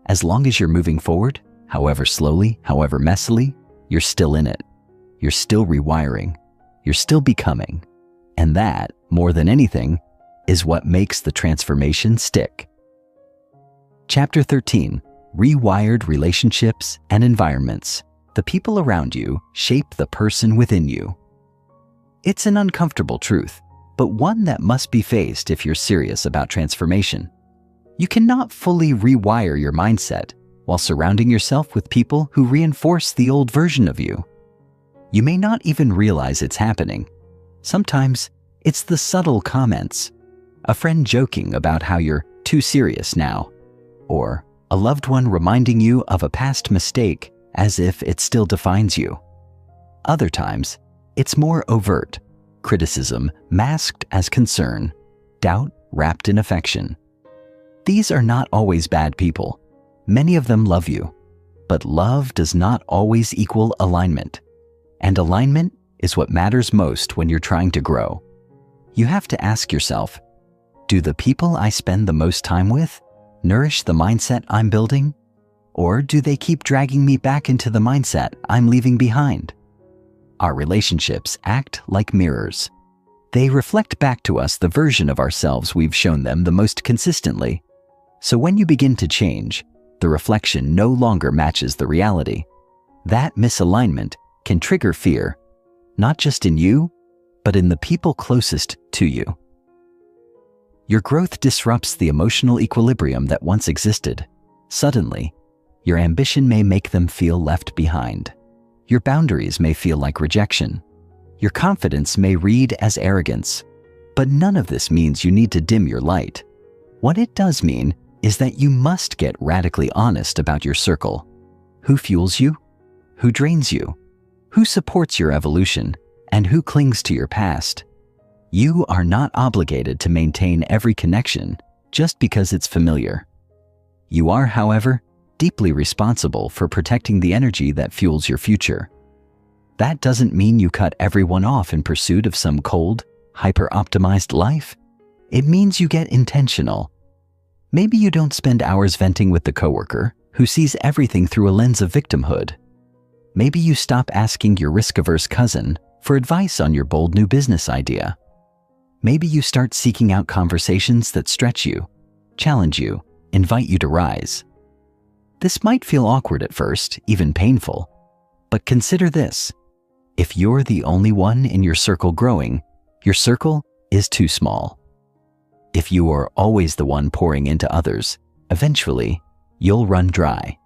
As long as you're moving forward, however slowly, however messily, you're still in it. You're still rewiring. You're still becoming. And that, more than anything, is what makes the transformation stick. Chapter 13, Rewired Relationships and Environments. The people around you shape the person within you. It's an uncomfortable truth, but one that must be faced if you're serious about transformation. You cannot fully rewire your mindset while surrounding yourself with people who reinforce the old version of you. You may not even realize it's happening. Sometimes it's the subtle comments, a friend joking about how you're too serious now, or a loved one reminding you of a past mistake as if it still defines you. Other times, it's more overt, criticism masked as concern, doubt wrapped in affection. These are not always bad people. Many of them love you, but love does not always equal alignment. And alignment is what matters most when you're trying to grow. You have to ask yourself, do the people I spend the most time with nourish the mindset I'm building? Or do they keep dragging me back into the mindset I'm leaving behind? Our relationships act like mirrors. They reflect back to us the version of ourselves we've shown them the most consistently. So when you begin to change, the reflection no longer matches the reality. That misalignment can trigger fear, not just in you, but in the people closest to you. Your growth disrupts the emotional equilibrium that once existed. Suddenly, your ambition may make them feel left behind. Your boundaries may feel like rejection. Your confidence may read as arrogance. But none of this means you need to dim your light. What it does mean is that you must get radically honest about your circle. Who fuels you? Who drains you? Who supports your evolution? And who clings to your past? You are not obligated to maintain every connection just because it's familiar. You are, however, deeply responsible for protecting the energy that fuels your future. That doesn't mean you cut everyone off in pursuit of some cold, hyper-optimized life. It means you get intentional. Maybe you don't spend hours venting with the coworker who sees everything through a lens of victimhood. Maybe you stop asking your risk-averse cousin for advice on your bold new business idea. Maybe you start seeking out conversations that stretch you, challenge you, invite you to rise. This might feel awkward at first, even painful, but consider this. If you're the only one in your circle growing, your circle is too small. If you are always the one pouring into others, eventually, you'll run dry.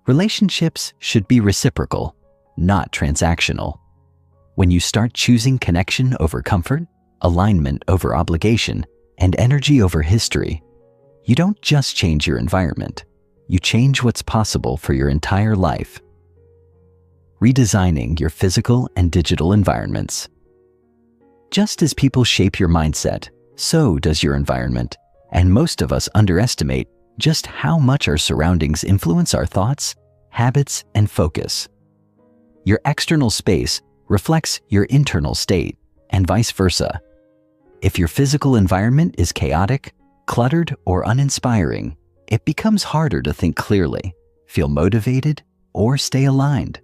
Relationships should be reciprocal, not transactional. When you start choosing connection over comfort, alignment over obligation, and energy over history, you don't just change your environment, you change what's possible for your entire life. Redesigning your physical and digital environments. Just as people shape your mindset, so does your environment, and most of us underestimate just how much our surroundings influence our thoughts, habits, and focus. Your external space reflects your internal state, and vice versa. If your physical environment is chaotic, cluttered, or uninspiring, it becomes harder to think clearly, feel motivated, or stay aligned.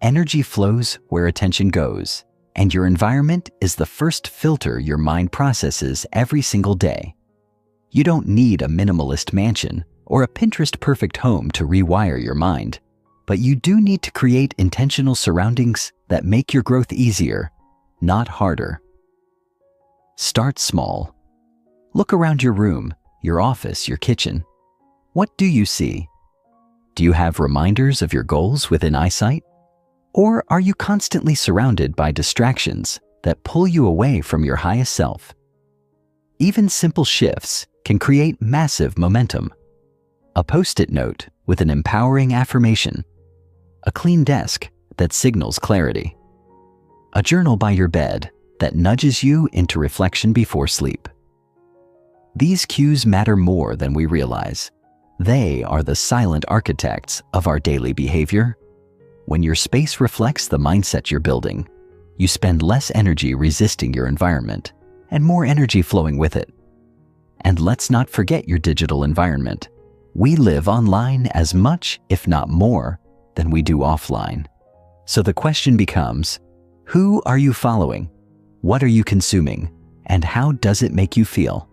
Energy flows where attention goes, and your environment is the first filter your mind processes every single day. You don't need a minimalist mansion or a Pinterest-perfect home to rewire your mind, but you do need to create intentional surroundings that make your growth easier, not harder. Start small. Look around your room, your office, your kitchen. What do you see? Do you have reminders of your goals within eyesight? Or are you constantly surrounded by distractions that pull you away from your highest self? Even simple shifts can create massive momentum. A Post-it note with an empowering affirmation. A clean desk that signals clarity. A journal by your bed that nudges you into reflection before sleep. These cues matter more than we realize. They are the silent architects of our daily behavior. When your space reflects the mindset you're building, you spend less energy resisting your environment and more energy flowing with it. And let's not forget your digital environment. We live online as much, if not more, than we do offline. So the question becomes, who are you following? What are you consuming? And how does it make you feel?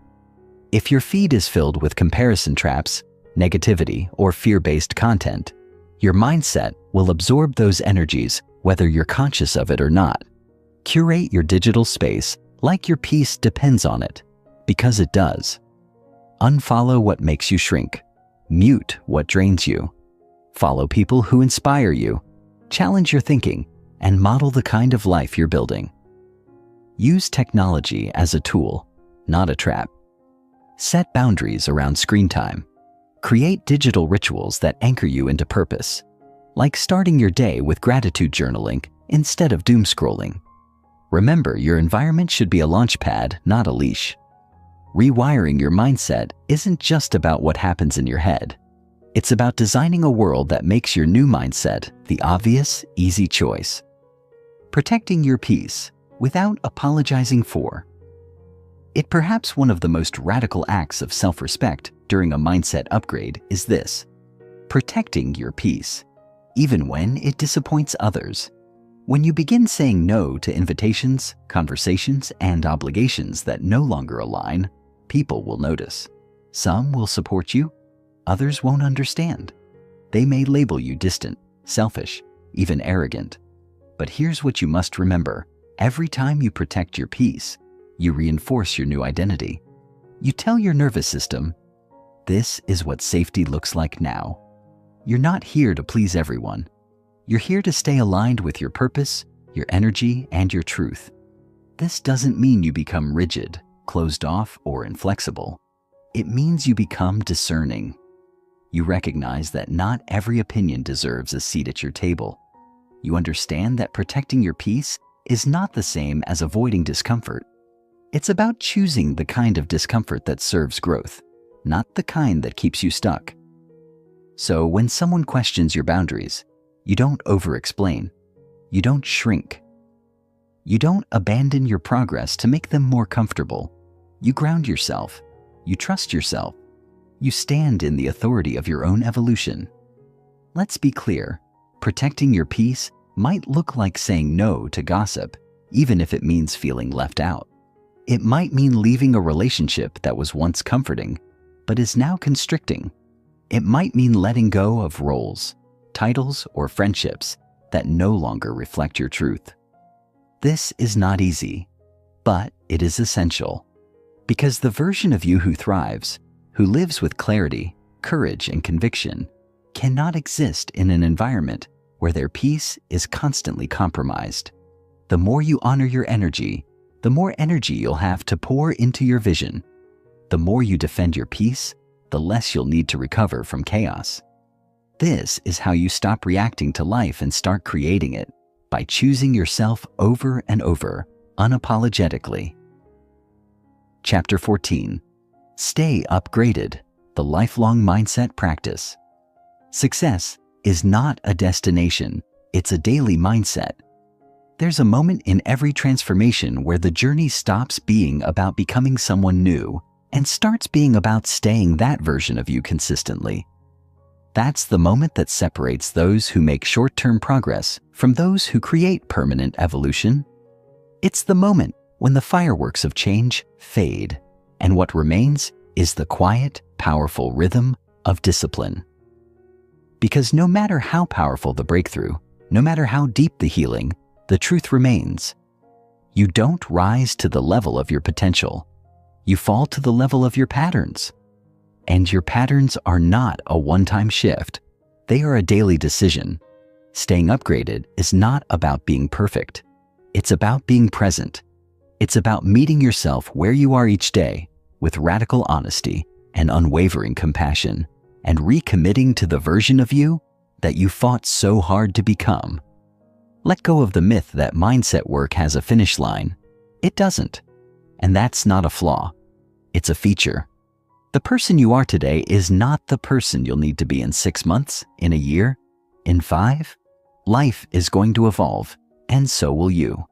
If your feed is filled with comparison traps, negativity, or fear-based content, your mindset will absorb those energies whether you're conscious of it or not. Curate your digital space like your peace depends on it, because it does. Unfollow what makes you shrink. Mute what drains you. Follow people who inspire you, challenge your thinking, and model the kind of life you're building. Use technology as a tool, not a trap. Set boundaries around screen time. Create digital rituals that anchor you into purpose, like starting your day with gratitude journaling instead of doom scrolling. Remember, your environment should be a launch pad, not a leash. Rewiring your mindset isn't just about what happens in your head. It's about designing a world that makes your new mindset the obvious, easy choice. Protecting your peace without apologizing for. It perhaps one of the most radical acts of self-respect during a mindset upgrade is this: protecting your peace, even when it disappoints others. When you begin saying no to invitations, conversations, and obligations that no longer align, people will notice. Some will support you, others won't understand. They may label you distant, selfish, even arrogant. But here's what you must remember. Every time you protect your peace, you reinforce your new identity. You tell your nervous system, this is what safety looks like now. You're not here to please everyone. You're here to stay aligned with your purpose, your energy, and your truth. This doesn't mean you become rigid, closed off, or inflexible. It means you become discerning. You recognize that not every opinion deserves a seat at your table. You understand that protecting your peace is not the same as avoiding discomfort. It's about choosing the kind of discomfort that serves growth, not the kind that keeps you stuck. So when someone questions your boundaries, you don't over-explain. You don't shrink. You don't abandon your progress to make them more comfortable. You ground yourself. You trust yourself. You stand in the authority of your own evolution. Let's be clear, protecting your peace might look like saying no to gossip, even if it means feeling left out. It might mean leaving a relationship that was once comforting, but is now constricting. It might mean letting go of roles, titles, or friendships that no longer reflect your truth. This is not easy, but it is essential. Because the version of you who thrives, who lives with clarity, courage, and conviction, cannot exist in an environment where their peace is constantly compromised. The more you honor your energy, the more energy you'll have to pour into your vision. The more you defend your peace, the less you'll need to recover from chaos. This is how you stop reacting to life and start creating it, by choosing yourself over and over, unapologetically. Chapter 14. Stay Upgraded, the Lifelong Mindset Practice. Success is not a destination, it's a daily mindset. There's a moment in every transformation where the journey stops being about becoming someone new and starts being about staying that version of you consistently. That's the moment that separates those who make short-term progress from those who create permanent evolution. It's the moment when the fireworks of change fade, and what remains is the quiet, powerful rhythm of discipline. Because no matter how powerful the breakthrough, no matter how deep the healing, the truth remains. You don't rise to the level of your potential. You fall to the level of your patterns. And your patterns are not a one-time shift. They are a daily decision. Staying upgraded is not about being perfect. It's about being present. It's about meeting yourself where you are each day with radical honesty and unwavering compassion, and recommitting to the version of you that you fought so hard to become. Let go of the myth that mindset work has a finish line. It doesn't. And that's not a flaw. It's a feature. The person you are today is not the person you'll need to be in 6 months, in a year, in 5. Life is going to evolve, and so will you.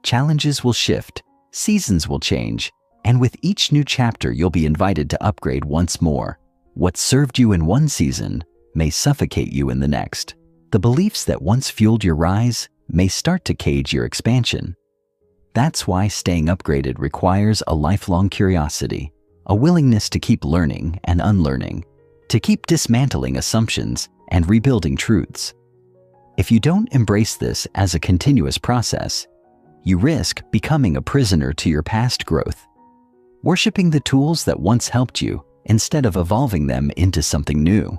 Challenges will shift, seasons will change, and with each new chapter you'll be invited to upgrade once more. What served you in one season may suffocate you in the next. The beliefs that once fueled your rise may start to cage your expansion. That's why staying upgraded requires a lifelong curiosity, a willingness to keep learning and unlearning, to keep dismantling assumptions and rebuilding truths. If you don't embrace this as a continuous process, you risk becoming a prisoner to your past growth, worshiping the tools that once helped you instead of evolving them into something new.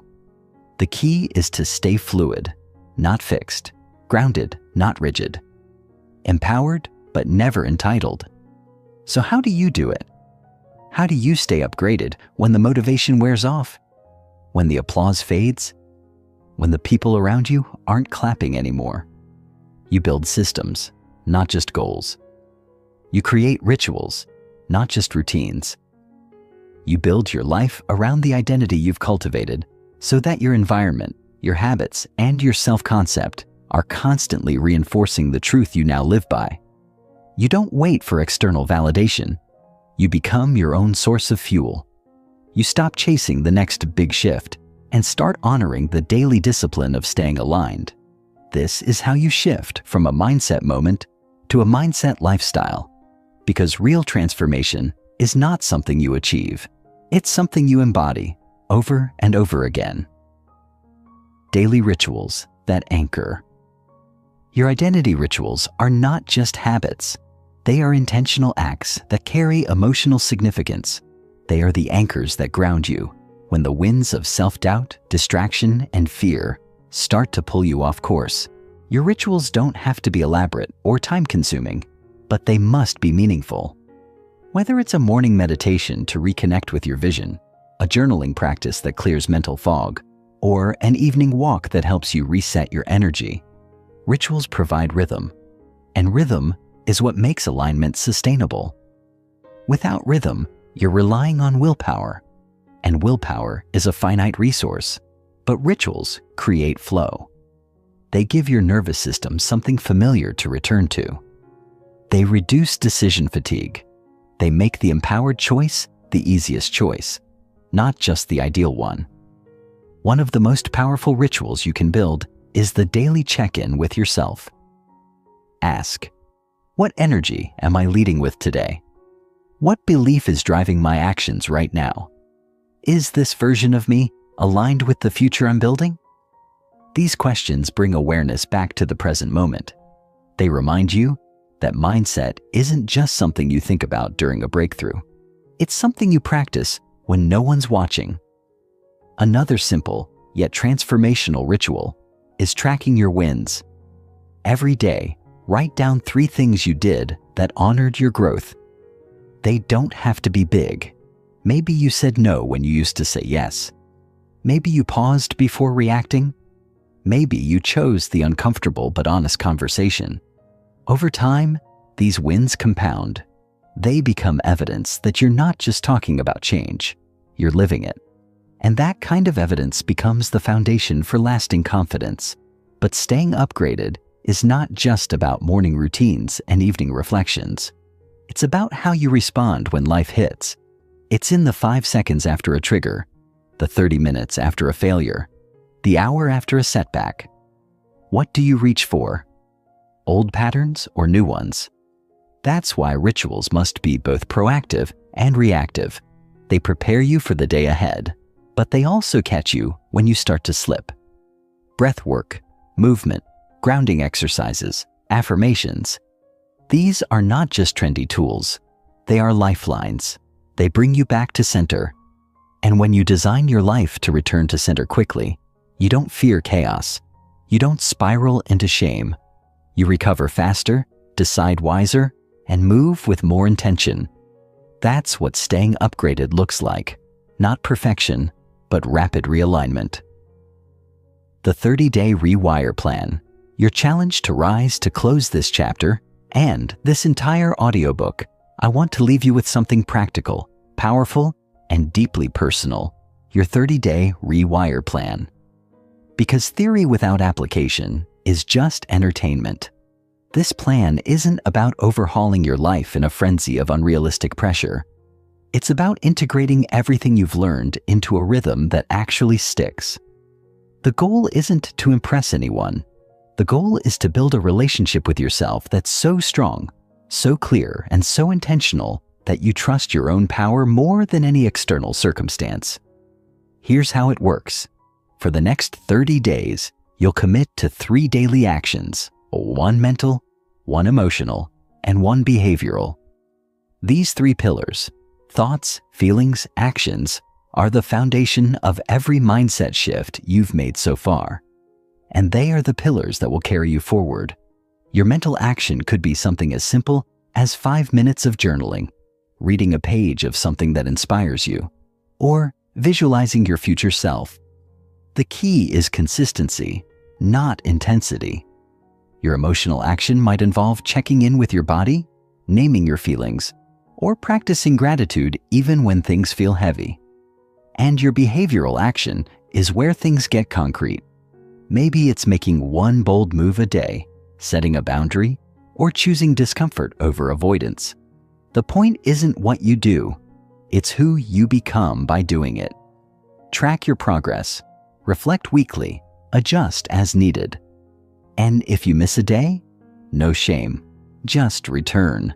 The key is to stay fluid, not fixed, grounded, not rigid, empowered, but never entitled. So how do you do it? How do you stay upgraded when the motivation wears off? When the applause fades? When the people around you aren't clapping anymore? You build systems, not just goals. You create rituals, not just routines. You build your life around the identity you've cultivated so that your environment, your habits, and your self-concept are constantly reinforcing the truth you now live by. You don't wait for external validation. You become your own source of fuel. You stop chasing the next big shift and start honoring the daily discipline of staying aligned. This is how you shift from a mindset moment to a mindset lifestyle. Because real transformation is not something you achieve. It's something you embody over and over again. Daily rituals that anchor. Your identity rituals are not just habits. They are intentional acts that carry emotional significance. They are the anchors that ground you when the winds of self-doubt, distraction, and fear start to pull you off course. Your rituals don't have to be elaborate or time-consuming, but they must be meaningful. Whether it's a morning meditation to reconnect with your vision, a journaling practice that clears mental fog, or an evening walk that helps you reset your energy, rituals provide rhythm. And rhythm is what makes alignment sustainable. Without rhythm, you're relying on willpower, and willpower is a finite resource, but rituals create flow. They give your nervous system something familiar to return to. They reduce decision fatigue. They make the empowered choice the easiest choice, not just the ideal one. One of the most powerful rituals you can build is the daily check-in with yourself. Ask, what energy am I leading with today? What belief is driving my actions right now? Is this version of me aligned with the future I'm building? These questions bring awareness back to the present moment. They remind you that mindset isn't just something you think about during a breakthrough. It's something you practice when no one's watching. Another simple yet transformational ritual is tracking your wins. Every day, write down 3 things you did that honored your growth. They don't have to be big. Maybe you said no when you used to say yes. Maybe you paused before reacting. Maybe you chose the uncomfortable but honest conversation. Over time, these wins compound. They become evidence that you're not just talking about change, you're living it. And that kind of evidence becomes the foundation for lasting confidence. But staying upgraded is not just about morning routines and evening reflections. It's about how you respond when life hits. It's in the 5 seconds after a trigger, the 30 minutes after a failure, the hour after a setback. What do you reach for? Old patterns or new ones? That's why rituals must be both proactive and reactive. They prepare you for the day ahead, but they also catch you when you start to slip. Breath work, movement, grounding exercises, affirmations. These are not just trendy tools. They are lifelines. They bring you back to center. And when you design your life to return to center quickly, you don't fear chaos. You don't spiral into shame. You recover faster, decide wiser, and move with more intention. That's what staying upgraded looks like. Not perfection, but rapid realignment. The 30-day Rewire plan, your challenge to rise to close this chapter and this entire audiobook. I want to leave you with something practical, powerful, and deeply personal, your 30-day Rewire plan. Because theory without application is just entertainment. This plan isn't about overhauling your life in a frenzy of unrealistic pressure. It's about integrating everything you've learned into a rhythm that actually sticks. The goal isn't to impress anyone. The goal is to build a relationship with yourself that's so strong, so clear, and so intentional that you trust your own power more than any external circumstance. Here's how it works. For the next 30 days, you'll commit to 3 daily actions, 1 mental, 1 emotional, and 1 behavioral. These 3 pillars, thoughts, feelings, actions, are the foundation of every mindset shift you've made so far. And they are the pillars that will carry you forward. Your mental action could be something as simple as 5 minutes of journaling, reading a page of something that inspires you, or visualizing your future self. The key is consistency, not intensity. Your emotional action might involve checking in with your body, naming your feelings, or practicing gratitude even when things feel heavy. And your behavioral action is where things get concrete. Maybe it's making 1 bold move a day, setting a boundary, or choosing discomfort over avoidance. The point isn't what you do, it's who you become by doing it. Track your progress, reflect weekly, adjust as needed. And if you miss a day, no shame, just return.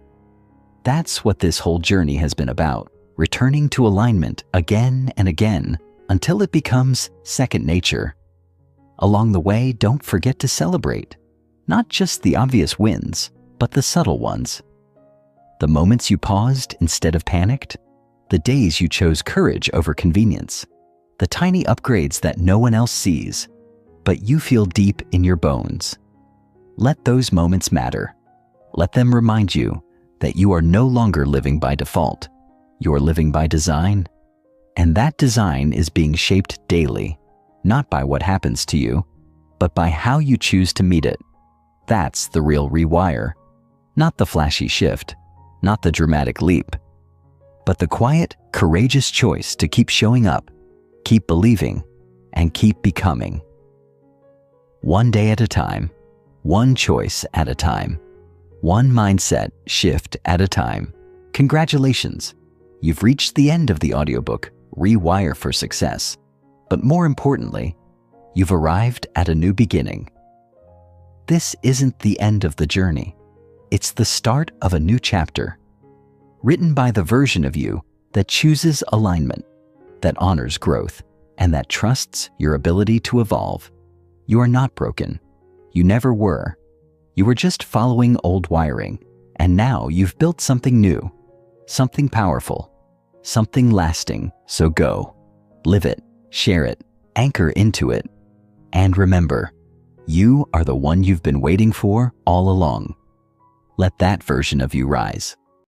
That's what this whole journey has been about, returning to alignment again and again until it becomes second nature. Along the way, don't forget to celebrate, not just the obvious wins, but the subtle ones. The moments you paused instead of panicked, the days you chose courage over convenience, the tiny upgrades that no one else sees, but you feel deep in your bones. Let those moments matter. Let them remind you that you are no longer living by default. You're living by design. And that design is being shaped daily, not by what happens to you, but by how you choose to meet it. That's the real rewire. Not the flashy shift, not the dramatic leap, but the quiet, courageous choice to keep showing up, keep believing, and keep becoming. One day at a time, one choice at a time, one mindset shift at a time. Congratulations! You've reached the end of the audiobook, Rewire for Success. But more importantly, you've arrived at a new beginning. This isn't the end of the journey. It's the start of a new chapter, written by the version of you that chooses alignment, that honors growth, and that trusts your ability to evolve. You are not broken. You never were. You were just following old wiring, and now you've built something new, something powerful, something lasting. So go, live it, share it, anchor into it, and remember, you are the one you've been waiting for all along. Let that version of you rise.